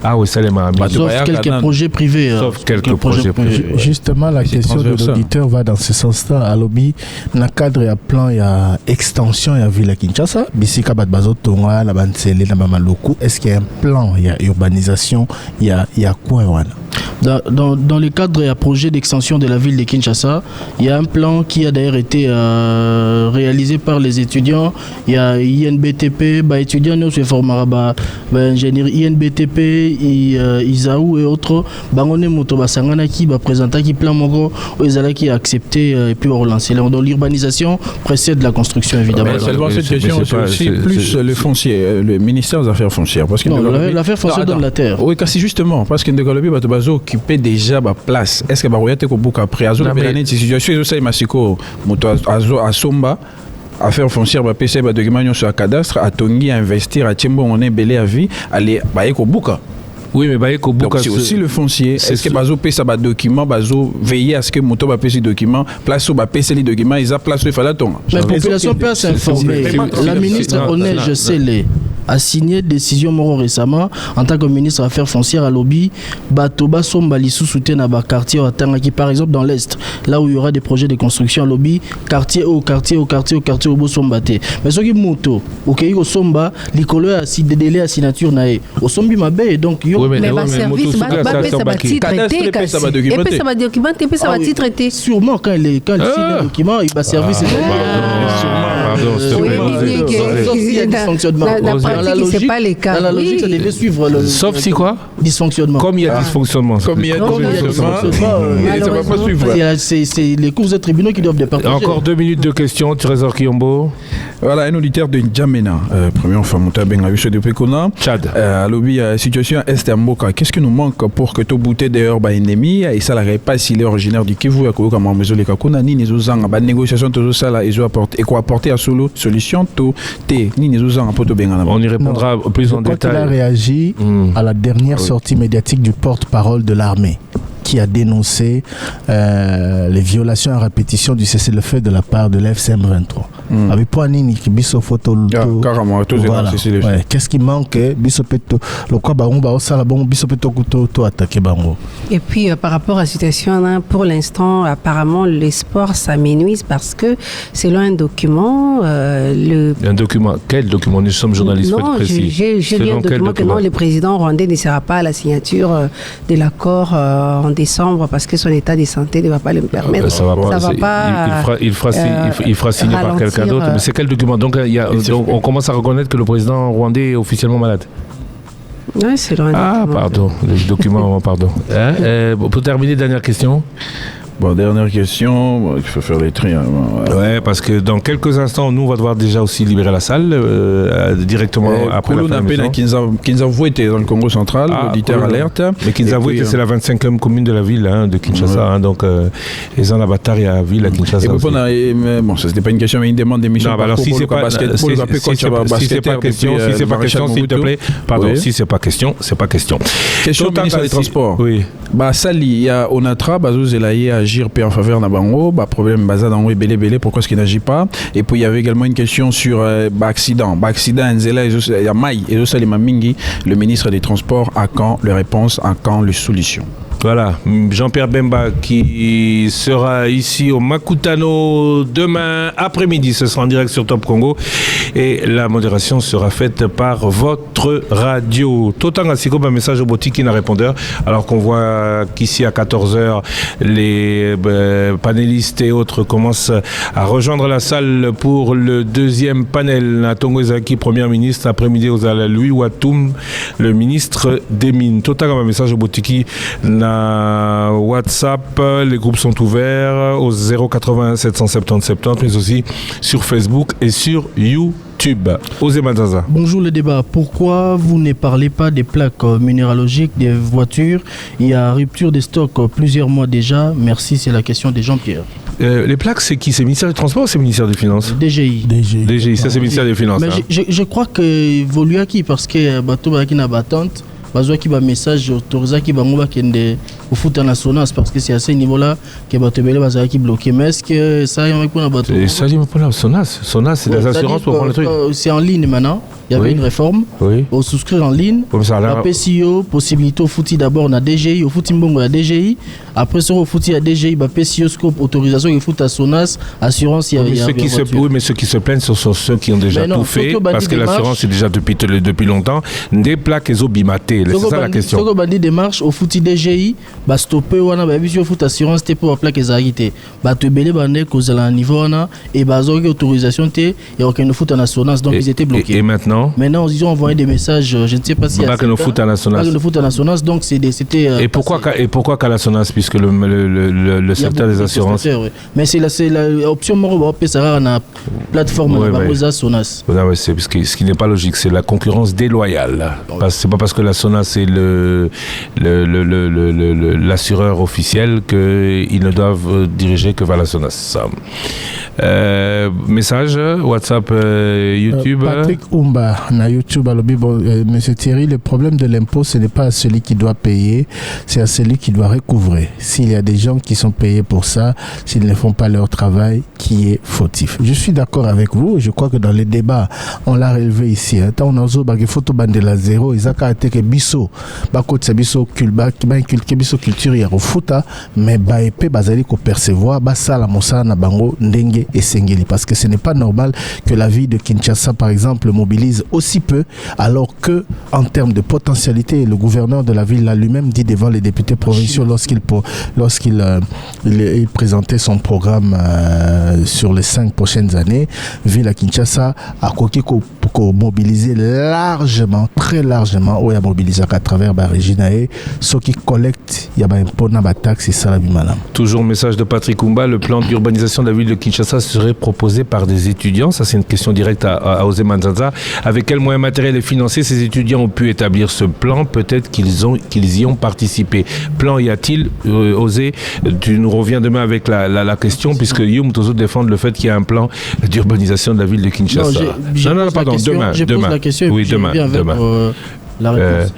Ah oui, ça les m'a sauf quelques projets privés. Sauf quelques projets privés. Justement, la question de l'auditeur va dans ce sens-là. À l'objet, dans le cadre, il y a plan, il y a extension, il y a ville à Kinshasa. Bisika Badbazo Tonga, la Bansele, la Mamaloku. Est-ce qu'il y a un plan, il y a urbanisation, il y a quoi, dans le cadre et un projet d'extension de la ville de Kinshasa, il y a un plan qui a d'ailleurs été réalisé par les étudiants. Il y a INBTP, étudiants nous se formera ingénieur INBTP, Isaou et autres. Bangone moto basangana qui présenter qui plan mongo ils qui accepté et puis relancer. Donc l'urbanisation précède la construction évidemment. Seulement cette question c'est aussi plus le foncier, le ministère des Affaires foncières parce que l'affaire foncière donne la terre. Oui, c'est justement parce que Ndekolobi Batobazo occupé déjà ma place. Est-ce que Baroyate ko buka après azo la année de situation ça masiko moto azo asomba affaire foncière ba PC ba document sur le cadastre à Tongi à investir à Tiembo on est belé à vie aller ba ko buka. Oui, mais Baye Kobuka, c'est aussi le foncier. Est-ce que Bazo paie ça document, Bazo veiller à ce que moto va payer ces documents, place où va payer ces documents, ils a place où il fallait attendre. La population peut s'informer. La ministre Onel, je sais a signé décision moro récemment en tant que ministre des Affaires foncières à lobby Batoba Sombali sous soutien à quartier qui par exemple dans l'est là où il y aura des projets de construction à lobby quartier au Bosombate mais ce qui moto OK au Somba l'école a si des délais à signature naé au Sombi mabe donc yo mais ma service ça va titre traité ça va documenter ça va titre traité sûrement quand il signe le document il va service Sauf s'il y a dysfonctionnement. Dans la logique, c'est pas les cas. Dans la logique, ça devait suivre le. Sauf si quoi? Dysfonctionnement. Comme il y a dysfonctionnement. Comme il y a dysfonctionnement, ça va pas suivre. C'est les cours de tribunaux qui doivent départager. Encore 2 minutes de questions, Trésor Kiyombo. Voilà, un auditeur de N'Djamena, premier enfant Mouta Bengawisho de Pekona. Tchad. Lobby, situation Est à Mboka. Qu'est-ce qui nous manque pour que tout bouté d'ailleurs ennemi et ça la pas s'il est originaire du Kivu à Koyoka Mamezo les Kakuna ni les Ozang, ba négociation tout ça là ils ont apporté et quoi apporter à solo solution tout té ni les Ozang à Poto Bengana. On y répondra plus en détail. Il a réagi à la dernière sortie médiatique du porte-parole de l'armée qui a dénoncé les violations à répétition du cessez-le-feu de la part de l'FCM 23. Avec Poanini qui biso photo voilà. Qu'est-ce qui manque biso peto le quoi ba on ba osala bon biso peto to attaquer bango. Et puis par rapport à la situation hein, pour l'instant apparemment les sports s'amenuisent parce que selon un document un document, quel document? Nous sommes journalistes, non, précis. J'ai lu un document que non, le président rwandais ne sera pas à la signature de l'accord en décembre parce que son état de santé ne va pas le permettre. Ça va pas. Il fera signer par quelqu'un d'autre. Mais c'est quel document? Donc, on commence à reconnaître que le président rwandais est officiellement malade. Oui, c'est le pardon. Le document, pardon. Pour terminer, dernière question. Bon, dernière question, il faut faire les tri. Ouais, parce que dans quelques instants, nous, on va devoir déjà aussi libérer la salle directement après la fin de l'émission. Kinshasa était dans le Congo central, auditeur alerte. Mais Kinshasa, c'est la 25e commune de la ville de Kinshasa. Donc, ils ont la bataille à la ville à Kinshasa. Bon, ça, c'était pas une question, mais une demande d'émission. Non, alors si c'est pas question, s'il te plaît. Pardon, si c'est pas question, c'est pas question. Question au ministre des Transports. Oui. Bah, Sali, il y a Onatra, Bazou Zelaye agir en faveur de Bango, problème Baza Dango et Belé, pourquoi est-ce qu'il n'agit pas? Et puis il y avait également une question sur accident. Accident, Nzela, il y a Maï et Salima Mingi, le ministre des Transports, à quand les réponses, à quand les solutions? Voilà, Jean-Pierre Bemba qui sera ici au Makutano demain après-midi. Ce sera en direct sur Top Congo et la modération sera faite par votre radio. Total Asiko, un message au Botiki, un répondeur. Alors qu'on voit qu'ici à 14h, les panélistes et autres commencent à rejoindre la salle pour le deuxième panel. Natongo Ezaki, Premier ministre, après-midi aux Louis Watoum, le ministre des Mines. Total, un message au Botiki. WhatsApp, les groupes sont ouverts au 080 770 70, mais aussi sur Facebook et sur YouTube. Osez Manzaza. Bonjour le débat. Pourquoi vous ne parlez pas des plaques minéralogiques des voitures? Il y a rupture des stocks plusieurs mois déjà. Merci, c'est la question de Jean-Pierre. Les plaques, c'est qui? C'est le ministère des Transports ou c'est le ministère des Finances? DGI, ça c'est le ministère des Finances. Mais je crois que Voluaki, parce que Bato qui n'a battante. Bazoa qui va message autorisé qui va mouvoir qui est au foot en la Sonas parce que c'est à ce niveau-là que Batebele Bazoa qui bloqué. Mais est-ce que ça y est pour la bateau? Ça y est pour la Sonas. Sonas, c'est des assurances pour prendre le truc. C'est en ligne maintenant. Il y avait une réforme. Oui. On souscrit en ligne. La PCO, possibilité au footy d'abord, on a DGI, au footy Mbongo, la DGI. Après, sur au footy à DGI, PCO, scope, autorisation, il faut à Sonas, assurance, il y a oui, mais ceux qui se plaignent, ce sont ceux qui ont déjà tout fait, parce que l'assurance est déjà depuis longtemps. Des plaques et obimatés, c'est ça la question. Si on a des démarches au footy DGI, stopper, on a vu foot assurance, t'es pour la plaque et zarité. Te belé, cause à la niveau, et autorisation, et aucun foot en assurance, donc ils étaient bloqués. Et maintenant, ils ont envoyé des messages, je ne sais pas si... Pas que nous fout à la Sonas. Donc c'était... Et pourquoi qu'à la Sonas, puisque le secteur des assurances... Mais c'est l'option Moro, ça sera la plateforme de Sonas. C'est ce qui n'est pas logique, c'est la concurrence déloyale. C'est pas parce que la Sonas est l'assureur officiel qu'ils ne doivent diriger que vers la Sonas. Message, WhatsApp, YouTube. Patrick Oumba, na YouTube, Monsieur Thierry, le problème de l'impôt, ce n'est pas à celui qui doit payer, c'est à celui qui doit recouvrer. S'il y a des gens qui sont payés pour ça, s'ils ne font pas leur travail, qui est fautif. Je suis d'accord avec vous, je crois que dans les débats, on l'a relevé ici. On a une photo bandela zéro, ils ont caractère que biso, bakot biso culture, il y a au foot, mais baépé, bazali ko percevoir, basala mosala na bango, ndenge Ye et Sengeli. Parce que ce n'est pas normal que la ville de Kinshasa, par exemple, mobilise aussi peu, alors que, en termes de potentialité, le gouverneur de la ville l'a lui-même dit devant les députés provinciaux lorsqu'il présentait son programme sur les 5 prochaines années. Ville à Kinshasa a pour mobiliser largement, très largement, où il y a mobilisé à travers la Réginae, ceux qui collectent, il y a un impôt dans la taxe et ça la malam. Toujours message de Patrick Kumba, le plan d'urbanisation de la ville de Kinshasa serait proposé par des étudiants. Ça, c'est une question directe à Osé Manzanza. Avec quels moyens matériels et financiers ces étudiants ont pu établir ce plan? Peut-être qu'ils y ont participé. Plan y a-t-il, Osé? Tu nous reviens demain avec la question, puisque Youm Tozo défend le fait qu'il y a un plan d'urbanisation de la ville de Kinshasa. Non, pardon, demain. Je pose la question oui, et puis demain. La réponse.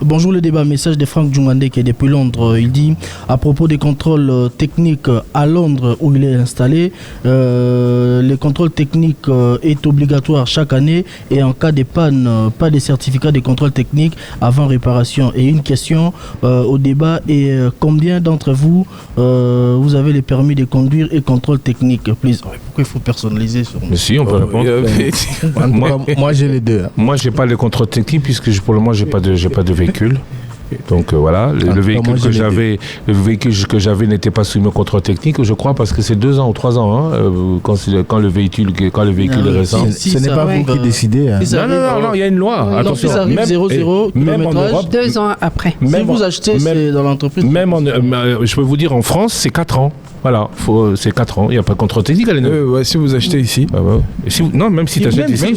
Bonjour le débat, message de Franck Djungande qui est depuis Londres. Il dit à propos des contrôles techniques à Londres où il est installé, les contrôles techniques est obligatoire chaque année et en cas de panne, pas de certificat de contrôle technique avant réparation. Et une question au débat est combien d'entre vous vous avez les permis de conduire et contrôle technique? Please. Pourquoi il faut personnaliser sur Mais si, on peut répondre. Moi j'ai les deux. Moi j'ai pas le contrôle technique puisque pour le moment j'ai pas de véhicule. Donc voilà, le véhicule que j'avais n'était pas soumis au contrôle technique, je crois, parce que c'est 2 ans ou 3 ans quand le véhicule est récent. Ce n'est pas vous qui décidez. Hein. Non, il y a une loi. Attention, ça arrive 0,0 même en Europe, 2 ans après. Si vous achetez, c'est dans l'entreprise. Même je peux vous dire, en France, c'est 4 ans. Voilà, c'est 4 ans, il n'y a pas de contrôle technique à l'époque. Si vous achetez ici. Non, même si tu achètes ici.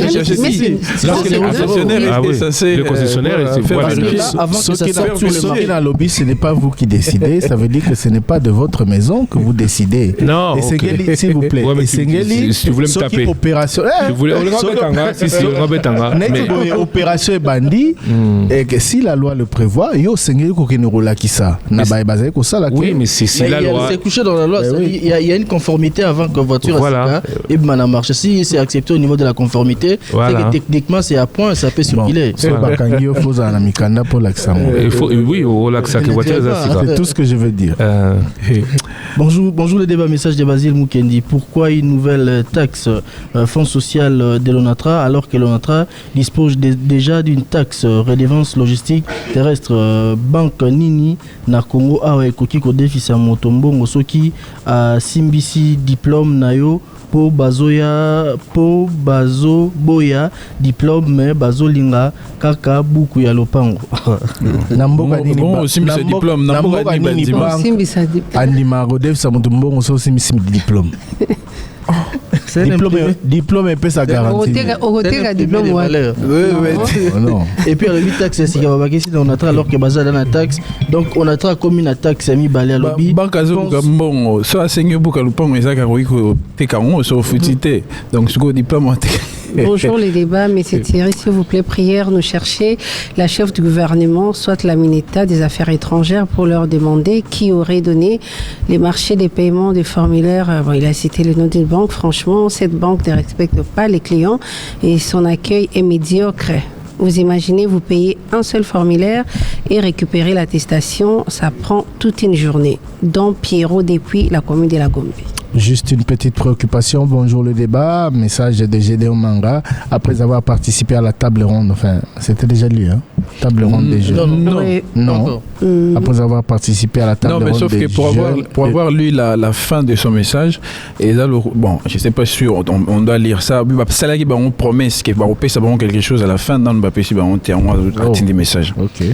Le concessionnaire, ce qui est dans le lobby, ce n'est pas vous qui décidez, ça veut dire que ce n'est pas de votre maison que vous décidez. Non, s'il vous plaît. Si tu voulais me taper. Opération. Opération bandit, et que si la loi le prévoit, yo Sengeli Kokenorola qui ça. Oui, mais si la loi. C'est couché dans la loi. Il y a une conformité avant que la voiture et marche. Si c'est accepté au niveau de la conformité, c'est que techniquement c'est à point, ça peut circuler. Oui, au lac c'est tout ce que je veux dire. Bonjour le débat, message de Basile Mukendi. Pourquoi une nouvelle taxe fonds social de l'ONATRA alors que l'ONATRA dispose déjà d'une taxe redevance logistique terrestre banque nini na Congo awa ekoki ko défisa motombongo soki a simbisi diplôme nayo po bazo boya diplôme mais bazo linga kaka buku ya lopango namboka nini bon simbisa diplôme namboka nini simbisa andima rodef sa motombongo so simbisa diplôme diplôme et sa garantie. Diplôme et puis le 8 taxes c'est on a alors que bazar dans la taxe donc on a comme une taxe mi balé à lobby banque azo bon so asengi buka lupango ezaka ko tekango so futité donc ce diplôme. Bonjour les débats, mais c'est Thierry, s'il vous plaît, prière, nous chercher la chef du gouvernement, soit la Mineta des Affaires étrangères, pour leur demander qui aurait donné les marchés des paiements des formulaires. Bon, il a cité le nom d'une banque. Franchement, cette banque ne respecte pas les clients et son accueil est médiocre. Vous imaginez, vous payez un seul formulaire et récupérer l'attestation, ça prend toute une journée. Donc Pierrot depuis la commune de la Gombe. Juste une petite préoccupation, bonjour le débat, message de Gédéon Manga, après avoir participé à la table ronde, enfin c'était déjà lui, hein, table ronde des jeunes. Non. Après avoir participé à la table ronde des jeunes. Non, mais sauf que pour avoir lu la fin de son message, et là, bon, je ne sais pas sûr, on doit lire ça, c'est là qu'il y a une promesse, qu'il va avoir quelque chose à la fin, dans le papier, on atteint des messages. Ok.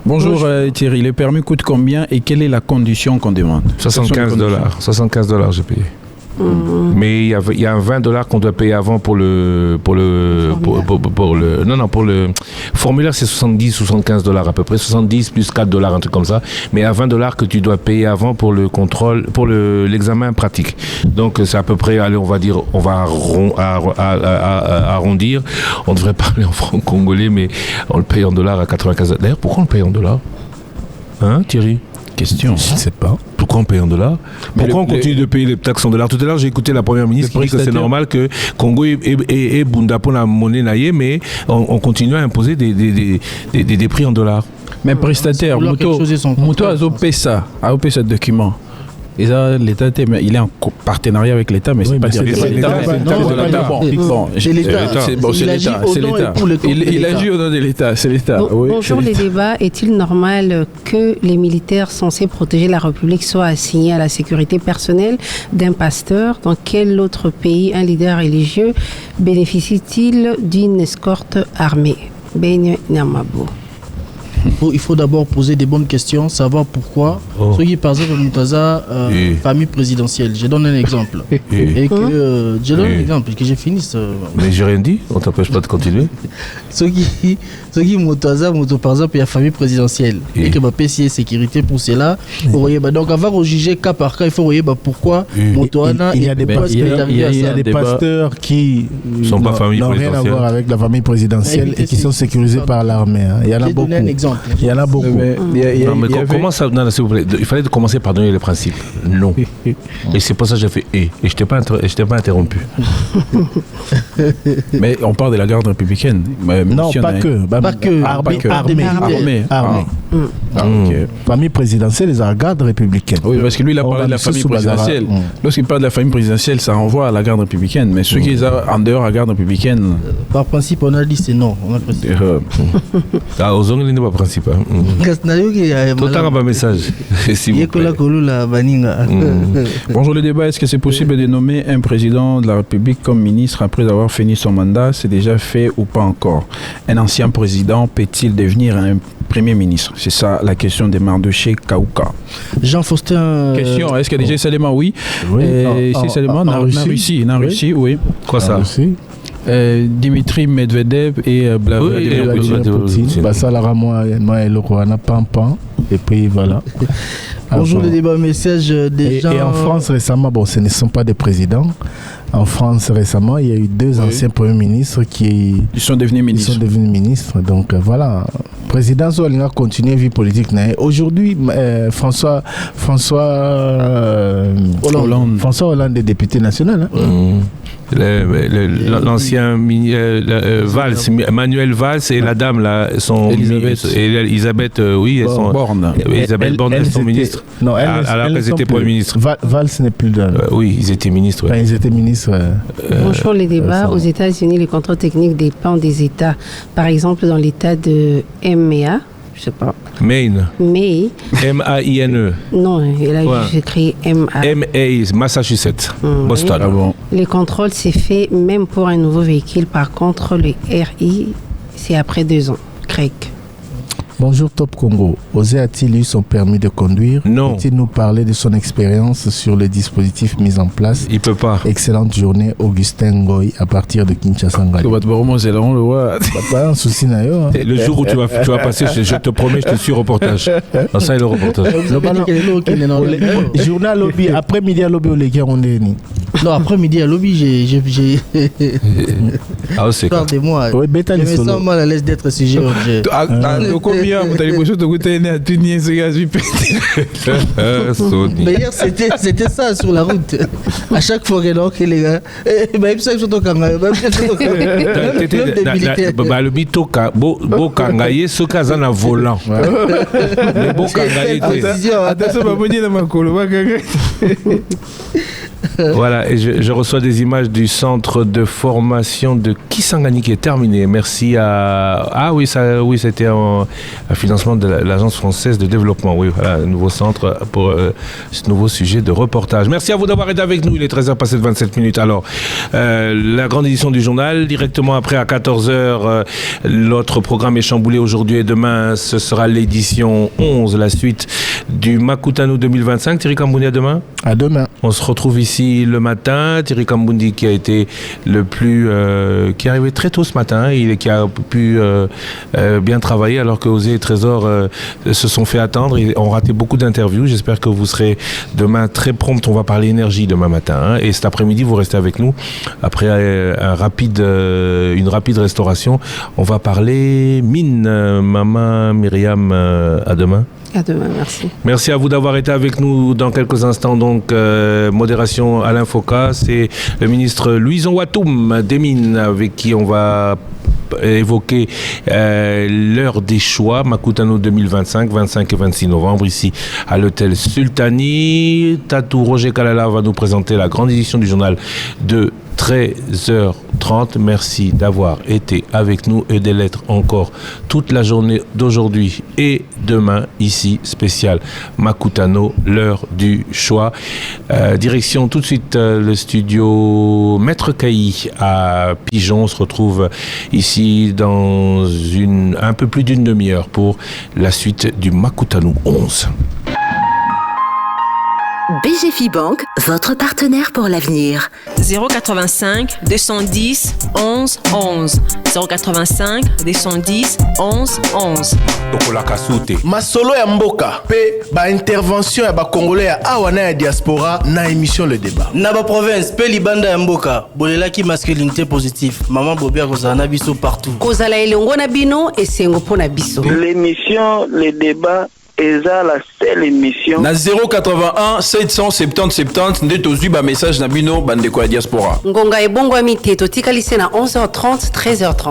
Bonjour Thierry, le permis coûte combien et quelle est la condition qu'on demande? $75 j'ai payé. Mais il y a un $20 qu'on doit payer avant pour le formulaire, c'est 70-75 à peu près, 70 plus $4, un truc comme ça. Mais il y a $20 que tu dois payer avant pour le contrôle, pour l'examen pratique. Donc c'est à peu près, allez, on va dire, on va arrondir. On devrait parler en franc congolais, mais on le paye en dollars à 95. D'ailleurs, pourquoi on le paye en dollars? Hein, Thierry? Question. Je ne sais pas. Pourquoi on paye en dollars? Pourquoi on continue de payer les taxes en dollars? Tout à l'heure, j'ai écouté la première ministre qui dit que c'est normal que Congo et Bunda pour la monnaie naïe, mais on continue à imposer des prix en dollars. Mais prestataire, Mouto a opé ça document. l'État, il est en partenariat avec l'État, mais c'est pas dire c'est l'État. C'est l'État. C'est l'État. Il agit au nom de l'État. C'est l'État. Bonjour les débats. Est-il normal que les militaires censés protéger la République soient assignés à la sécurité personnelle d'un pasteur? Dans quel autre pays un leader religieux bénéficie-t-il d'une escorte armée? Ben Nyamabo. Il faut d'abord poser des bonnes questions, savoir pourquoi. Ceux qui, par exemple, Moutaza, famille présidentielle, je donne un exemple. Et que, je donne un exemple, que je finisse. Mais j'ai rien dit, on t'empêche pas de continuer. Ceux qui Moutaza, par exemple, il y a famille présidentielle. Et que ma PCA sécurité pour cela. Donc, avant de juger cas par cas, il faut voir pourquoi Moutouana. Il y a des pasteurs qui n'ont rien à voir avec la famille présidentielle et qui sont sécurisés par l'armée. Il y en a beaucoup. Il y en a beaucoup. Comment ça? Non, s'il vous plaît. Il fallait commencer par donner les principes. Non. Et c'est pour ça que j'ai fait et je t'ai pas interrompu. Mais on parle de la garde républicaine. Non, pas que. Armée. Famille présidentielle, les gardes républicaines. Oui, parce que lui, il a parlé de la famille présidentielle. Lorsqu'il parle de la famille présidentielle, ça renvoie à la garde républicaine. Mais ceux qui sont en dehors de la garde républicaine. Par principe, on a dit c'est non. On a précisé. Principe. Message. Bonjour le débat. Est-ce que c'est possible de nommer un président de la République comme ministre après avoir fini son mandat? C'est déjà fait ou pas encore? Un ancien président peut-il devenir un premier ministre? C'est ça la question de Mardoché Kaouka. Jean-Faustin. Question. Est-ce que déjà Salema oui? C'est Salema en Russie. En Russie, oui. Quoi ça? Dimitri Medvedev et Vladimir Poutine. Ça la moi et le roi n'a pas et puis voilà. Bonjour le débat message des gens. Et en France récemment, ce ne sont pas des présidents. En France récemment, il y a eu deux anciens premiers ministres qui sont devenus ministres. Donc voilà, président Zolinga continue vie politique. Aujourd'hui, François Hollande est député national. L'ancien Valls, Manuel Valls et la dame là sont Elisabeth Borne. Elisabeth Borne, elles sont ministres. Non, alors qu'elles étaient premiers ministres. Valls n'est plus là. Oui, ils étaient ministres. Ils étaient ministres. Bonjour les débats. Aux États-Unis, les contrôles techniques dépendent des États. Par exemple, dans l'État de MEA, je sais pas. Maine. M-A-I-N-E. Non, il a juste écrit M-A. M-A, Massachusetts, Boston. Ah bon. Les contrôles, c'est fait même pour un nouveau véhicule. Par contre, le RI, c'est après 2 ans. Craig. Bonjour Top Congo. Osé a-t-il eu son permis de conduire? Non. Peut-il nous parler de son expérience sur le dispositif mis en place? Il peut pas. Excellente journée, Augustin Ngoy, à partir de Kinshasa. Le jour où tu vas passer, je te promets, je te suis reportage. Non, ça est le reportage. Journée à lobby, après-midi à lobby, non, après-midi à lobby, j'ai. Ah, c'est quoi? Pardonnez-moi. Oui, je me sens mal à l'aise d'être sujet. Mais hier c'était ça sur la route. À chaque fois que les gars, même ça ils sont au Kanga, le bitoka beau kangaye ce cas en volant. Le beau kangaye. Attention, pas venir dans ma colo. Voilà, et je reçois des images du centre de formation de Kisangani qui est terminé. Merci à... Ah oui, c'était un financement de l'Agence française de développement. Oui, voilà, un nouveau centre pour ce nouveau sujet de reportage. Merci à vous d'avoir été avec nous. Il est 13h passé de 27 minutes. Alors, la grande édition du journal, directement après à 14h, l'autre programme est chamboulé aujourd'hui et demain, ce sera l'édition 11, la suite du Makutano 2025. Thierry Kambundi, à demain. À demain. On se retrouve ici le matin. Thierry Kambundi qui a été le plus... qui est arrivé très tôt ce matin, qui a pu bien travailler alors que Osé et Trésor se sont fait attendre. Ils ont raté beaucoup d'interviews. J'espère que vous serez demain très prompt. On va parler énergie demain matin. Et cet après-midi, vous restez avec nous. Après une rapide restauration, on va parler mine. Maman Myriam, à demain. À demain, merci. Merci à vous d'avoir été avec nous dans quelques instants. Donc, modération Alain Foka, c'est le ministre Louison Watoum des Mines avec qui on va évoqué l'heure des choix, Makutano 2025, 25 et 26 novembre, ici à l'hôtel Sultani. Tatou Roger Kalala va nous présenter la grande édition du journal de 13h30. Merci d'avoir été avec nous et de l'être encore toute la journée d'aujourd'hui et demain ici, spécial Makutano, l'heure du choix. Direction tout de suite le studio Maître Cailly à Pigeon. On se retrouve ici dans un peu plus d'une demi-heure pour la suite du Makutano 11. BGFI Bank, votre partenaire pour l'avenir. 085 210 11 11. 085 210 11 11. Masolo ya mboka pe ba intervention ya ba congolais ya awana ya diaspora na émission Le Débat. Na ba province pe libanda ya mboka bolela ki masculinité positive. Maman Bobia kozala na biso partout. Kozala elongo na bino esengo pona biso. L'émission Le Débat est la seule émission. Na 081 770 70 nde tozwi ba message na bino bandeko ya diaspora. Ngonga ebongo amite totikalise na 11h30 13h30.